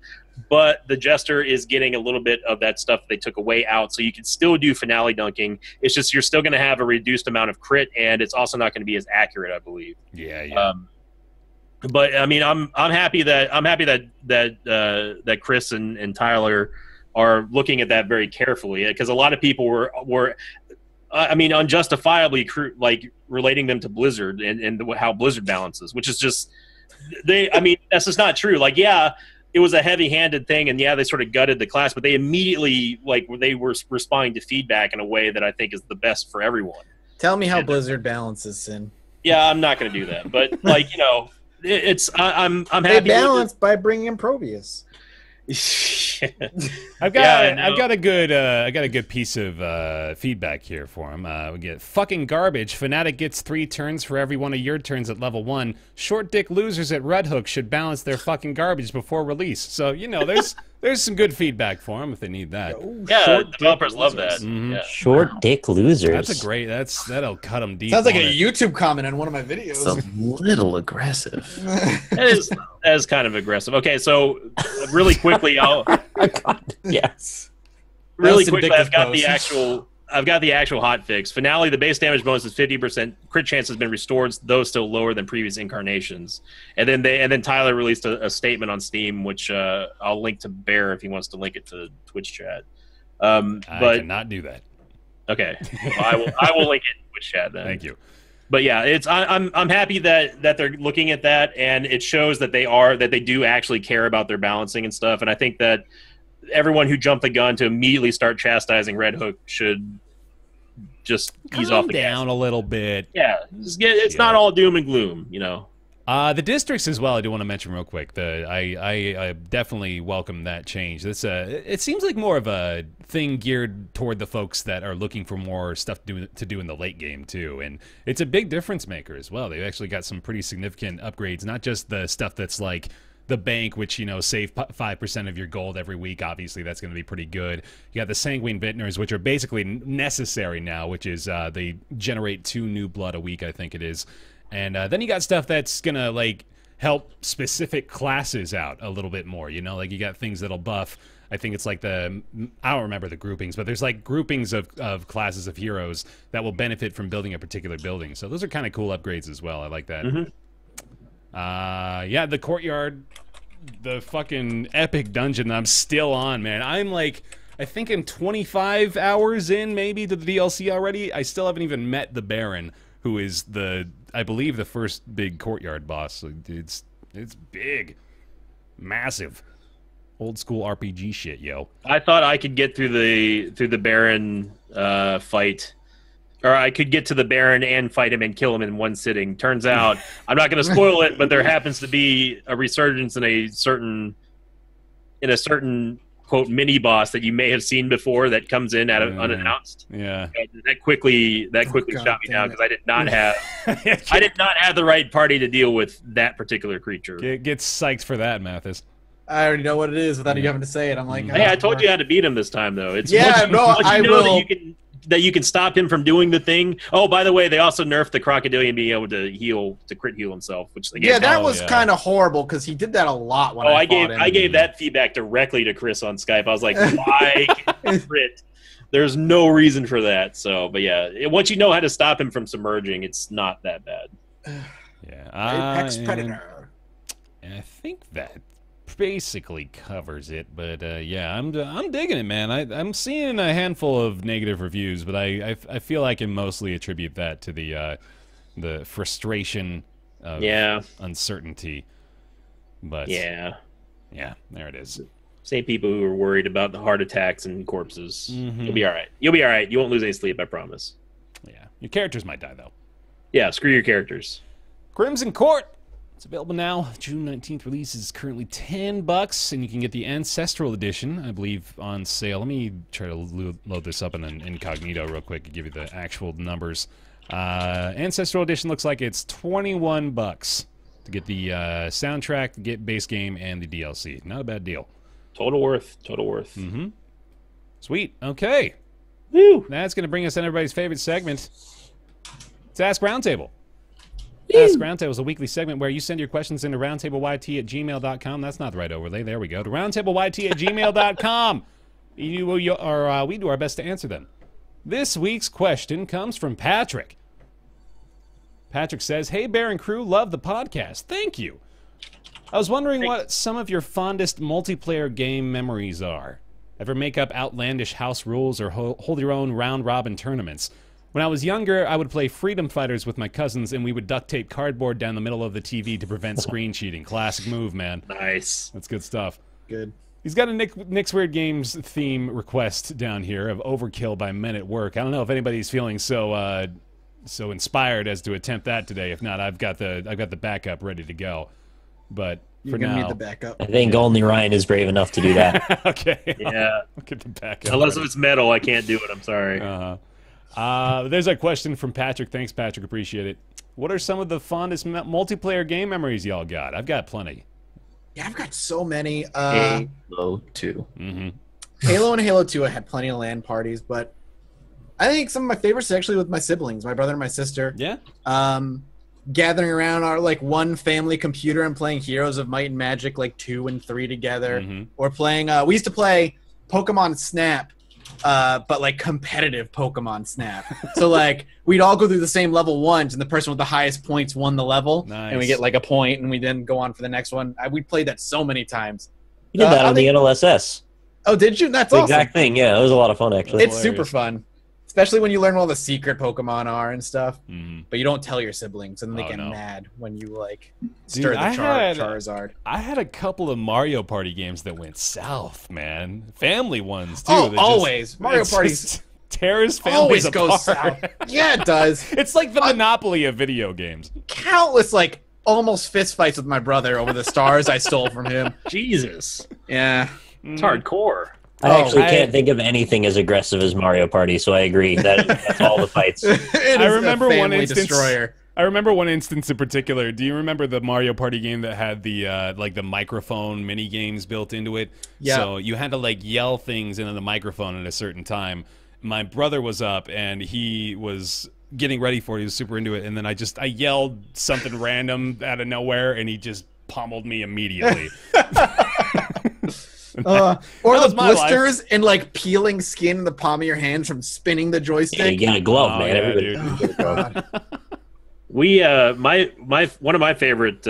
But the Jester is getting a little bit of that stuff they took away out, so you can still do Finale dunking. It's just you're still going to have a reduced amount of crit, and it's also not going to be as accurate, I believe. Yeah. But I mean, I'm happy that Chris and Tyler are looking at that very carefully, because a lot of people were unjustifiably relating them to Blizzard and how Blizzard balances, which is just that's just not true. Like, yeah, it was a heavy-handed thing, and yeah, they sort of gutted the class, but they immediately they were responding to feedback in a way that I think is the best for everyone. Tell me how Blizzard balances, Sin. Yeah, I'm not going to do that, but I'm happy. They balance by bringing in Probius. I've got a good piece of feedback here for him. We get fucking garbage. Fnatic gets 3 turns for every one of your turns at level 1. Short dick losers at Red Hook should balance their fucking garbage before release. So there's some good feedback for them if they need that. Yeah, developers love that. Mm-hmm. Yeah. Short dick losers. That'll cut them deep. Sounds like a YouTube comment on one of my videos. It's a little aggressive. That is kind of aggressive. Okay, so really quickly, Yes. Really quickly, I've got the actual hotfix. Finale, the base damage bonus is 50%. Crit chance has been restored, though still lower than previous incarnations. And then Tyler released a statement on Steam, which I'll link to Bear if he wants to link it to Twitch chat. I cannot do that. Okay, well, I will link it to Twitch chat then. Thank you. But yeah, I'm happy that they're looking at that, and it shows that they do actually care about their balancing and stuff. And I think that everyone who jumped the gun to immediately start chastising Red Hook should just ease off the gas down a little bit. Yeah, it's not all doom and gloom, The districts as well, I do want to mention real quick. I definitely welcome that change. It seems like more of a thing geared toward the folks that are looking for more stuff to do in the late game too, and it's a big difference maker as well. They've actually got some pretty significant upgrades, not just the stuff that's like the bank, which, you know, save 5% of your gold every week. Obviously, that's going to be pretty good. You got the Sanguine Vintners, which are basically necessary now, which is they generate 2 new blood a week, I think it is. And then you got stuff that's going to, like, help specific classes out a little bit more, you know? Like, you got things that'll buff. I think it's like I don't remember the groupings, but there's, like, groupings of classes of heroes that will benefit from building a particular building. So those are kind of cool upgrades as well. I like that. Mm-hmm. Yeah, the courtyard, the fucking epic dungeon I'm still on, man. I'm like, I think I'm 25 hours in maybe to the DLC already. I still haven't even met the Baron, who is I believe the first big courtyard boss. It's big, massive, old school RPG shit, yo. I thought I could get through the Baron fight. Or I could get to the Baron and fight him and kill him in one sitting. Turns out, I'm not going to spoil it, but there happens to be a resurgence in a certain quote mini boss that you may have seen before that comes in unannounced. Yeah, and that quickly shot me down because I did not have the right party to deal with that particular creature. Get psyched for that, Mathis. I already know what it is without you having to say it. I'm like, hey, I told you how to beat him this time, though. It's I will. That you can stop him from doing the thing. Oh, by the way, they also nerfed the Crocodilian being able to crit heal himself, which that was kind of horrible because he did that a lot when I gave that feedback directly to Chris on Skype. I was like, why crit? There's no reason for that. So, but yeah, once you know how to stop him from submerging, it's not that bad. Yeah, Apex Predator. I think that basically covers it, but yeah, I'm digging it, man. I'm seeing a handful of negative reviews, but I feel I can mostly attribute that to the frustration of uncertainty. But yeah, there it is. Same people who are worried about the heart attacks and corpses. You'll be all right. You'll be all right. You won't lose any sleep, I promise. Yeah, your characters might die though. Yeah, screw your characters. Crimson Court. It's available now. June 19th release is currently $10, and you can get the Ancestral Edition, I believe, on sale. Let me try to load this up in an incognito real quick and give you the actual numbers. Ancestral Edition looks like it's $21 to get the soundtrack, the base game, and the DLC. Not a bad deal. Total worth. Mm-hmm. Sweet. Okay. Woo! That's going to bring us on everybody's favorite segment. It's Ask Roundtable. Ask Roundtable is a weekly segment where you send your questions into roundtableyt@gmail.com. That's not the right overlay. There we go. To roundtableyt@gmail.com. We do our best to answer them. This week's question comes from Patrick. Patrick says, "Hey, Bear and crew, love the podcast. Thank you. I was wondering what some of your fondest multiplayer game memories are. Ever make up outlandish house rules or hold your own round-robin tournaments? When I was younger, I would play Freedom Fighters with my cousins, and we would duct tape cardboard down the middle of the TV to prevent screen cheating. Classic move, man. Nice. That's good stuff. Good. He's got a Nick's Weird Games theme request down here of Overkill by Men at Work. I don't know if anybody's feeling so inspired as to attempt that today. If not, I've got the backup ready to go. But for now, need the backup. I think only Ryan is brave enough to do that. Okay. Yeah. I'll get the backup. Unless it's metal, I can't do it. I'm sorry. There's a question from Patrick. Thanks, Patrick. Appreciate it. What are some of the fondest multiplayer game memories y'all got? I've got plenty. Yeah, I've got so many. Halo 2. Mm-hmm. Halo and Halo 2, I had plenty of LAN parties, but I think some of my favorites are actually with my siblings, my brother and my sister. Yeah. Gathering around our one family computer and playing Heroes of Might and Magic 2 and 3 together. Mm-hmm. Or playing, we used to play Pokemon Snap, but competitive Pokemon Snap. So we'd all go through the same level once, and the person with the highest points won the level. Nice. And we get a point, and we then go on for the next one. We played that so many times. You did that on the NLSS. Oh, did you? That's the awesome. Exact thing. Yeah, it was a lot of fun actually. It's super fun, especially when you learn what all the secret Pokemon are and stuff. Mm-hmm. But you don't tell your siblings, and then they get mad when you stir Dude, the Charizard. I had a couple of Mario Party games that went south, man. Family ones too. Oh, always Mario Party tears families always apart. goes south. Yeah, it does. It's like the Monopoly of video games. Countless almost fist fights with my brother over the stars I stole from him. Jesus. Yeah. It's hardcore. I actually can't think of anything as aggressive as Mario Party, so I agree. That's all the fights. I remember one instance. Destroyer. I remember one instance in particular. Do you remember the Mario Party game that had the like the microphone mini games built into it? Yeah. So you had to like yell things into the microphone at a certain time. My brother was up and he was getting ready for it. He was super into it, and then I yelled something random out of nowhere, and he just pummeled me immediately. Or the blisters life. and like peeling skin in the palm of your hands from spinning the joystick. Yeah, you got a glove, Oh, man. yeah, Everybody dude. God. We my one of my favorite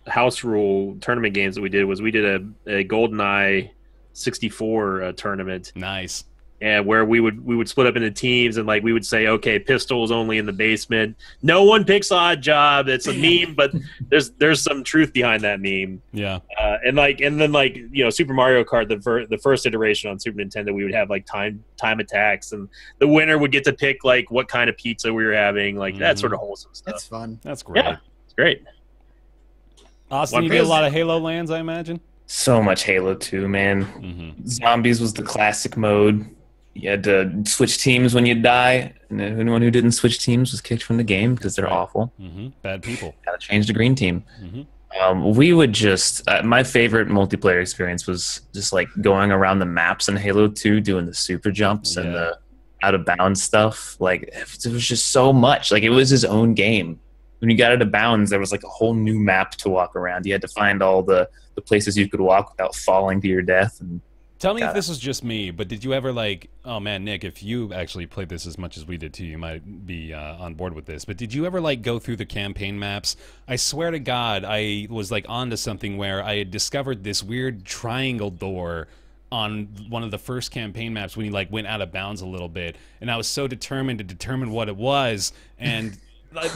house rule tournament games that we did was we did a GoldenEye 64 tournament. Nice. And where we would split up into teams, and like we would say, okay, pistols only in the basement. No one picks Odd Job. It's a meme, but there's some truth behind that meme. Yeah. And then Super Mario Kart, the first iteration on Super Nintendo, we would have like time attacks, and the winner would get to pick like what kind of pizza we were having, like that sort of wholesome stuff. That's fun. That's great. Yeah, it's great. Austin, you did a lot of Halo lands, I imagine? So much Halo 2, man. Mm-hmm. Zombies was the classic mode. You had to switch teams when you die, and anyone who didn't switch teams was kicked from the game because they're awful. Mm-hmm. Bad people. Got to change the green team. Mm-hmm. We would just my favorite multiplayer experience was just like going around the maps in Halo 2, doing the super jumps and the out of bounds stuff. Like it was just so much. Like it was his own game. When you got out of bounds, there was like a whole new map to walk around. You had to find all the places you could walk without falling to your death. And tell me if this was just me, but did you ever like, oh man, Nick, if you actually played this as much as we did too, you might be on board with this, but did you ever like go through the campaign maps? I swear to God, I was like onto something where I had discovered this weird triangle door on one of the first campaign maps when you like went out of bounds a little bit, and I was so determined to determine what it was, and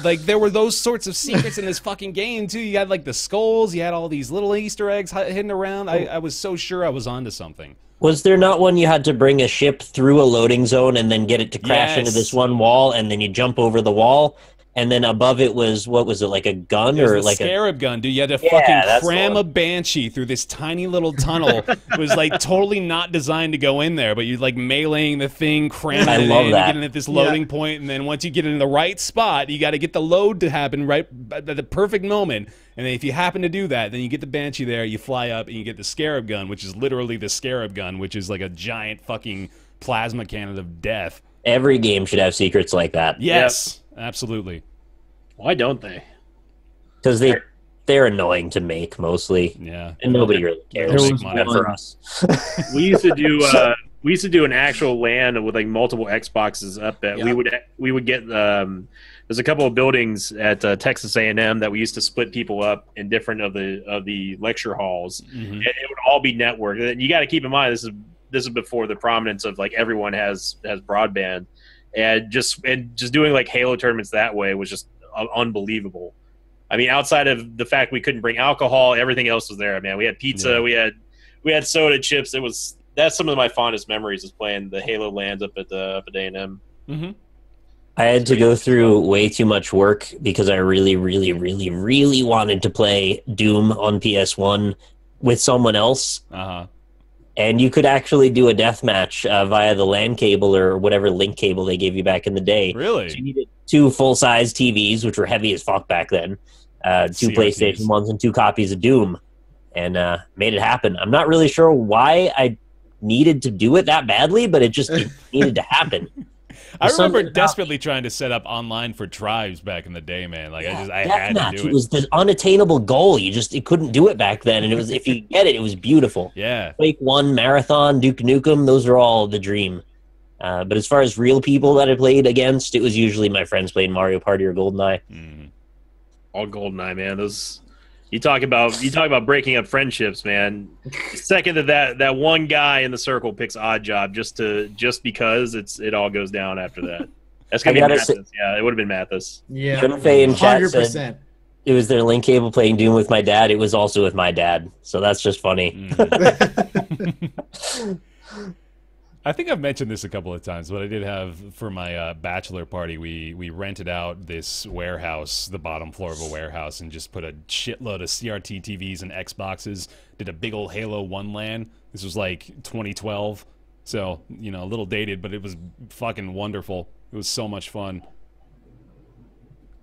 like there were those sorts of secrets in this fucking game too. You had like the skulls, you had all these little Easter eggs hidden around. I was so sure I was onto something. Was there not one you had to bring a ship through a loading zone and then get it to crash into this one wall, and then you jump over the wall, and then above it was, what was it, like a gun or like a scarab gun, dude? You had to fucking cram a banshee through this tiny little tunnel. It was like totally not designed to go in there, but you're like meleeing the thing, cramming it in, getting at this loading point, and then once you get in the right spot, you got to get the load to happen right at the perfect moment. And then if you happen to do that, then you get the banshee there, you fly up, and you get the scarab gun, which is literally the scarab gun, which is like a giant fucking plasma cannon of death. Every game should have secrets like that. Yes, absolutely. Why don't they? Because they're annoying to make mostly. Yeah, and nobody really cares. There was Except for us. We used to do an actual LAN with like multiple Xboxes up that we would get. There's a couple of buildings at Texas A&M that we used to split people up in different of the lecture halls, and it would all be networked. And you got to keep in mind this is before the prominence of like everyone has broadband, and just doing like Halo tournaments that way was just unbelievable. I mean, outside of the fact we couldn't bring alcohol, everything else was there. Man, we had pizza, we had soda, chips. That's some of my fondest memories is playing the Halo lands up at A&M. Mm-hmm. I had to go through way too much work because I really, really, really, really wanted to play Doom on PS1 with someone else. Uh-huh. And you could actually do a deathmatch via the LAN cable or whatever link cable they gave you back in the day. Really? So you needed 2 full-size TVs, which were heavy as fuck back then, 2 PlayStation 1s, and 2 copies of Doom, and made it happen. I'm not really sure why I needed to do it that badly, but it needed to happen. I remember desperately trying to set up online for tribes back in the day, man. Like I had to do it. It was the unattainable goal. You couldn't do it back then, and it was if you get it, it was beautiful. Yeah. Quake 1, Marathon, Duke Nukem, those are all the dream. But as far as real people that I played against, it was usually my friends playing Mario Party or GoldenEye. All GoldenEye, man. Those you talk about breaking up friendships, man. The second that one guy in the circle picks Odd Job just because it all goes down after that. That's gonna be Mathis. Yeah, it would have been Mathis. Yeah, Shunfei in chat 100%. said it was their link cable playing Doom with my dad. It was also with my dad, so that's just funny. I think I've mentioned this a couple of times, but I did have, for my bachelor party, we rented out this warehouse, the bottom floor of a warehouse, and just put a shitload of CRT TVs and Xboxes, did a big old Halo 1 LAN. This was like 2012, so, a little dated, but it was fucking wonderful. It was so much fun.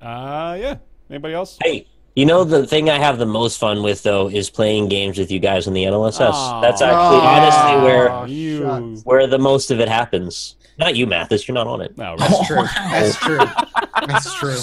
Yeah. Anybody else? Hey, you know the thing I have the most fun with though is playing games with you guys on the NLSS. That's actually honestly where the most of it happens. Not you, Mathis. You're not on it. No, right. That's true. That's true. That's true.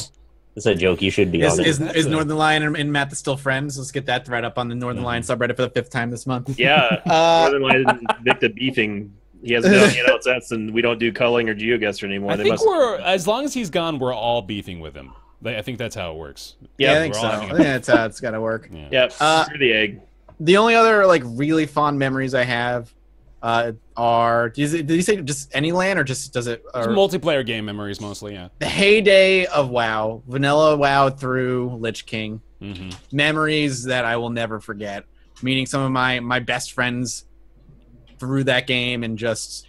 It's a joke. You should be on it. Is Northern Lion and Matt still friends? Let's get that thread up on the Northern Lion subreddit for the 5th time this month. Yeah, Northern Lion and Victor beefing. He hasn't done any NLSS, and we don't do culling or GeoGuessr anymore. I think as long as he's gone, we're all beefing with him. I think that's how it works. Yeah, I think so. I think that's how it's got to work. Yeah, screw the egg. The only other really fond memories I have are did you say just any LAN or just does it? Or, multiplayer game memories mostly, yeah. The heyday of WoW, vanilla WoW through Lich King, memories that I will never forget. Meeting some of my best friends through that game and just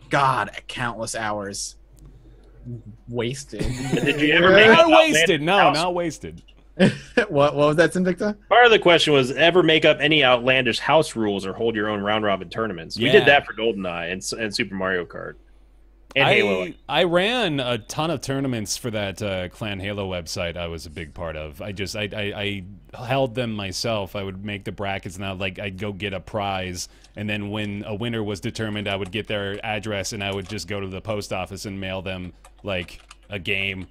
countless hours wasted. Did you ever make not wasted? No, not wasted. What was that, Invicta? Part of the question was ever make up any outlandish house rules or hold your own round robin tournaments. We did that for GoldenEye and Super Mario Kart. And Halo. I ran a ton of tournaments for that Clan Halo website I was a big part of. I held them myself. I would make the brackets and I'd go get a prize, and then when a winner was determined, I would get their address and I would just go to the post office and mail them a game,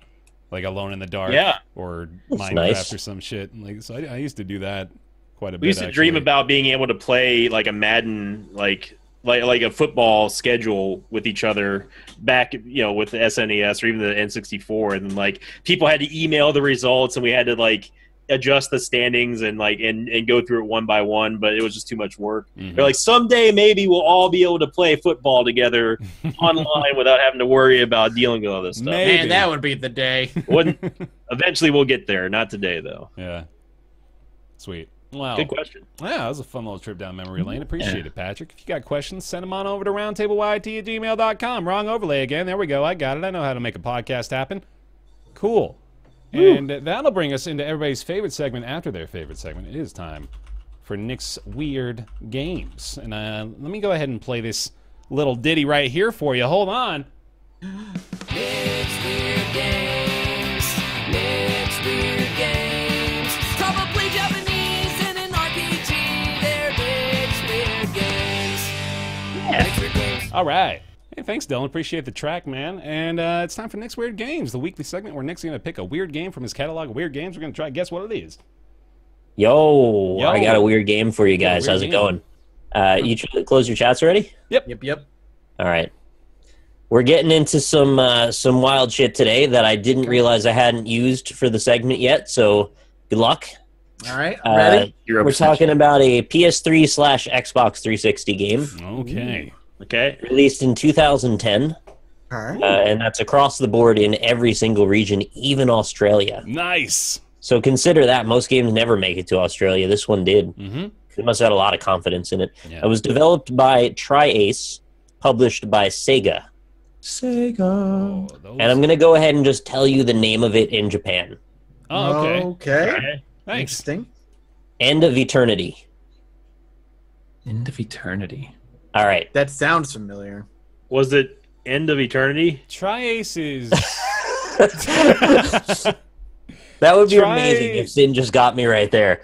like Alone in the Dark or Minecraft or some shit. So I used to do that quite a bit. We used to dream about being able to play a Madden like a football schedule with each other back, with the SNES or even the N64, and then people had to email the results and we had to adjust the standings and go through it one by one, but it was just too much work. They're someday maybe we'll all be able to play football together online without having to worry about dealing with all this stuff. Maybe. Man, that would be the day. Eventually we'll get there, not today though. Yeah. Sweet. Wow. Good question. Yeah, that was a fun little trip down memory lane. Appreciate it, Patrick. If you got questions, send them on over to roundtableyt@gmail.com. Wrong overlay again. There we go. I got it. I know how to make a podcast happen. Cool. Woo. And that'll bring us into everybody's favorite segment after their favorite segment. It is time for Nick's Weird Games. And let me go ahead and play this little ditty right here for you. Hold on. Nick's Weird Games. Nick's Weird Games. Probably Japanese in an RPG. They're Nick's Weird Games. Yeah. Nick's Weird Games. All right. Hey, thanks, Dylan. Appreciate the track, man. And it's time for Nick's Weird Games, the weekly segment where Nick's going to pick a weird game from his catalog of weird games. We're going to try to guess what it is. Yo, I got a weird game for you guys. How's it going? You close your chats already? Yep. All right. We're getting into some wild shit today that I didn't realize I hadn't used for the segment yet, so good luck. All right, ready? We're talking about a PS3/Xbox 360 game. Okay. Okay. Released in 2010. All right. And that's across the board in every single region, even Australia. Nice. So consider that. Most games never make it to Australia. This one did. They must have had a lot of confidence in it. Yeah. It was developed by Tri-Ace, published by Sega. Oh, and I'm going to go ahead and just tell you the name of it in Japan. Oh, okay. Okay. Nice. Interesting. End of Eternity. End of Eternity. All right. That sounds familiar. Was it End of Eternity? Tri-Ace is... That would be amazing if Sin just got me right there.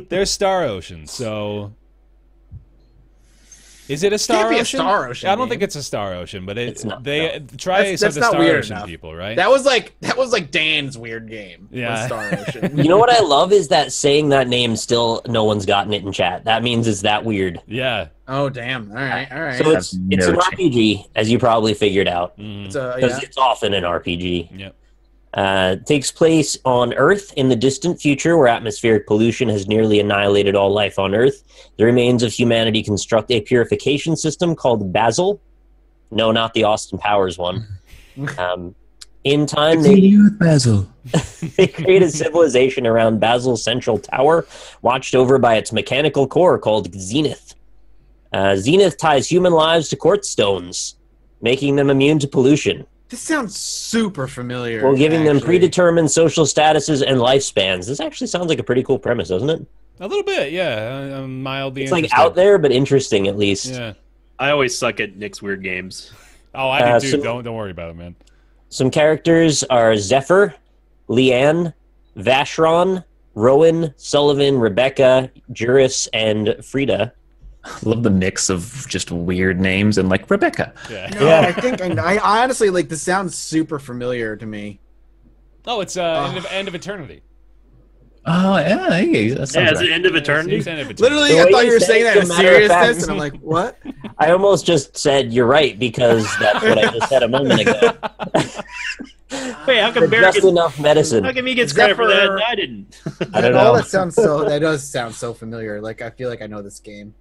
There's Star Ocean, so... Is it a Star Ocean? Can't be a Star Ocean. I don't think it's a Star Ocean, but it's not. Tri-Ace are the Star Ocean people, right? That was like Dan's weird game. Yeah. Star Ocean. You know what I love is that saying that name still no one's gotten it in chat. That means it's that weird. Yeah. Oh damn! All right. So it's an RPG, as you probably figured out, because it's often an RPG. Yep. It takes place on Earth in the distant future where atmospheric pollution has nearly annihilated all life on Earth. The remains of humanity construct a purification system called Basil. No, not the Austin Powers one. In time, they create a civilization around Basil's central tower, watched over by its mechanical core called Zenith. Zenith ties human lives to quartz stones, making them immune to pollution. This sounds super familiar. Well, giving them predetermined social statuses and lifespans. This actually sounds like a pretty cool premise, doesn't it? A little bit, yeah. Mildly It's like out there, but interesting at least. Yeah. I always suck at Nick's weird games. Oh, I do too. Don't worry about it, man. Some characters are Zephyr, Leanne, Vashron, Rowan, Sullivan, Rebecca, Juris, and Frida. Love the mix of just weird names and like Rebecca. Yeah. No, I think I honestly like this sounds super familiar to me. Oh, it's end of eternity. Oh yeah, hey, that sounds It's right. the end of eternity. It's End of Eternity. Literally, The I way thought you you were said saying it, that in as a matter of fact. seriousness, and I'm like, what? I almost just said you're right because that's what I just said a moment ago. Wait, how come But Bear just gets, enough medicine. how come he gets Except credit for that for- and I didn't? I don't All know. that does sound so familiar. Like I feel like I know this game.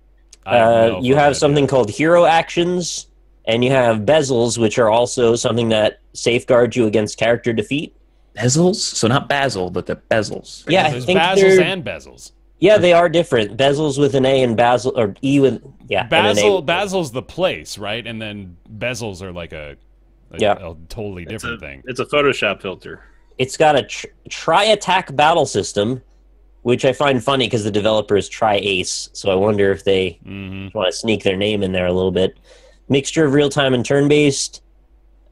I have no You fucking have something idea. called hero actions, and you have bezels, which are also something that safeguards you against character defeat. Bezels, so not basil, but the bezels. Yeah, I There's think Bazels they're- and bezels. Yeah, they are different. Bezels with an A and basil or E with and an A. Basil's the place, right? And then bezels are like a totally different thing. It's a Photoshop filter. It's got a tri-attack battle system, which I find funny because the developer is Tri-Ace, so I wonder if they want to sneak their name in there a little bit. Mixture of real-time and turn-based.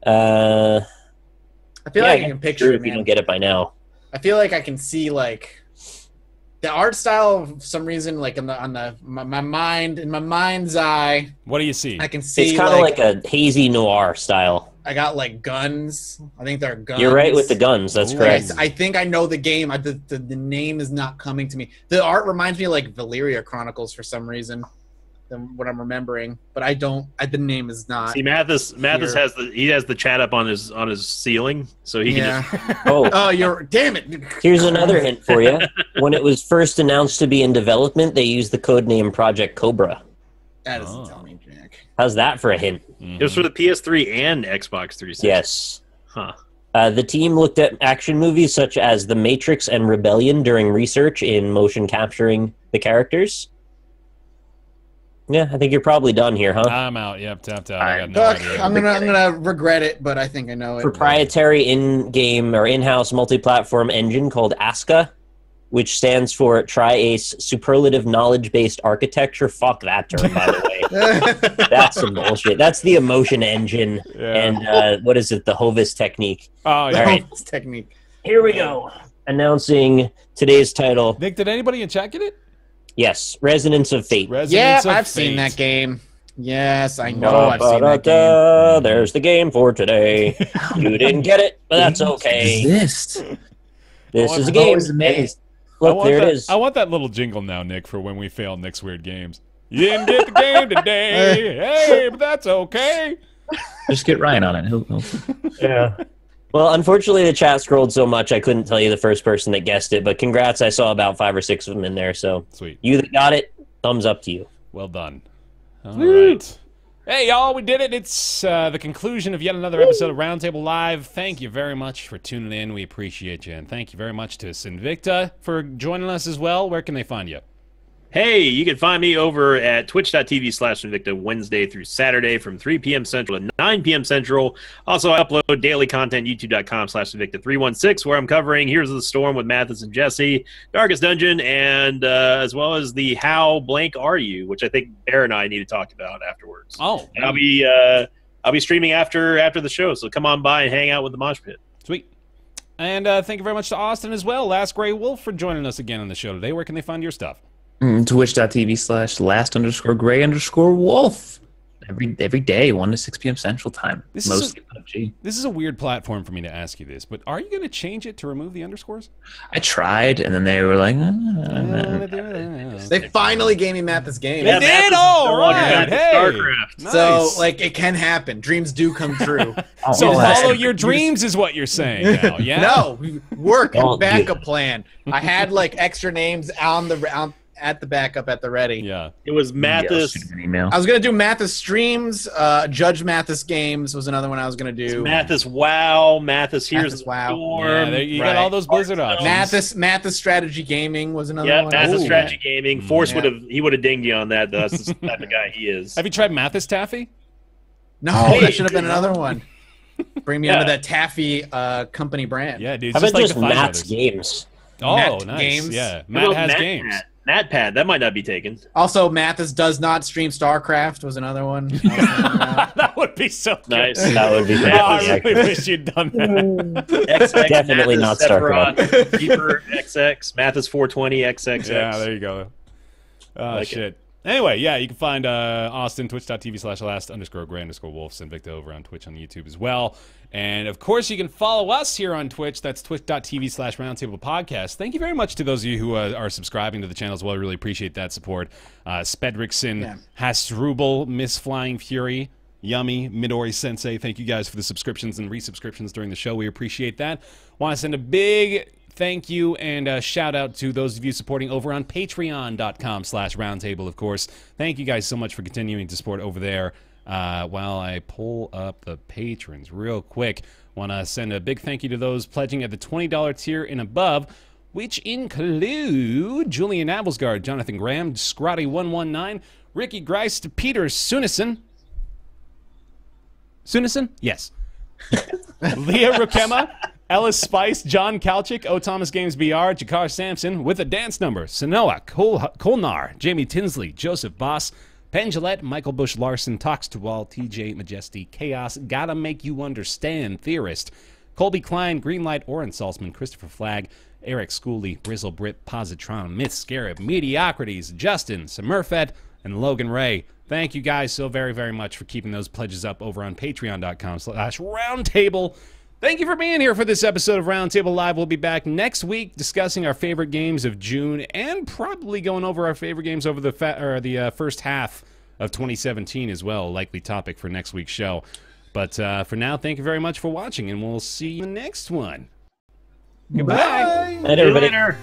I feel like I can picture sure it, if you man. don't get it by now. I feel like I can see like the art style for some reason, like in my mind's eye, What do you see? I can see It's kind of like a hazy noir style. I got like guns. I think they're guns. You're right with the guns. That's Ooh. correct. I think I know the game. The name is not coming to me. The art reminds me of like Valeria Chronicles for some reason, than what I'm remembering. But I don't. The name is not. See, Mathis Here. has the chat up on his ceiling, so he can just Yeah. Oh, Oh, you're damn it. here's another hint for you. When it was first announced to be in development, they used the code name Project Cobra. That doesn't tell me, Jack. How's that for a hint? It was for the PS3 and Xbox 360. Yes. Huh. The team looked at action movies such as The Matrix and Rebellion during research in motion capturing the characters. Yeah, I think you're probably done here, huh? I'm out. Yep, tapped out. I got no Fuck, idea. I'm gonna regret it, but I think I know it. Proprietary in-game or in-house multi-platform engine called ASCA, which stands for Tri-Ace Superlative Knowledge-Based Architecture. Fuck that term, by the way. That's some bullshit. That's the emotion engine. Yeah. And what is it? The Hovis technique. Oh, yeah. All right. This technique. Here we go. Announcing today's title. Nick, did anybody in chat get it? Yes, Resonance of Fate. Yeah, Resonance of I've seen Fate. that game. Yes, I know I've seen that game. Ba-da-da, there's the game for today. You didn't get it, but that's Games okay. Exist. This is a I'm game. always amazed. Look, there it is. I want that little jingle now, Nick, for when we fail Nick's weird games. You didn't get the game today. Hey, but that's okay. Just get Ryan on it. He'll Yeah. Well, unfortunately, the chat scrolled so much I couldn't tell you the first person that guessed it, but congrats, I saw about 5 or 6 of them in there, so Sweet. you that got it, thumbs up to you. Well done. All right. Hey, y'all, we did it. It's the conclusion of yet another episode of Roundtable Live. Thank you very much for tuning in. We appreciate you. And thank you very much to Sinvicta for joining us as well. Where can they find you? Hey, you can find me over at twitch.tv/Invicta Wednesday through Saturday from 3 p.m. Central to 9 p.m. Central. Also, I upload daily content, youtube.com/Invicta316, where I'm covering Heroes of the Storm with Mathis and Jesse, Darkest Dungeon, and as well as the How Blank Are You, which I think Bear and I need to talk about afterwards. Oh, And I'll be streaming after the show, so come on by and hang out with the Mosh Pit. sweet. And thank you very much to Austin as well, Last Gray Wolf, for joining us again on the show today. Where can they find your stuff? Twitch.tv/last_gray_wolf. Every day, 1 to 6 p.m. Central Time. This is Mostly PUBG. This is a weird platform for me to ask you this, but are you going to change it to remove the underscores? I tried, and then they were like, They finally gave me Matt this game. They did? All right. Hey. StarCraft. Nice. So, like, it can happen. Dreams do come true. So Oh, follow your dreams is what you're saying now, yeah? No, work Oh, backup plan. I had like extra names at the backup at the ready. Yeah. It was Mathis. shoot an email. I was gonna do Mathis streams. Judge Mathis games was another one I was gonna do. Mathis WoW, Mathis Here's Mathis the WoW. Storm. Yeah, there, you got all those Blizzard options. Mathis strategy gaming was another Yeah, one. Mathis Ooh. Strategy Gaming. Force Yeah. would have dinged you on that. Though. That's the type of guy he is. Have you tried Mathis Taffy? No, Hey, that should have been another one. Bring me Yeah. under that Taffy company brand. Yeah, dude. How It's about just just like the Five Matt's Brothers. games? Oh, Matt nice. Games? Yeah, How Matt about has Matt games. Matt? MatPat, that might not be taken. Also, Mathis does not stream StarCraft was another one. That would be so good. Nice. That would be Oh, fantastic. I really wish you'd done that. XX, Definitely not StarCraft. Keeper XX, Mathis 420 XXX. Yeah, there you go. Oh, like shit. Anyway, yeah, you can find Austin, twitch.tv/last_Grey_Wolves, and Victor over on Twitch on YouTube as well. And, of course, you can follow us here on Twitch. That's twitch.tv/Roundtable Podcast. Thank you very much to those of you who are subscribing to the channel as well. I really appreciate that support. Spedrickson, Hasrubel, Miss Flying Fury, Yummy, Midori Sensei, thank you guys for the subscriptions and resubscriptions during the show. We appreciate that. Want to send a big thank you and shout out to those of you supporting over on patreon.com/roundtable, of course. Thank you guys so much for continuing to support over there. While I pull up the patrons real quick, want to send a big thank you to those pledging at the $20 tier and above, which include Julian Abelsgaard, Jonathan Graham, Scrotty119, Ricky Greist, Peter Sunison. Sunison? Yes. Leah Rukema, Ellis Spice, John Kalchik, O. Thomas Games BR, Jakar Sampson with a dance number, Sanoa, Kolnar, Jamie Tinsley, Joseph Boss, Penn Gillette, Michael Bush Larson, Talks to Wall, TJ Majesty, Chaos, Gotta Make You Understand, Theorist, Colby Klein, Greenlight, Oren Salzman, Christopher Flagg, Eric Schooley, Brizzle Brit, Positron, Myth Scarab, Mediocrities, Justin, Smurfette, and Logan Ray. Thank you guys so very, very much for keeping those pledges up over on patreon.com/roundtable. Thank you for being here for this episode of Roundtable Live. We'll be back next week discussing our favorite games of June and probably going over our favorite games over the first half of 2017 as well, a likely topic for next week's show. But for now, thank you very much for watching, and we'll see you in the next one. Goodbye. Bye. Night, everybody. Later.